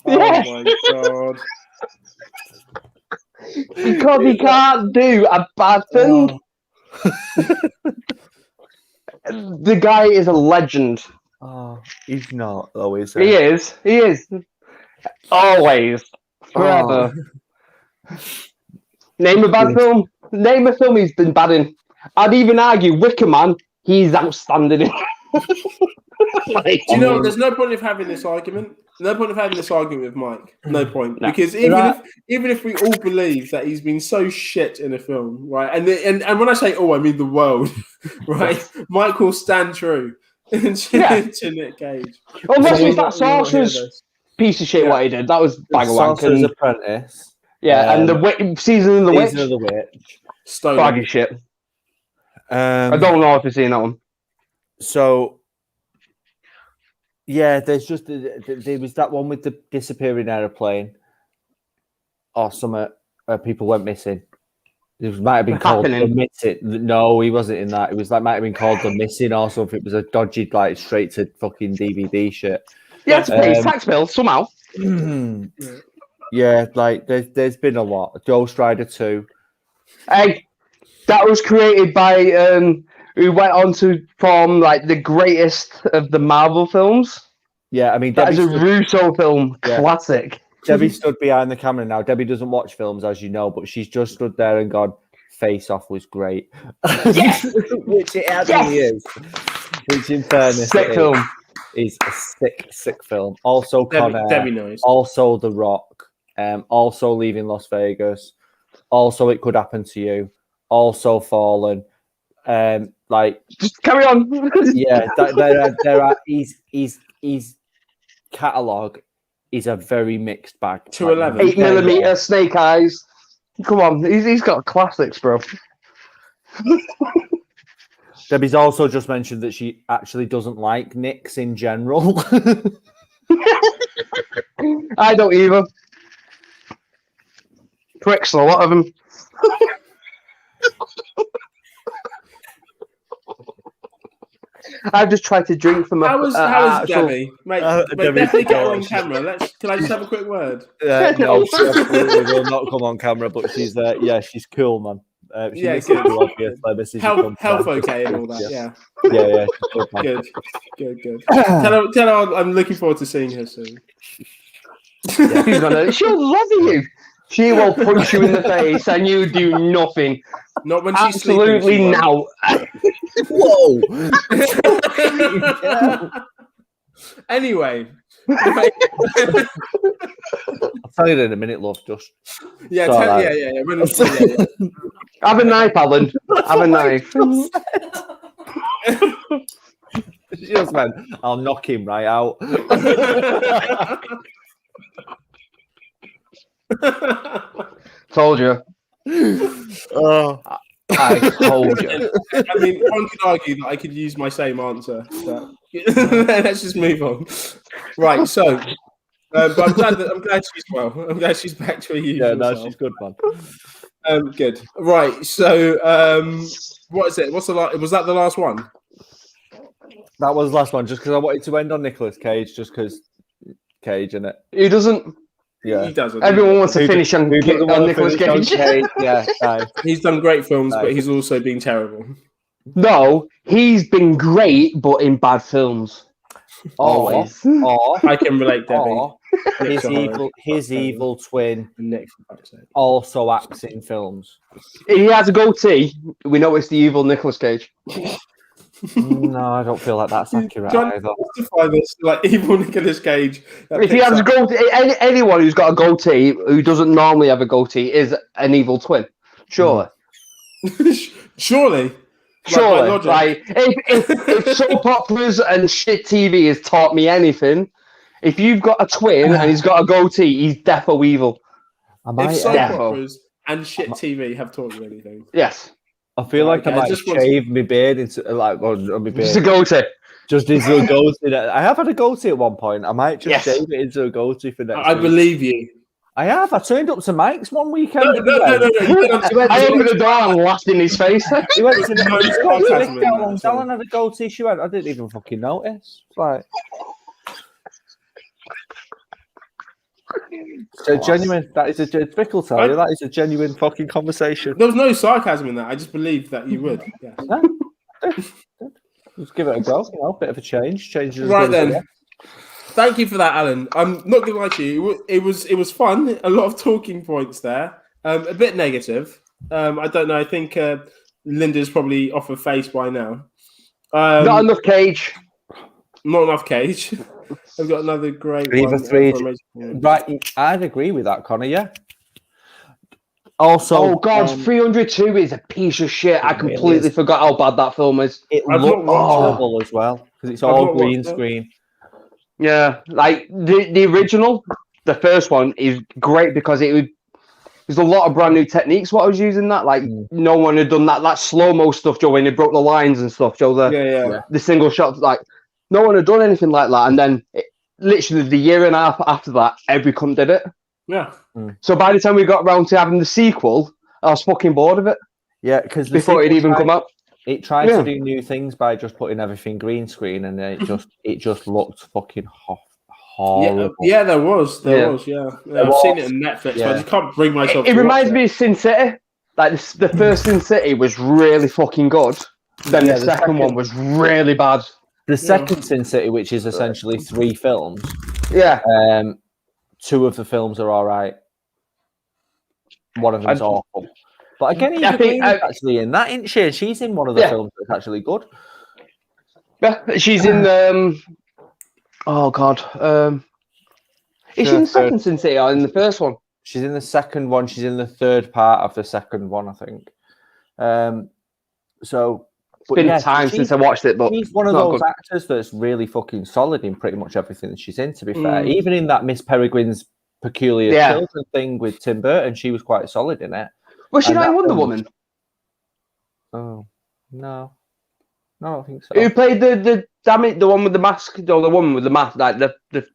Yes. Oh my god. Because he can't do a bad thing. The guy is a legend. Oh, he's not, though, is he? He is. He is. Always. Forever. Oh. Name a bad film. Name a film he's been bad in. I'd even argue Wicker Man, he's outstanding in. Do you know, there's no point of having this argument. No point of having this argument with Mike. No point. No. Because even if we all believe that he's been so shit in a film, right? And when I say I mean the world, right? Mike will stand true. To Nick Cage. Unless it's that Sorcerer's piece of shit what he did. That was bang Sorcerer's Apprentice. Yeah, and the Season of the Witch. Season of the Witch. Stolen. Bag of shit. I don't know if you've seen that one. So, yeah, there was that one with the disappearing aeroplane or something. People went missing. It might have been called The Missing. No, he wasn't in that. It was might have been called The Missing or something. It was a dodgy, straight to fucking DVD shit. Yeah, to pay his tax bill somehow. Yeah, there's been a lot. Ghost Rider 2. Hey, that was created by who went on to form the greatest of the Marvel films. Yeah, I mean that is a Russo film classic. Debbie stood behind the camera now. Debbie doesn't watch films, as you know, but she's just stood there and gone, Face Off was great. Yes! Which it actually is. Which, in fairness, sick film. Is a sick film. Also, Debbie knows. Also, The Rock. Also, Leaving Las Vegas. Also, It Could Happen to You. Also, Fallen. Just carry on. Yeah, there are. His catalogue is a very mixed bag. 211. 8mm Snake Eyes. Come on, he's got classics, bro. Debbie's also just mentioned that she actually doesn't like Knicks in general. I don't either. Pricks, a lot of them. I've just tried to drink from a. How is Debbie? Mate, but definitely get her on camera. Can I just have a quick word? No, she absolutely will not come on camera, but she's she's cool, man. Good. Health okay and all that. Yeah. Good. Tell her I'm looking forward to seeing her soon. She'll love you. She will punch you in the face and you do nothing. Not when she's absolutely sleeping. Now. Whoa. Anyway. I'll tell you in a minute, love. Just yeah. Have a knife, Alan. Have a knife. She just went, I'll knock him right out. Told you. Oh, I told you. I mean, one could argue that I could use my same answer. But let's just move on. Right, so, but I'm glad she's well. I'm glad she's back to her usual. Yeah, no, she's good, man. Good. Right, so, what is it? Was that the last one? That was the last one, just because I wanted to end on Nicolas Cage, just because Cage, innit? He doesn't. Yeah, he doesn't. Everyone wants to finish on Nicolas Cage. Yeah, no. He's done great films, but he's also been terrible. No, he's been great, but in bad films. Always. I can relate, Debbie. His evil twin also acts in films. He has a goatee. We know it's the evil Nicolas Cage. No, I don't feel like that's accurate either. Justify this, evil Nicolas Cage. If he has a goatee, anyone who's got a goatee who doesn't normally have a goatee is an evil twin. Surely. Surely. If soap operas and shit TV has taught me anything, if you've got a twin and he's got a goatee, he's defo evil. If soap operas and shit TV have taught you anything, yes. I feel like I might shave my beard into my beard. Just a goatee. Just into a goatee. I have had a goatee at one point. I might just shave it into a goatee for next week. Believe you. I have. I turned up to Mike's one weekend. No. I opened the door and laughed in his face. He went to the Alan had a goatee. She went, I didn't even fucking notice. It's like... So genuine. That is a Vickle tell you. That is a genuine fucking conversation. There was no sarcasm in that. I just believed that you would. Yes. Just give it a go. Bit of a change. Right then. Thank you for that, Alan. I'm not gonna lie to you. It was fun. A lot of talking points there. A bit negative. I don't know. I think Linda's probably off her face by now. Not enough Cage. Not enough Cage. I've got another great one. Right, I'd agree with that, Connor. Yeah. Also, 302 is a piece of shit. I completely forgot how bad that film is. It looked horrible as well because it's all green screen. Yeah, like the original, the first one is great because it There's a lot of brand new techniques. What I was using that, like no one had done that slow-mo stuff, Joe, when they broke the lines and stuff, Joe. The single shots, like no one had done anything like that. And then literally the year and a half after that, every cunt did it. Yeah. So by the time we got around to having the sequel, I was fucking bored of it. Yeah, because before it even come out, it tried to do new things by just putting everything green screen, and then it just looked fucking horrible. Yeah, there was. I've seen it on Netflix, but I just can't bring myself. It reminds me of Sin City. Like the first Sin City was really fucking good. Then the second one was really bad. The second Sin City, which is essentially 3 films. Yeah. 2 of the films are all right. One of them is awful. But again, Eva Green is actually in that, isn't she? She's in one of the films that's actually good. Yeah, she's in oh God. Is she in the second Sin City or in the first one? She's in the second one. She's in the third part of the second one, I think. It's been time since I watched it, but she's one of those actors that's really fucking solid in pretty much everything that she's in, to be fair. Even in that Miss Peregrine's Peculiar Children thing with Tim Burton, she was quite solid in it. Was she not in Wonder Woman? Oh, no. No, I don't think so. Who played the one with the mask? The woman with the mask, like the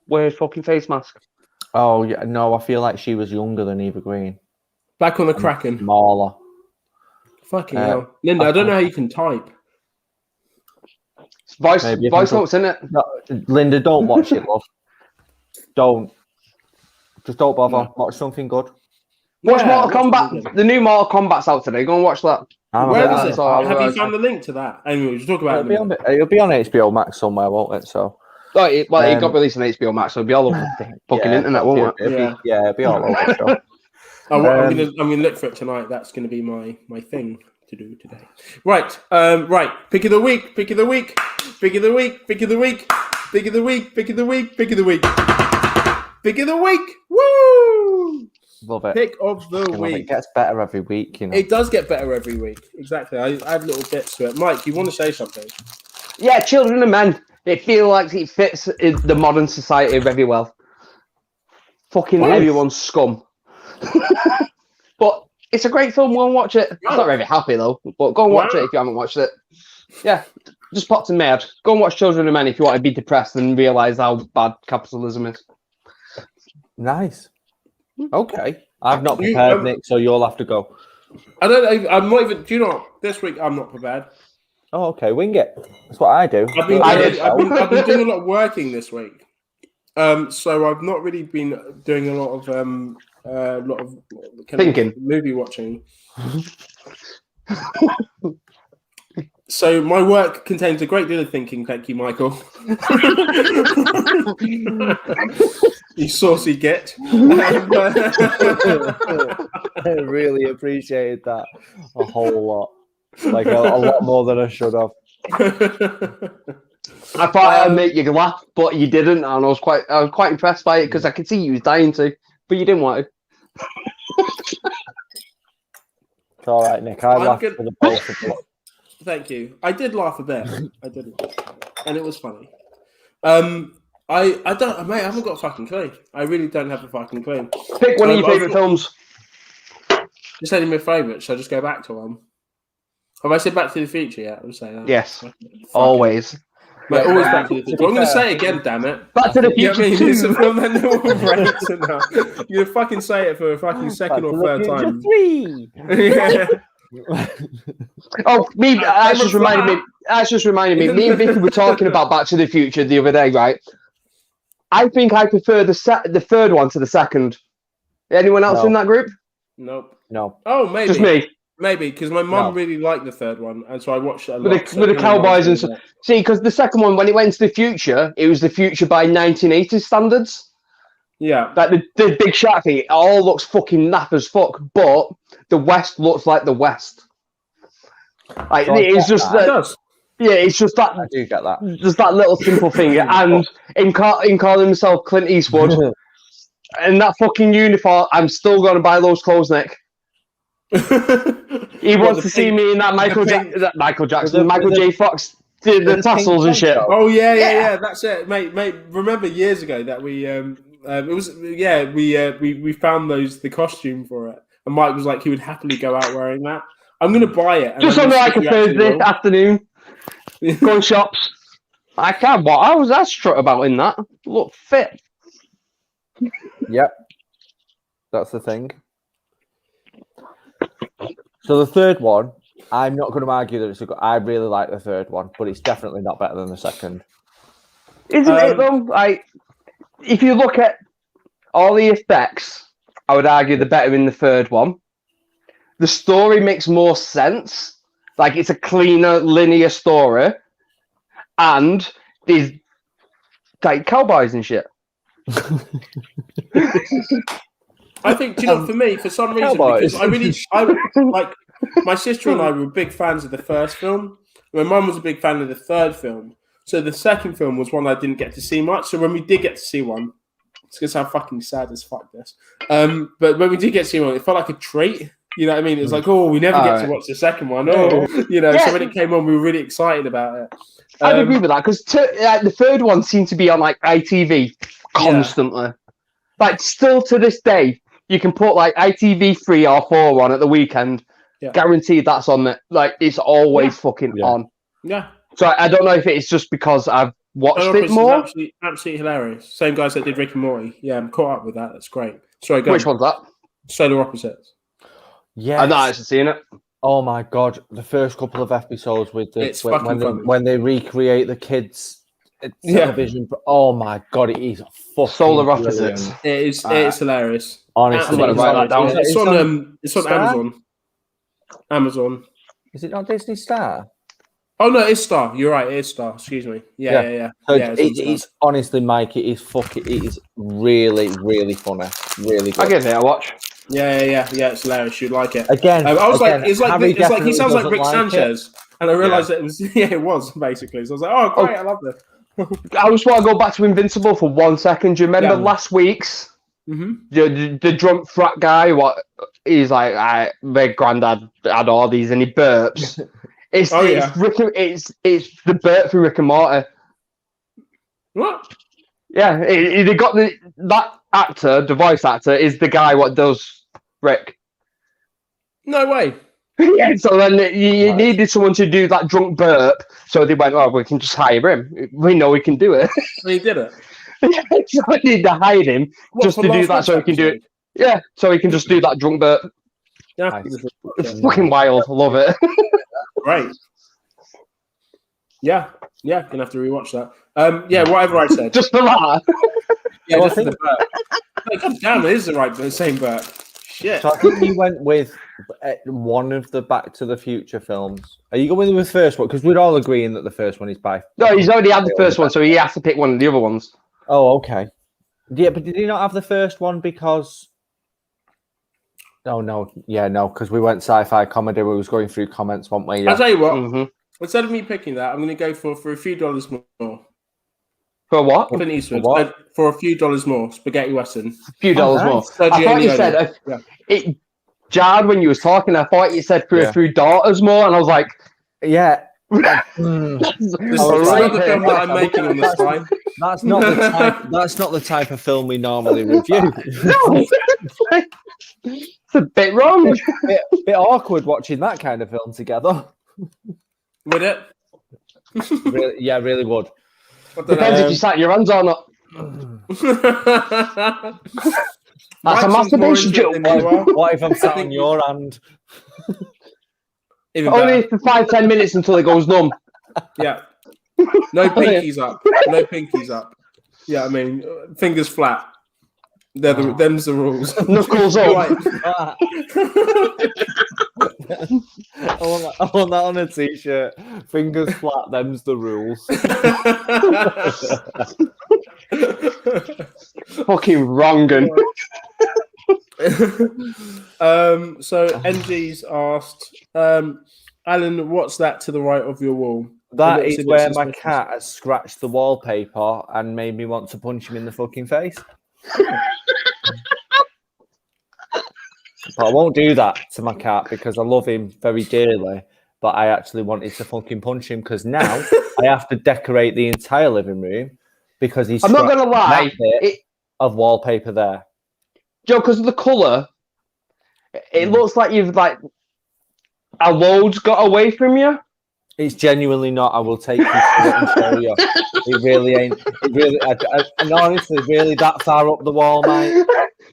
weird fucking face mask. Oh, yeah, no, I feel like she was younger than Eva Green. Back on the Kraken. Smaller. Fucking hell. Linda, I don't know how you can type. Voice notes, isn't it? No, Linda, don't watch it, love. Don't. Just don't bother. No. Watch something good. Watch Mortal Kombat. The new Mortal Kombat's out today. Go and watch that. Where is it? Have you found the link to that? Anyway, we'll talk about it. It'll be on HBO Max somewhere, won't it? So. It got released on HBO Max, so it'll be all over the fucking internet, won't it? It'll be all over. So. I'm gonna look for it tonight. That's gonna be my thing to do today. Right. Pick of the week. Pick of the week. Pick of the week. Pick of the week. Pick of the week. Pick of the week. Pick of the week. Pick of the week. Woo! Love it. Pick of the week. It gets better every week, you know. It does get better every week. Exactly. I add little bits to it. Mike, you want to say something? Yeah, Children of Men. It feels like it fits in the modern society very well. Fucking everyone's scum. But it's a great film. Go and watch it. I'm not very happy though, but go and watch it if you haven't watched it. Yeah, just popped in my head. Go and watch Children of Men if you want to be depressed and realise how bad capitalism is. Nice. Okay. I've not prepared, Nick, so you'll have to go. I'm not even. Do you know what? This week I'm not prepared. Oh, okay. Wing it. That's what I do. I've been doing a lot of working this week. So I've not really been doing a lot of thinking, movie watching. So my work contains a great deal of thinking. Thank you, Michael. You saucy git. I really appreciated that a whole lot. Like a lot more than I should have. I thought I'd make you laugh, but you didn't, and I was quite impressed by it because I could see you was dying to, but you didn't want to. It's all right, Nick. I laughed for the both of you. Thank you. I did laugh a bit. I did, and it was funny. I don't, mate. I haven't got a fucking clue. I really don't have a fucking clue. Pick one of your favourite films. Just any of my favourites. So I just go back to one. Have I said Back to the Future yet? I'm saying that. Yes, always. Mate, always Back to the Future. I'm going to say it again, damn it. Back to the Future. You know what I mean? It's a film that no one breaks enough. You fucking say it for a fucking second or third time. 3. Yeah. Oh, me! That's just reminded me. Me and Vicky were talking about Back to the Future the other day, right? I think I prefer the third one to the second. Anyone else in that group? Nope. No. Oh, maybe. Just me. Maybe, because my mum really liked the third one, and so I watched it a lot. With the cowboys and stuff. See, because the second one, when it went to the future, it was the future by 1980s standards. Yeah. Like the big shark thing, it all looks fucking naff as fuck, but the West looks like the West. Like, it's just that. Yeah, it's just that. I do get that. Just that little simple thing. And in calling himself Clint Eastwood, and that fucking uniform, I'm still going to buy those clothes, Nick. He wants to see me in that Michael J. Fox, the tassels and shit. Oh yeah, that's it, mate. Remember years ago that we It was we found the costume for it, and Mike was like he would happily go out wearing that. I'm gonna buy it. Just on like a Thursday afternoon, go shops. I can't. What I was that strut about in that look fit. Yep, that's the thing. So the third one, I'm not going to argue that it's a good. I really like the third one, but it's definitely not better than the second. Isn't it though? Like, if you look at all the effects, I would argue the better in the third one. The story makes more sense. Like, it's a cleaner, linear story, and there's like cowboys and shit. I think, for me, for some reason, because I like my sister and I were big fans of the first film. My mum was a big fan of the third film. So the second film was one I didn't get to see much. So when we did get to see one, it's going to sound fucking sad as fuck this. But when we did get to see one, it felt like a treat. You know what I mean? It was like, oh, we never get to watch the second one. Oh, So when it came on, we were really excited about it. I'd agree with that because the third one seemed to be on like ITV constantly. Yeah. Like still to this day, you can put like ITV 3 or 4 on at the weekend. Yeah. Guaranteed that's on it. Like it's always fucking on. Yeah. So I don't know if it's just because I've watched it more. Absolutely hilarious. Same guys that did Rick and Morty. Yeah, I'm caught up with that. That's great. Sorry, go. Which one's that? Solar Opposites. Yeah, I've not actually seen it. Oh my god, the first couple of episodes with when they recreate the kids television. Oh my god, it is fucking Solar Opposites. It is hilarious. Honestly, it's on Amazon. Amazon. Is it not Disney Star? Oh no, it's Star. You're right, it is Star. Excuse me. Yeah. So it's honestly, Mike, it is really, really funny. Really good. I give it a watch. Yeah. It's hilarious. You'd like it. Again, I was like, it's like he sounds like Rick Sanchez. It. And I realised that it was basically. So I was like, oh great, I love this. I just want to go back to Invincible for 1 second. Do you remember last week's the drunk frat guy? What he's like, their granddad had all these and he burps. It's the burp from Rick and Morty. What? Yeah, they got that actor, the voice actor, is the guy what does Rick. No way. Yeah, so then you needed someone to do that drunk burp, so they went, oh, we can just hire him. We know he can do it. And he did it. So I need to hire him just to do that so he can do it. Yeah, so he can just do that drunk burp. Yeah. It's fucking wild. I love it. Great. Yeah, gonna have to rewatch that. Whatever I said. Just for that. Yeah, just for the burp. God damn, it is the same burp. Shit. So I think you went with one of the Back to the Future films. Are you going with the first one? Because we're all agreeing that the first one is by. No, he's already had the first one, so he has to pick one of the other ones. Oh, okay. Yeah, but did he not have the first one because? Oh no, because we went sci-fi comedy. We was going through comments, weren't we? Yeah. I'll tell you what. Instead of me picking that, I'm going to go for a few dollars more. For what? Clint Eastwood. For a few dollars more. Spaghetti Western. A few dollars more. I thought you said it jarred when you was talking. I thought you said for a few daughters more, and I was like, yeah. This is the film that I'm making on the spine. That's not the type of film we normally review. It's a bit wrong. Bit awkward watching that kind of film together. Would it? Really would. Depends if you sat your hands or not. That's a masturbation joke. What if I'm sat on your hand? Only for 5-10 minutes until it goes numb. Yeah. No pinkies up. No pinkies up. Yeah, I mean, fingers flat. Them's the rules. Knuckles up. I want that on a t-shirt. Fingers flat, them's the rules. Fucking wrongin'. So NG's asked, Alan, what's that to the right of your wall? That is where my cat has scratched the wallpaper and made me want to punch him in the fucking face. But I won't do that to my cat because I love him very dearly. But I actually wanted to fucking punch him because now I have to decorate the entire living room because he's. I'm not gonna lie. of wallpaper there. Joe, because of the colour, it looks like you've like a load's got away from you. It's genuinely not. I will take you to it and show you. It really ain't. It really, and honestly, really that far up the wall, mate.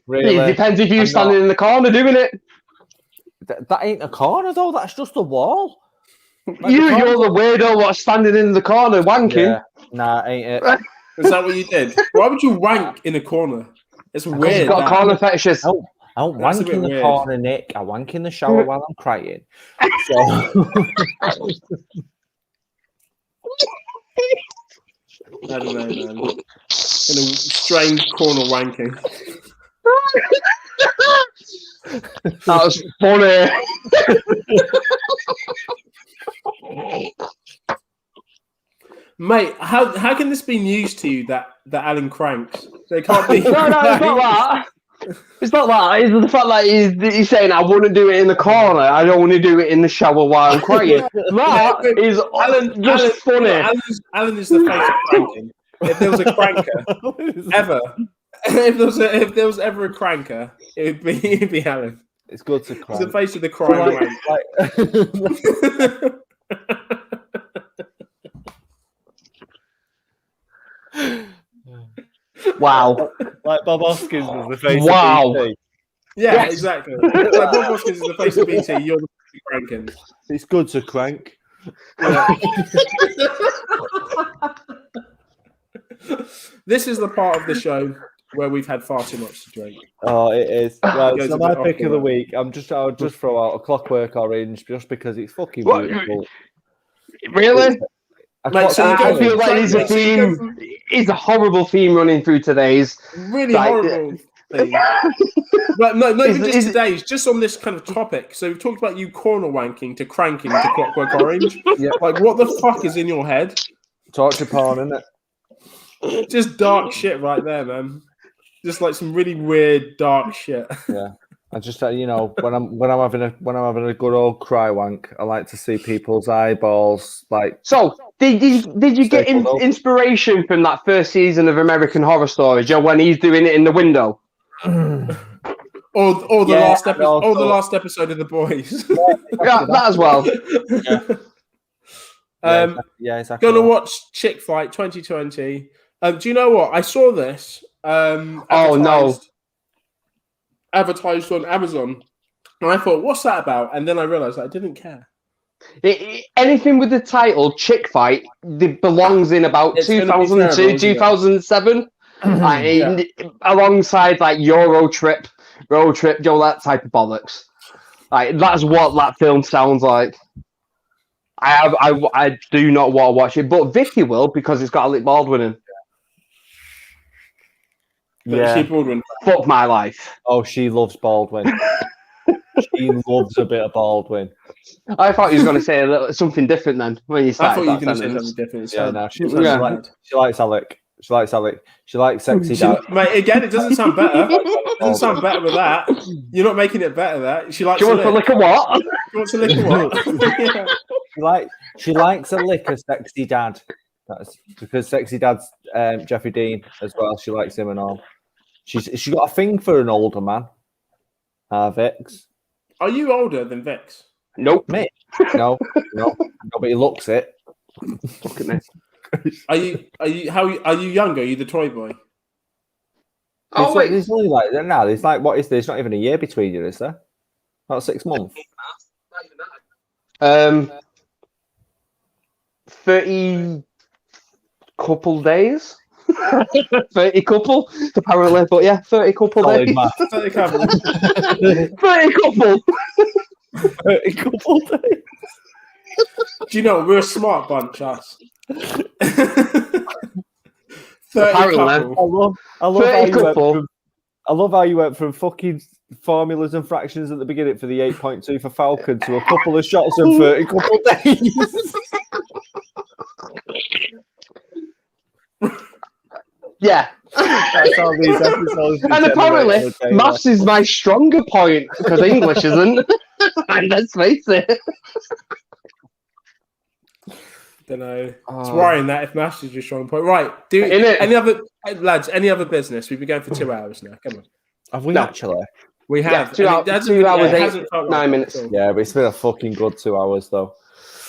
Really. It depends if you're standing in the corner doing it. That ain't a corner though. That's just a wall. Like You're the weirdo what's standing in the corner wanking. Yeah. Nah, ain't it? Is that what you did? Why would you wank in a corner? It's weird. You've got corner fetishes. I don't wank in the corner, Nick. I wank in the shower while I'm crying. So... I don't know, man. In a strange corner wanking. That was funny. Mate, how can this be news to you that Alan cranks? They can't be. No, it's not that. It's not that. It's the fact that he's saying I wouldn't do it in the corner. I don't want to do it in the shower while I'm crying. That is just funny. Alan is the face of cranking. If there was a cranker ever, if there was ever a cranker, it'd be Alan. It's good to cry. He's the face of the crying. Wow. Like Bob Hoskins was the face of BT. Yeah, yes. Exactly. Like Bob Hoskins is the face of BT, you're the face of cranking. It's good to crank. Yeah. This is the part of the show where we've had far too much to drink. Oh, it is. Right, so my pick of the week, I'll just throw out a Clockwork Orange just because it's fucking beautiful. Really? Mate, so I feel like there's a theme. It's a horrible theme running through today's. Really horrible theme. But no, not even just today's, just on this kind of topic. So we've talked about you corner wanking to cranking to Clockwork Orange. Yeah. Like, what the fuck is in your head? Torture porn, isn't it? Just dark shit right there, man. Just like some really weird dark shit. Yeah. I just when I'm having a good old cry wank, I like to see people's eyeballs like. So did you get inspiration from that first season of American Horror Story, Joe, when he's doing it in the window? or the last episode, or the last episode of The Boys. Yeah, that as well. Yeah, exactly. Gonna watch Chick Fight 2020. Do you know what? I saw this. Advertised on Amazon, and I thought, what's that about? And then I realized I didn't care. Anything with the title Chick Fight belongs in about 2002, 2007, alongside like Road Trip, Joe, that type of bollocks. Like that's what that film sounds like. I do not want to watch it, but Vicky will because it's got Alec Baldwin in. Yeah. Baldwin. Fuck my life. Oh, she loves Baldwin. She loves a bit of Baldwin. I thought you were going to say something different then when you started. I thought you were going to say something different. Yeah, no, she likes Alec. She likes Alec. She likes sexy dad. Mate, again, it doesn't sound better. It doesn't sound better with that. You're not making it better. That she likes. She wants to lick a what? She wants to lick a what? Yeah. She likes a lick of sexy dad. That's because sexy dad's Jeffrey Dean as well. She likes him and all. She's got a thing for an older man. Vix. Are you older than Vix? Nope. Mate. No, but he looks it. Look at me. Are you younger? Are you the toy boy? Oh, wait. There's only like now. There's like what is there? There's not even a year between you, is there? About 6 months. 30 couple days. 30 couple apparently, but yeah, 30 couple Solid days. math. 30 couple. 30 couple. 30 couple days. Do you know we're a smart bunch, us? 30 couple. I love how you went from fucking formulas and fractions at the beginning for the 8.2 for Falcon to a couple of shots in 30 couple days. Yeah. That's how these episodes. And apparently, maths is my stronger point because English isn't. And let's face it. Don't know. It's worrying that if Mash is a strong point. Right. Any other business? We've been going for 2 hours now. Come on. Have we actually? We have. 2 hours, 9 minutes. Yeah, but it's been a fucking good 2 hours though.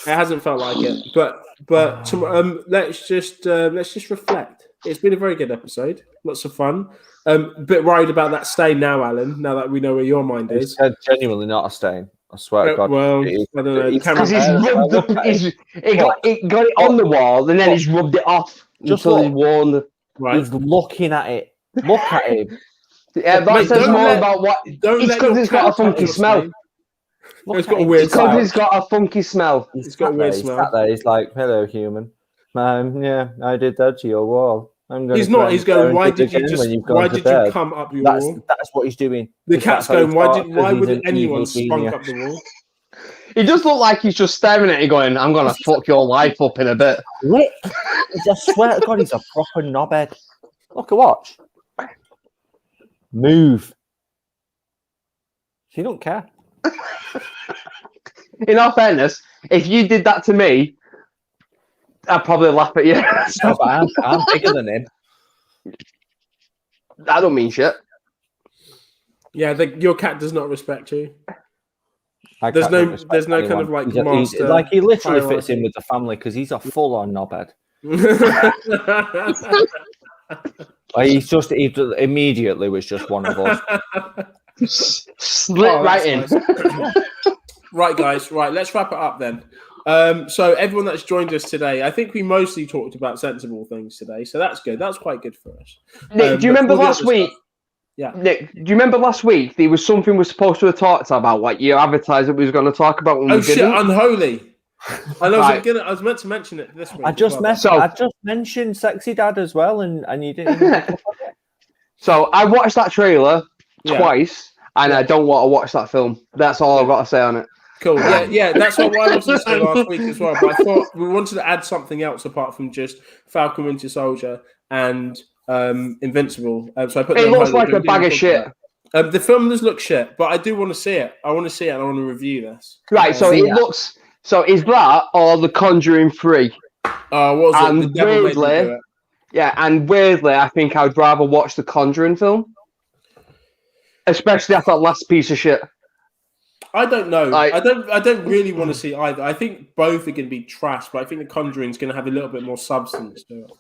It hasn't felt like it. But let's just reflect. It's been a very good episode. Lots of fun. A bit worried about that stain now, Alan, now that we know where your mind is. It's genuinely not a stain. I swear to God. Well, I don't know. He got it on the wall and then he's rubbed it off until he's worn the... Right. He's looking at it. Look at him. Yeah, that says more about what... It's because it's got a funky smell. It's got a weird smell. Because it's got a funky smell. It's got a weird smell. He's like, hello, human. Yeah, I did that to your wall. He's not. He's going. Why did you come up your wall? That's what he's doing. The cat's going. Why wouldn't anyone spunk up the wall? He just looked like he's just staring at you, going, "I'm gonna fuck your life up in a bit." What? I swear to God, he's a proper knobhead. Look at watch. Move. She don't care. In all fairness, if you did that to me, I'd probably laugh at you. No, but I'm bigger than him. I don't mean shit. Yeah, your cat does not respect you. There's no kind of like master. Like he literally fits in with the family because he's a full-on knobhead. He immediately was just one of us. Split right in. Nice. Right, guys. Right, let's wrap it up then. So everyone that's joined us today, I think we mostly talked about sensible things today, so that's good. That's quite good for us. Nick, do you remember last week? Yeah. Nick, do you remember last week there was something we're supposed to have talked about, what you advertised that we was going to talk about when we didn't? Oh shit, unholy. I was meant to mention it this week. I just mentioned Sexy Dad as well, and you didn't. Even So I watched that trailer twice, and I don't want to watch that film. That's all I've got to say on it. Cool. Yeah. That's what I was saying last week as well. But I thought we wanted to add something else apart from just Falcon, Winter Soldier, and Invincible. So I put. It looks like a bag of shit. The film does look shit, but I do want to see it. I want to see it, and I want to review this. Right. So it looks. So is that or The Conjuring 3? What was it? And The devil made me do it. Yeah, and weirdly, I think I'd rather watch the Conjuring film, especially after that last piece of shit. I don't know. I don't really want to see either. I think both are going to be trash, but I think the Conjuring's going to have a little bit more substance to it.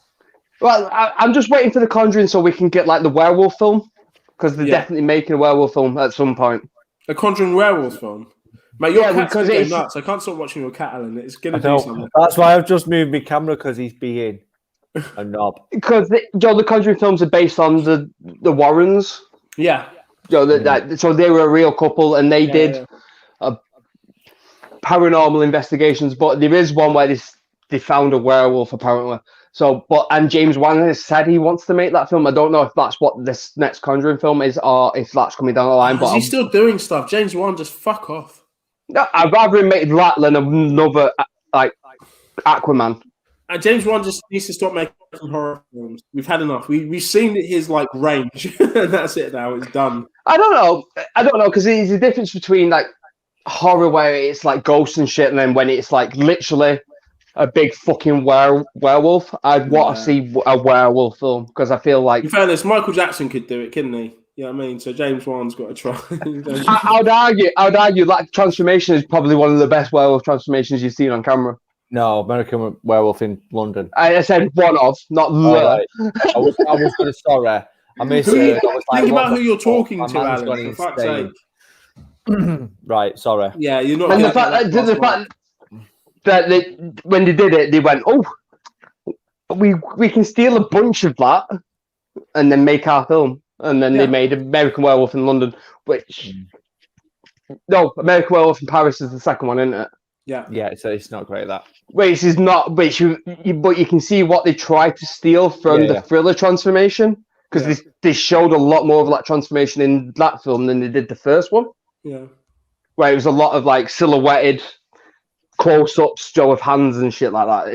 Well, I'm just waiting for the Conjuring so we can get like the werewolf film, because they're definitely making a werewolf film at some point. A Conjuring werewolf film. Mate, your cat's going nuts. I can't stop watching your cat, Alan. It's going to do something. That's why I've just moved my camera, because he's being a knob. Because the Conjuring films are based on the Warrens. Yeah. So they were a real couple, and they did paranormal investigations. But there is one where they found a werewolf apparently. And James Wan has said he wants to make that film. I don't know if that's what this next Conjuring film is, or if that's coming down the line. But he's still doing stuff. James Wan, just fuck off. No, I'd rather him make that than another like Aquaman. And James Wan just needs to stop making horror films. We've had enough. We've seen his like range. That's it now. It's done. I don't know because there's a difference between like horror where it's like ghosts and shit, and then when it's like literally a big fucking werewolf. I'd want to see a werewolf film because I feel like. In fairness, Michael Jackson could do it, couldn't he? You know what I mean? So James Wan's got to try. I would argue that transformation is probably one of the best werewolf transformations you've seen on camera. No, American Werewolf in London. I said one of, not the. Right. I was going to sorry. I missed it. Think about who you're talking to, Alan. For fuck's sake. Right, sorry. Yeah, you're not. And the fact that when they did it, they went, "Oh, we can steal a bunch of that, and then make our film." And then they made American Werewolf in London, which American Werewolf in Paris is the second one, isn't it? Yeah. So it's not great that. Which is not, but you can see what they tried to steal from the thriller transformation because they showed a lot more of that transformation in that film than they did the first one. Yeah, where it was a lot of like silhouetted close-ups, of hands and shit like that.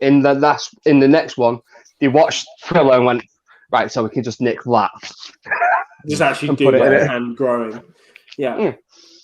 In the next one, they watched Thriller and went, right, so we can just nick that. Just actually do like hand growing. Yeah.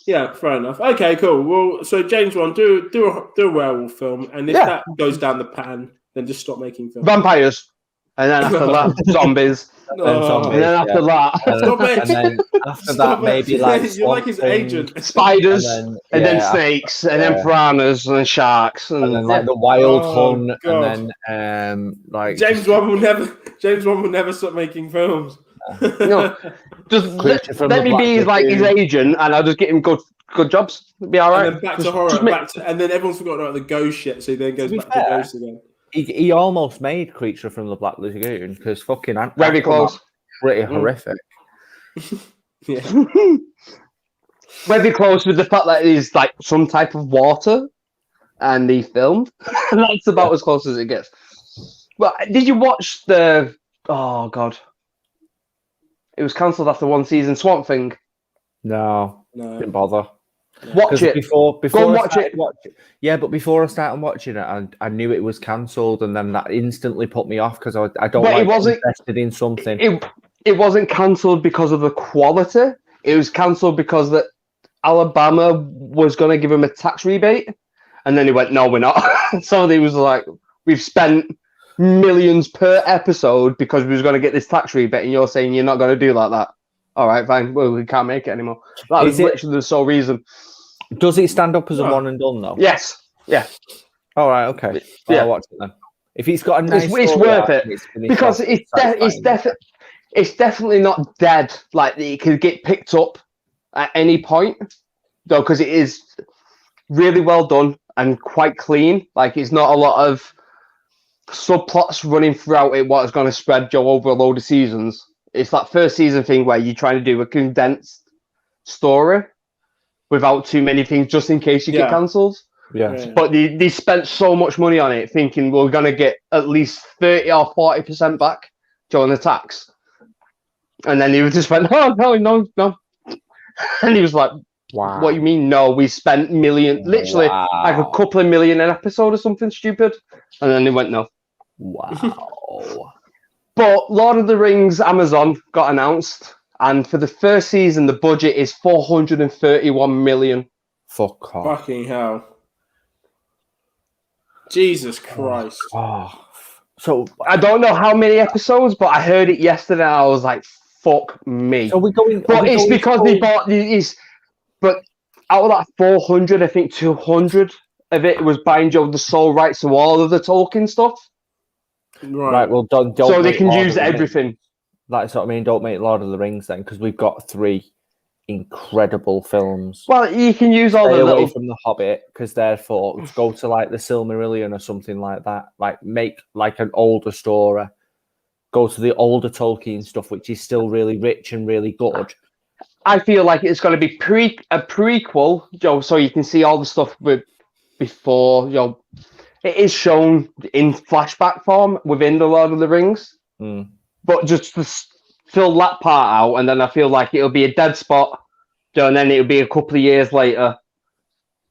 Yeah, fair enough. Okay, cool. Well, so James Wan, do a werewolf film, and if that goes down the pan, then just stop making films. Vampires, and then after that, zombies. And then after that, and then after that, maybe like you're like his agent. Spiders, and then snakes, and then piranhas, and then sharks, and then like the Wild Hunt, and then like James Wan will never stop making films. No, just let me be like his agent, and I'll just get him good jobs. It'll be all right. And then back to horror, and then everyone's forgotten about the ghost shit, so he then goes back to ghost again. He almost made Creature from the Black Lagoon because fucking very close, pretty horrific. Yeah, very close with the fact that he's like some type of water, and he filmed. And that's about as close as it gets. Well, did you watch the? Oh God, it was cancelled after one season. Swamp Thing. No, didn't bother. Watch it. Before Go and watch it. Yeah, but before I started watching it, I knew it was cancelled, and then that instantly put me off because I don't like invested in something. It wasn't cancelled because of the quality. It was cancelled because that Alabama was going to give him a tax rebate, and then he went, "No, we're not." So he was like, "We've spent millions per episode because we was going to get this tax rebate, and you're saying you're not going to do like that." All right, fine. Well, we can't make it anymore. That was literally the sole reason. Does it stand up as a one and done though? Yes. Yeah. All right. Okay. I'll watch it then. If it's got a nice, it's worth it because it's definitely not dead. Like it could get picked up at any point, though, because it is really well done and quite clean. Like it's not a lot of subplots running throughout it. What is going to spread over a load of seasons. It's that first season thing where you're trying to do a condensed story without too many things, just in case you get cancelled. Yeah. But they spent so much money on it, thinking we're going to get at least 30 or 40% back during the tax. And then he just went, "Oh, no. And he was like, wow. What do you mean, no? We spent literally like a couple of million an episode or something stupid. And then he went, no. Wow. But Lord of the Rings Amazon got announced, and for the first season, the budget is 431 million. Fuck off. Fucking hell. Jesus Christ. Oh. So I don't know how many episodes, but I heard it yesterday, and I was like, fuck me. So we're going... But it's because they bought these... But out of that 400, I think 200 of it was buying the sole rights to all of the Tolkien stuff. Right, well, don't so they can use everything. That's what I mean. Don't make Lord of the Rings then, because we've got 3 incredible films. Well, you can use all the away from the Hobbit because they're fucked. Go to like the Silmarillion or something like that. Like make like an older story. Go to the older Tolkien stuff, which is still really rich and really good. I feel like it's going to be a prequel, so you can see all the stuff before. It is shown in flashback form within the Lord of the Rings, but just to fill that part out, and then I feel like it'll be a dead spot, and then it'll be a couple of years later,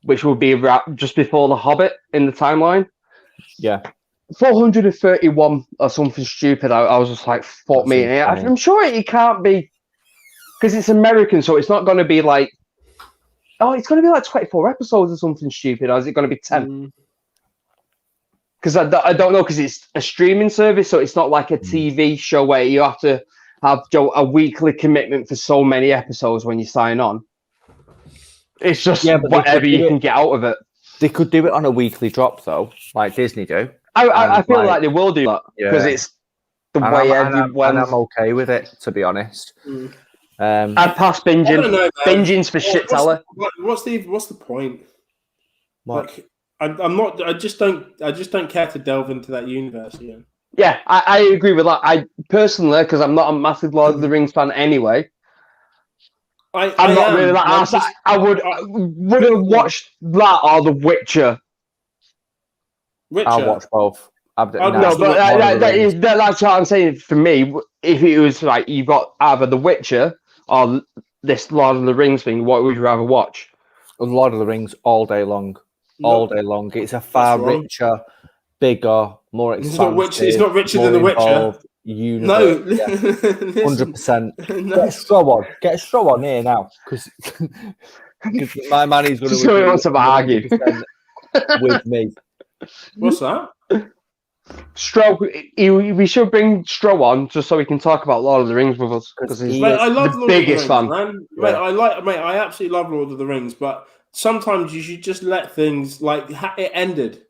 which will be just before the Hobbit in the timeline. Yeah, 431 or something stupid. I was just like, fuck me. I'm sure it can't be because it's American, so it's not going to be like. Oh, it's going to be like 24 episodes or something stupid, or is it going to be 10? Because I don't know, because it's a streaming service, so it's not like a TV show where you have to have a weekly commitment for so many episodes when you sign on. It's just whatever you can get out of it. They could do it on a weekly drop, though, like Disney do. I feel like they will do that, because it's the way everyone... And I'm okay with it, to be honest. I'd pass binging. Binging's for shit teller. What's the point? What? Like, I'm not. I just don't care to delve into that universe again. Yeah, I agree with that. I personally, because I'm not a massive Lord of the Rings fan anyway. I'm not really that arsed. I would have watched that or The Witcher. I'll watch both. That's what I'm saying. For me, if it was like you've got either The Witcher or this Lord of the Rings thing, what would you rather watch? Lord of the Rings all day long. All day long. It's a far richer, bigger, more expansive. It's not richer than The Witcher. universe. No, 100%. No. Get a straw on here now, because my man is going to So he wants to argue with me. What's that? Stroh, we should bring Stroh on just so we can talk about Lord of the Rings with us, because he's Mate, I love the Lord biggest of the Rings, fan. man. I absolutely love Lord of the Rings, but sometimes you should just let things like it ended.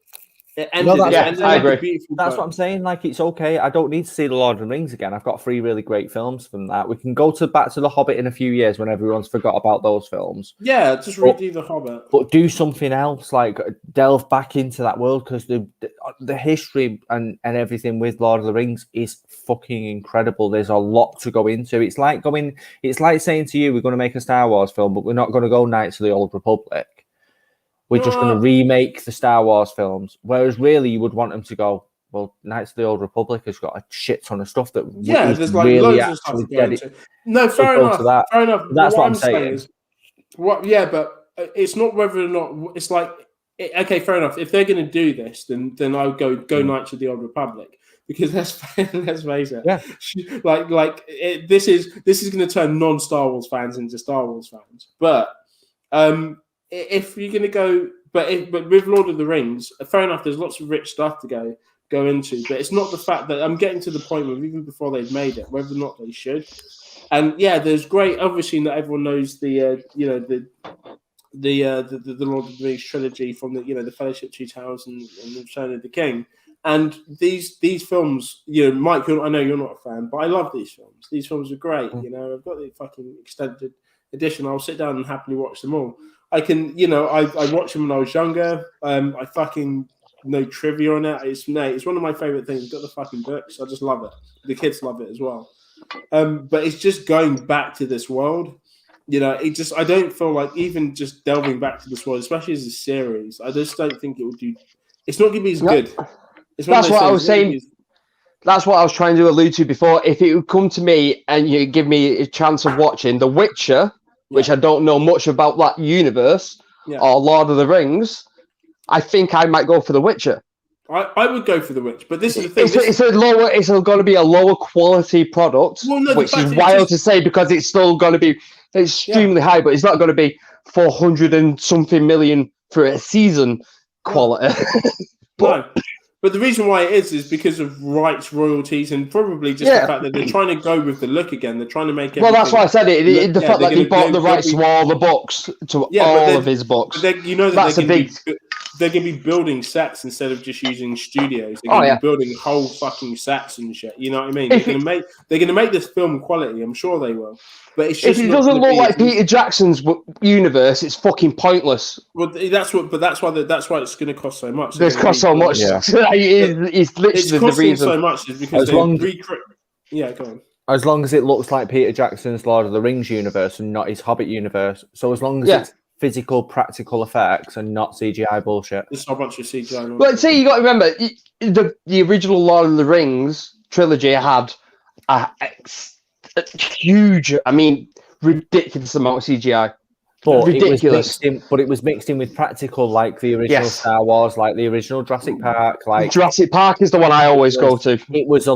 It ended. No, It ended I like a agree. beautiful That's book. what I'm saying. Like, it's okay. I don't need to see the Lord of the Rings again. I've got 3 really great films from that. We can go back to the Hobbit in a few years when everyone's forgot about those films. Yeah, just redo the Hobbit. But do something else, like delve back into that world, because the history and everything with Lord of the Rings is fucking incredible. There's a lot to go into. It's like saying to you, we're going to make a Star Wars film, but we're not going to go Knights of the Old Republic. We're just going to remake the Star Wars films. Whereas really you would want them to go, well, Knights of the Old Republic has got a shit ton of stuff that there's like really loads of stuff to go into. No, So fair go enough. to that. Fair enough. That's what I'm saying saying. is, but it's not whether or not it's like okay, fair enough. If they're going to do this, then I would go Knights of the Old Republic, because let's face it. Yeah. This is going to turn non-Star Wars fans into Star Wars fans. But if you're going to go, but with Lord of the Rings, fair enough. There's lots of rich stuff to go into, but it's not the fact that I'm getting to the point where even before they've made it, whether or not they should. And yeah, there's great. Obviously, not everyone knows the Lord of the Rings trilogy from the Fellowship, Two Towers, and the Return of the King. And these films, Mike, I know you're not a fan, but I love these films. These films are great. I've got the fucking extended edition. I'll sit down and happily watch them all. I can, I watched them when I was younger. I fucking know trivia on it. It's one of my favorite things. Got the fucking books. I just love it. The kids love it as well. But it's just going back to this world. I don't feel like even just delving back to this world, especially as a series, I just don't think it would do. It's not going to be as good. That's what I was saying. That's what I was trying to allude to before. If it would come to me and you give me a chance of watching The Witcher, which I don't know much about that universe, or Lord of the Rings, I think I might go for The Witcher. I would go for The Witcher, but this is the thing. It's going to be a lower quality product, which is wild to say because it's still going to be extremely high, but it's not going to be 400 and something million for a season quality. But the reason why it is because of rights, royalties, and probably just the fact that they're trying to go with the look again. They're trying to make it. Well, that's why I said it. The fact that he bought the rights to all the books, all of his books. They're going to be building sets instead of just using studios. They're going to be building whole fucking sets and shit. You know what I mean? They're going to make this film quality. I'm sure they will. But it's just if it doesn't look like Peter Jackson's universe, it's fucking pointless. Well, that's why it's going to cost so much. It's cost so much. Yeah. It's literally the reason. So much is because go on. As long as it looks like Peter Jackson's Lord of the Rings universe and not his Hobbit universe. So as long as it's physical, practical effects and not CGI bullshit. There's a bunch of CGI. But see, you got to remember the original Lord of the Rings trilogy had a huge, ridiculous amount of CGI. But ridiculous. It was mixed in with practical, like the original Star Wars, like the original Jurassic Park. Like Jurassic Park is the one I always go to. It was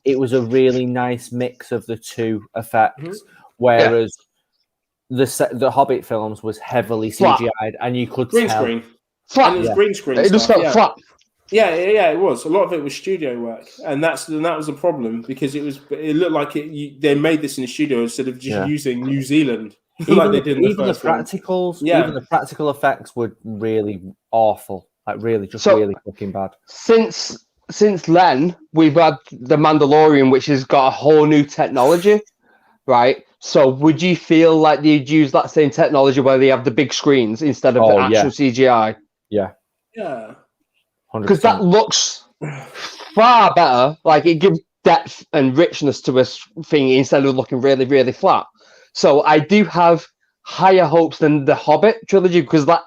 it was a really nice mix of the two effects, whereas the Hobbit films was heavily CGI'd, and you could green tell. Screen. Flat. And it was green screen. It just felt flat. Yeah, it was. A lot of it was studio work, and that was a problem because it looked like they made this in a studio instead of just using New Zealand. Even the practicals, even the practical effects were really awful. Like really fucking bad. Since then, we've had the Mandalorian, which has got a whole new technology, right? So, would you feel like they'd use that same technology where they have the big screens instead of the actual CGI? Yeah. Yeah. Because that looks far better. Like it gives depth and richness to a thing instead of looking really, really flat. So I do have higher hopes than the Hobbit trilogy because that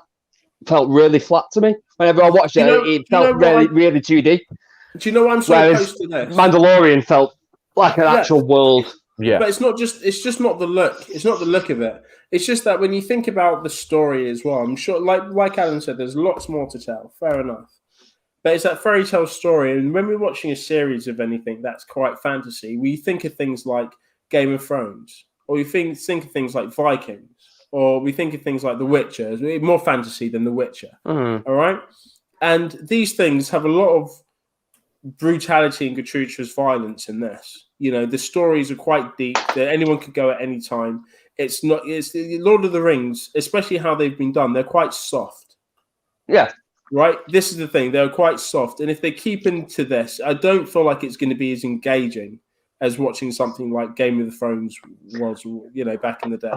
felt really flat to me. Whenever I watched it, it felt really 2D. Do you know why I'm so close to this? Mandalorian felt like an actual world. Yeah, but it's just not the look. It's not the look of it. It's just that when you think about the story as well, I'm sure, like Alan said, there's lots more to tell. Fair enough. But it's that fairy tale story. And when we're watching a series of anything that's quite fantasy, we think of things like Game of Thrones, or we think of things like Vikings, or we think of things like The Witcher. It's more fantasy than The Witcher. Mm. All right? And these things have a lot of brutality and gratuitous violence in this. You know, the stories are quite deep, that anyone could go at any time. It's Lord of the Rings, especially how they've been done, they're quite soft. Yeah. Right? This is the thing, they're quite soft. And if they keep into this, I don't feel like it's going to be as engaging as watching something like Game of Thrones was, you know, back in the day.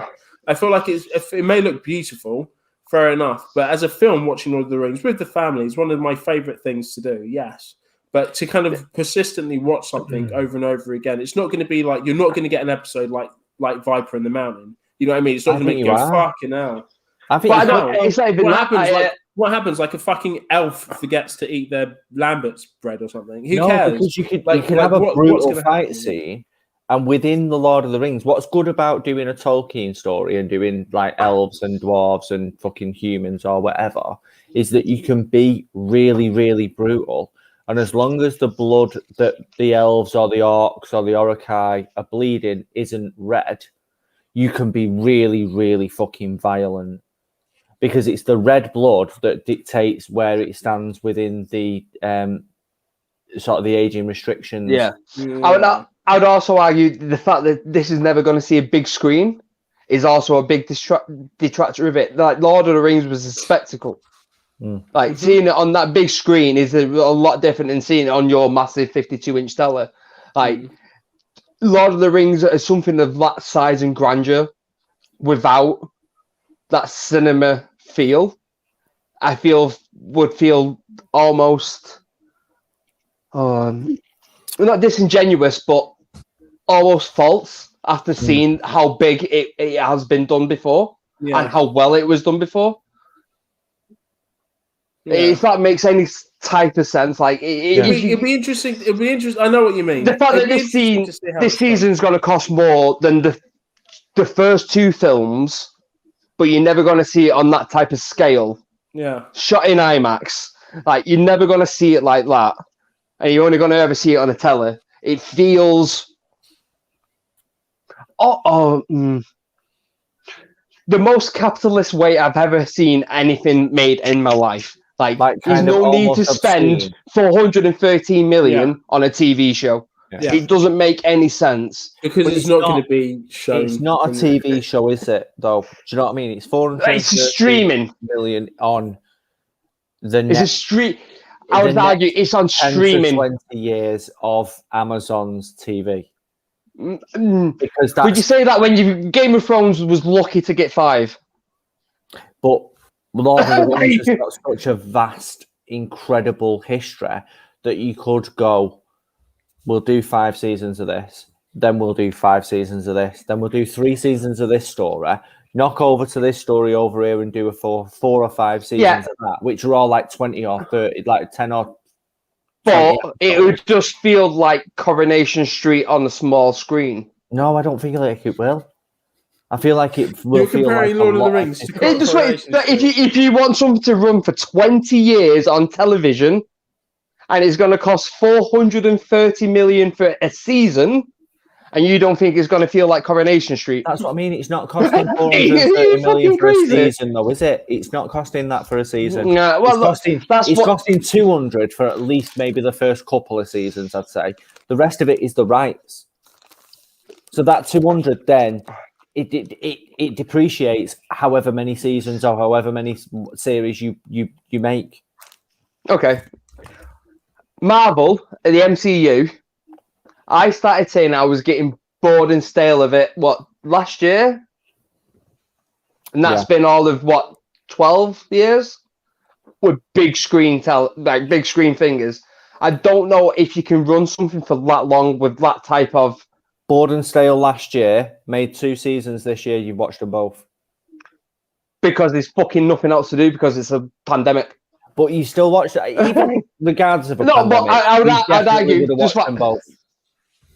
I feel like it may look beautiful, fair enough, but as a film, watching Lord of the Rings with the family is one of my favorite things to do, yes. But to kind of persistently watch something over and over again, it's not going to be like, you're not going to get an episode like Viper in the Mountain. You know what I mean? It's not going to make you go, fucking hell. I think What happens? Like a fucking elf forgets to eat their Lambert's bread or something. Who cares? Because you can have a brutal fight scene, and within the Lord of the Rings, what's good about doing a Tolkien story and doing like elves and dwarves and fucking humans or whatever is that you can be really, really brutal. And as long as the blood that the elves or the orcs or the Orokai are bleeding isn't red, you can be really, really fucking violent. Because it's the red blood that dictates where it stands within the sort of the aging restrictions. Yeah. I would also argue the fact that this is never going to see a big screen is also a big detractor of it. Like Lord of the Rings was a spectacle. Like seeing it on that big screen is a lot different than seeing it on your massive 52-inch tele. Like Lord of the Rings is something of that size and grandeur without that cinema feel. I would feel almost not disingenuous, but almost false after seeing how big it has been done before and how well it was done before. Yeah. If that makes any type of sense, like it'd be interesting. It'd be interesting. I know what you mean. The fact that this season's going to cost more than the first two films, but you're never going to see it on that type of scale. Yeah, shot in IMAX, like you're never going to see it like that, and you're only going to ever see it on a telly. It feels the most capitalist way I've ever seen anything made in my life. Like there's no need to spend 413 million on a TV show. Yeah. It doesn't make any sense. Because it's not going to be shown. It's not a TV show, is it, though? Do you know what I mean? It's 413 streaming million on the It's a stream. I would argue it's on streaming. 20 years of Amazon's TV. Because would you say that when Game of Thrones was lucky to get 5? But Lord of the Rings has got such a vast, incredible history that you could go, we'll do 5 seasons of this, then we'll do 5 seasons of this, then we'll do 3 seasons of this story, knock over to this story over here and do a 4 or 5 seasons of that, which are all like 20 or 30, like 10 or... But it would just feel like Coronation Street on a small screen. No, I don't feel like it will. I feel like it will feel like Lord of the Rings. If you want something to run for 20 years on television, and it's going to cost 430 million for a season, and you don't think it's going to feel like Coronation Street? That's what I mean. It's not costing 430 million for a season, though, is it? It's not costing that for a season. No, well, it's costing 200 for at least maybe the first couple of seasons, I'd say. The rest of it is the rights. So that 200 then... It depreciates however many seasons or however many series you make. Okay. Marvel, the MCU, I started saying I was getting bored and stale of it, last year? And that's been all of, 12 years? With big screen big screen fingers. I don't know if you can run something for that long with that type of... Bored and stale last year, made 2 seasons this year, you've watched them both. Because there's fucking nothing else to do because it's a pandemic. But you still watched it, even regardless of a pandemic. No, but I'd argue... Them both.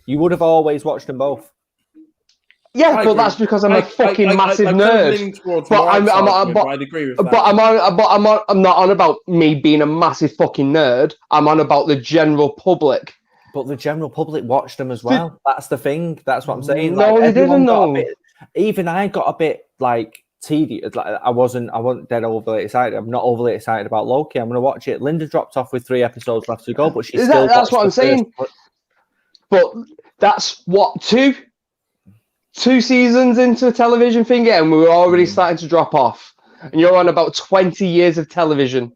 You would have always watched them both. Yeah, but that's because I'm a fucking massive nerd. I'd agree with that. I'm not on about me being a massive fucking nerd. I'm on about the general public. But the general public watched them as well. That's the thing. That's what I'm saying. No, like, they didn't know. Even I got a bit like tedious. Like I wasn't dead overly excited. I'm not overly excited about Loki. I'm going to watch it. Linda dropped off with 3 episodes left to go, but she's still. That's what I'm saying. But that's what 2 seasons into a television thing, and we were already starting to drop off. And you're on about 20 years of television.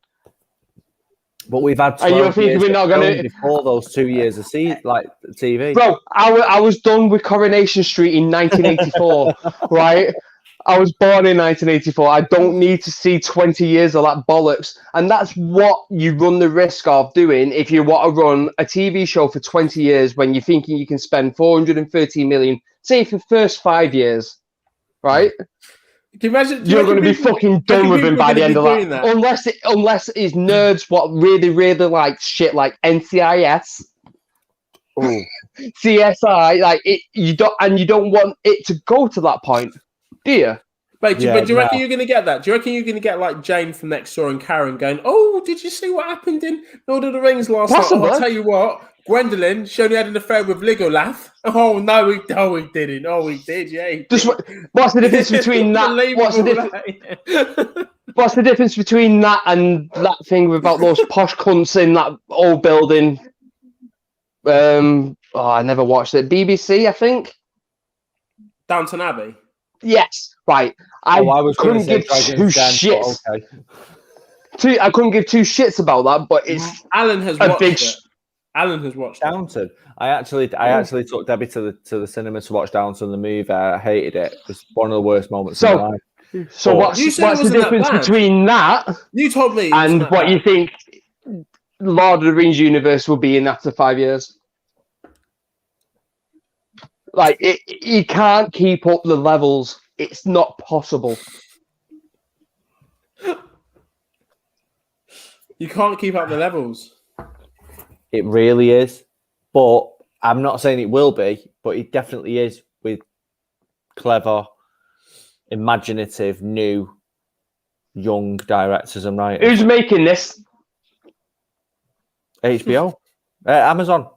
But we've had 12 years before those 2 years of TV. Bro, I was done with Coronation Street in 1984, right? I was born in 1984. I don't need to see 20 years of that bollocks. And that's what you run the risk of doing if you want to run a TV show for 20 years when you're thinking you can spend 413 million, say for the first 5 years, right? Can you imagine, you're going to be fucking done with him by the end of that. Unless it's nerds what really like shit like NCIS, CSI, like it. You don't want it to go to that point, do you? But do you reckon you're going to get that? Do you reckon you're going to get like Jane from next door and Karen going, "Oh, did you see what happened in Lord of the Rings last night? Oh, I'll tell you what, Gwendolyn, she only had an affair with Legolas." Oh no, we didn't. Oh, we did. Yeah. What's the difference between that? What's the difference between that and that thing about those posh cunts in that old building? I never watched it. BBC, I think. Downton Abbey. Yes, right. I couldn't give 2 shits. Okay. I couldn't give 2 shits about that, but it's Alan has watched it. Alan has watched Downton. I actually took Debbie to the cinema to watch Downton, the movie. I hated it. It was one of the worst moments in my life. So what's the difference between that? You told me, and what you think Lord of the Rings universe will be in after 5 years? Like you can't keep up the levels. It's not possible. You can't keep up the levels. It really is. But I'm not saying it will be, but it definitely is with clever, imaginative, new, young directors and writers. Who's making this? HBO. Amazon.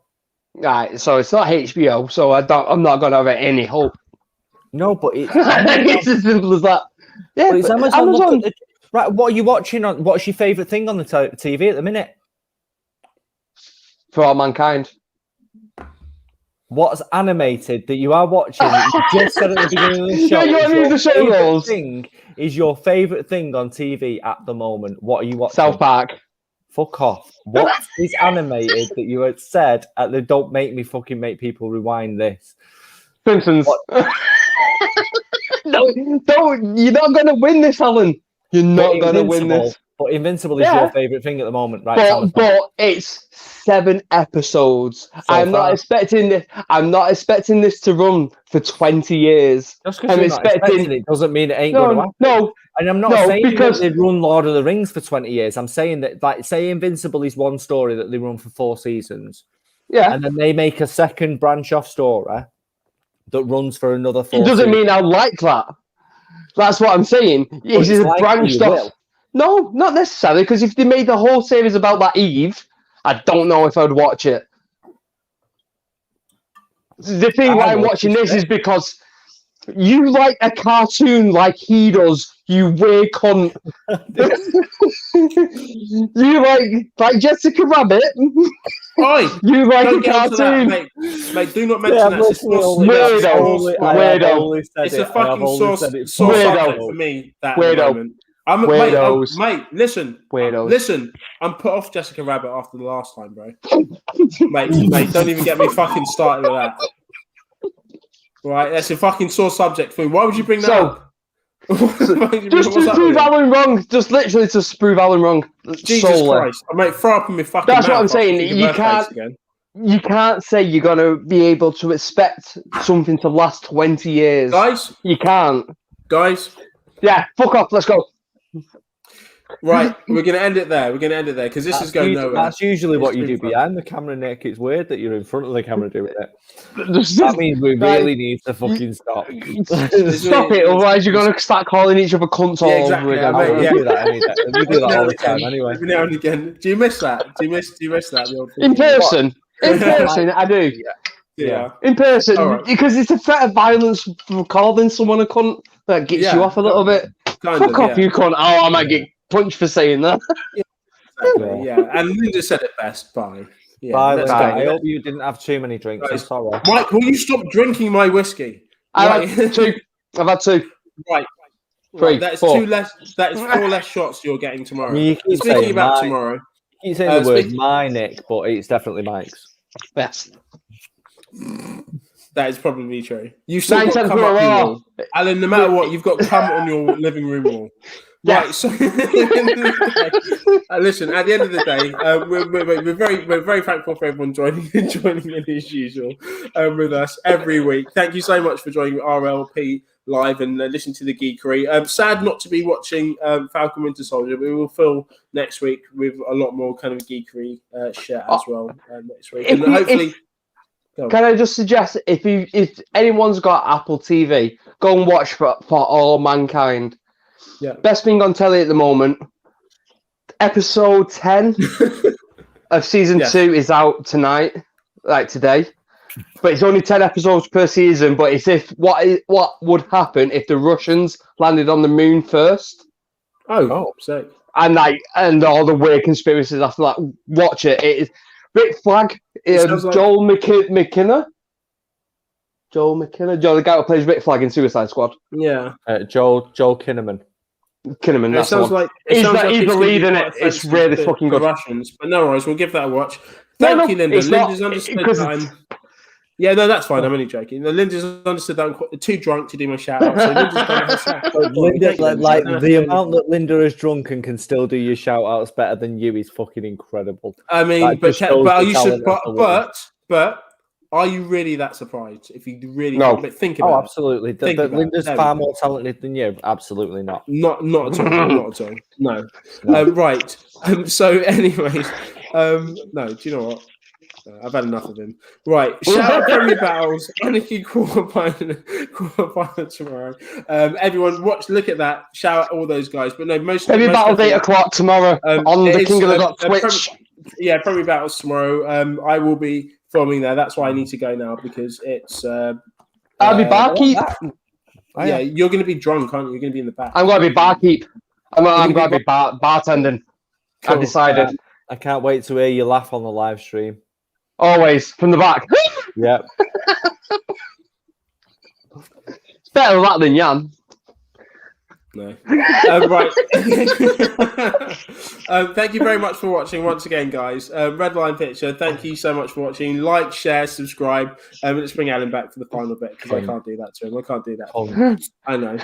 Right, so it's not HBO, so I'm not going to have any hope. No, but it's as simple as that. Yeah, but it's Amazon. Right, what are you watching on? What's your favourite thing on the TV at the minute? For All Mankind. What's animated that you are watching? You just said at the beginning of the show. Is your favourite thing on TV at the moment? What are you watching? South Park. Fuck off. What is animated that you had said at the don't make me fucking make people rewind this? Simpsons. Don't. You're not going to win this, Alan. You're not going to win this. But Invincible is your favourite thing at the moment, right? But it's 7 episodes. I'm not expecting this to run for 20 years. Just because you're not expecting it doesn't mean it ain't going to happen. No. And I'm not saying because they'd run Lord of the Rings for 20 years. I'm saying that, like, say Invincible is one story that they run for 4 seasons. Yeah. And then they make a second branch off story that runs for another 4 It doesn't mean I like that. That's what I'm saying. It's a branched off. No, not necessarily, because if they made the whole series about that Eve, I don't know if I'd watch it. The thing why I'm watching this is because you like a cartoon like he does, you weird cunt. You like Jessica Rabbit. Oi, you like a cartoon. Mate, do not mention that. It's weirdo. It's a fucking source subject for me. That weirdo. Mate, listen. Weirdos. Listen, I'm put off Jessica Rabbit after the last time, bro. mate, don't even get me fucking started with that. Right, that's a fucking sore subject for me. Why would you bring that up? Just to prove Alan wrong. Just literally to prove Alan wrong. Jesus Christ. Mate, throw up in my fucking That's mouth. what I'm saying. You can't say you're going to be able to expect something to last 20 years. Guys? You can't. Guys? Yeah, fuck off. Let's go. Right, we're going to end it there. Because this is going nowhere. That's usually what you do behind the camera, Nick. It's weird that you're in front of the camera doing it. That means we really need to fucking stop. Stop it, otherwise you're going to start calling each other cunts all over again. We do that any day. We do that all the time anyway. Every now and again. Do you miss that? Do you miss that? In person? In person, I do. Yeah. In person, because it's a threat of violence for calling someone a cunt that gets you off a little bit. Fuck off, you cunt. Oh, I might get punched for saying that. Exactly, yeah. And Linda said it best. Bye. Yeah, bye, Linda. I hope you didn't have too many drinks. I'm sorry. Mike, will you stop drinking my whiskey? I've had two. Right. Three. That's 4. 2 less. That is 4 less shots you're getting tomorrow. You keep Speaking about tomorrow. You keep saying the word my, Nick, but it's definitely Mike's. Yes. That is probably true. You've still got cum up your wall. Alan, no matter what, you've got cum on your living room wall. Yeah. Right, so listen, at the end of the day, we're very thankful for everyone joining in as usual with us every week. Thank you so much for joining RLP live and listening to the geekery. Sad not to be watching Falcon Winter Soldier, but we will fill next week with a lot more kind of geekery shit as well next week. And hopefully... Can I just suggest, if anyone's got Apple TV, go and watch for All Mankind. Yeah. Best thing on telly at the moment. Episode 10 of season 2 is out tonight, like today. But it's only 10 episodes per season. But it's what would happen if the Russians landed on the moon first. Oh, sick. And all the weird conspiracies after that. Watch it. It is Rick Flag. Joel McKenna. The guy who plays Rick Flag in Suicide Squad. Yeah. Joel Kinnaman. That's sounds like he's the lead in it. It's really fucking good. Russians, but no worries, we'll give that a watch. Thank you, Linda. Linda's understood that Yeah, no, that's fine. I'm only joking. Linda's understood that I'm too drunk to do my shout out. So Linda's done her shout out. Linda, the amount that Linda is drunk and can still do your shout outs better than you is fucking incredible. I mean, but are you really that surprised? If you really think about it. Absolutely. That Linda's far more talented than you. Absolutely not. Not at all. Not at all. No. Right. So, anyways, no. Do you know what? I've had enough of him. Right. Shout out Premier Battles. Anarchy quarterfinal tomorrow. Everyone, look at that. Shout out all those guys. But no, Premier Battles 8 o'clock tomorrow on the King of the God Twitch. Premier Battles tomorrow. I will be filming there. That's why I need to go now because it's. I'll be barkeep. Yeah, you're going to be drunk, aren't you? You're going to be in the back. I'm going to be barkeep. I'm going to be bartending. Cool. I've decided. I can't wait to hear you laugh on the live stream. Always from the back. Yeah. It's better that than Jan. No. Right. Thank you very much for watching once again, guys. Red Line Picture, thank you so much for watching. Like, share, subscribe. Let's bring Alan back for the final bit because I can't do that to him. I can't do that. I know.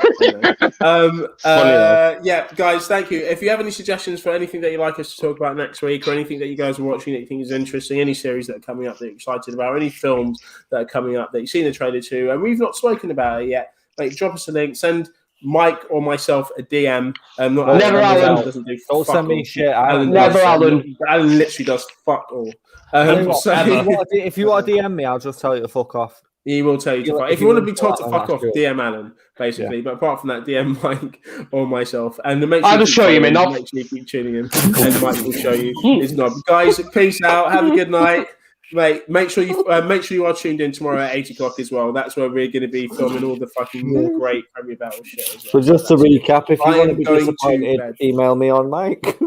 Yeah, guys, thank you. If you have any suggestions for anything that you'd like us to talk about next week or anything that you guys are watching that you think is interesting, any series that are coming up that you're excited about, any films that are coming up that you've seen the trailer to and we've not spoken about it yet, drop us a link, send Mike or myself a DM. Never Alan. Don't send me shit. Never Alan. Alan literally does fuck all. If you want to DM me, I'll just tell you to fuck off. He will tell you to fuck. If you want to be told to fuck off, DM Alan, basically. Yeah. But apart from that, DM Mike or myself. And I'll just show you my knob. Make sure you keep tuning in. And Mike will show you his knob. Guys, peace out. Have a good night. Mate, make sure you are tuned in tomorrow at 8 o'clock as well. That's where we're going to be filming all the fucking more great Premier Battle shit as well. So just to recap, if you want to be disappointed, email me on Mike.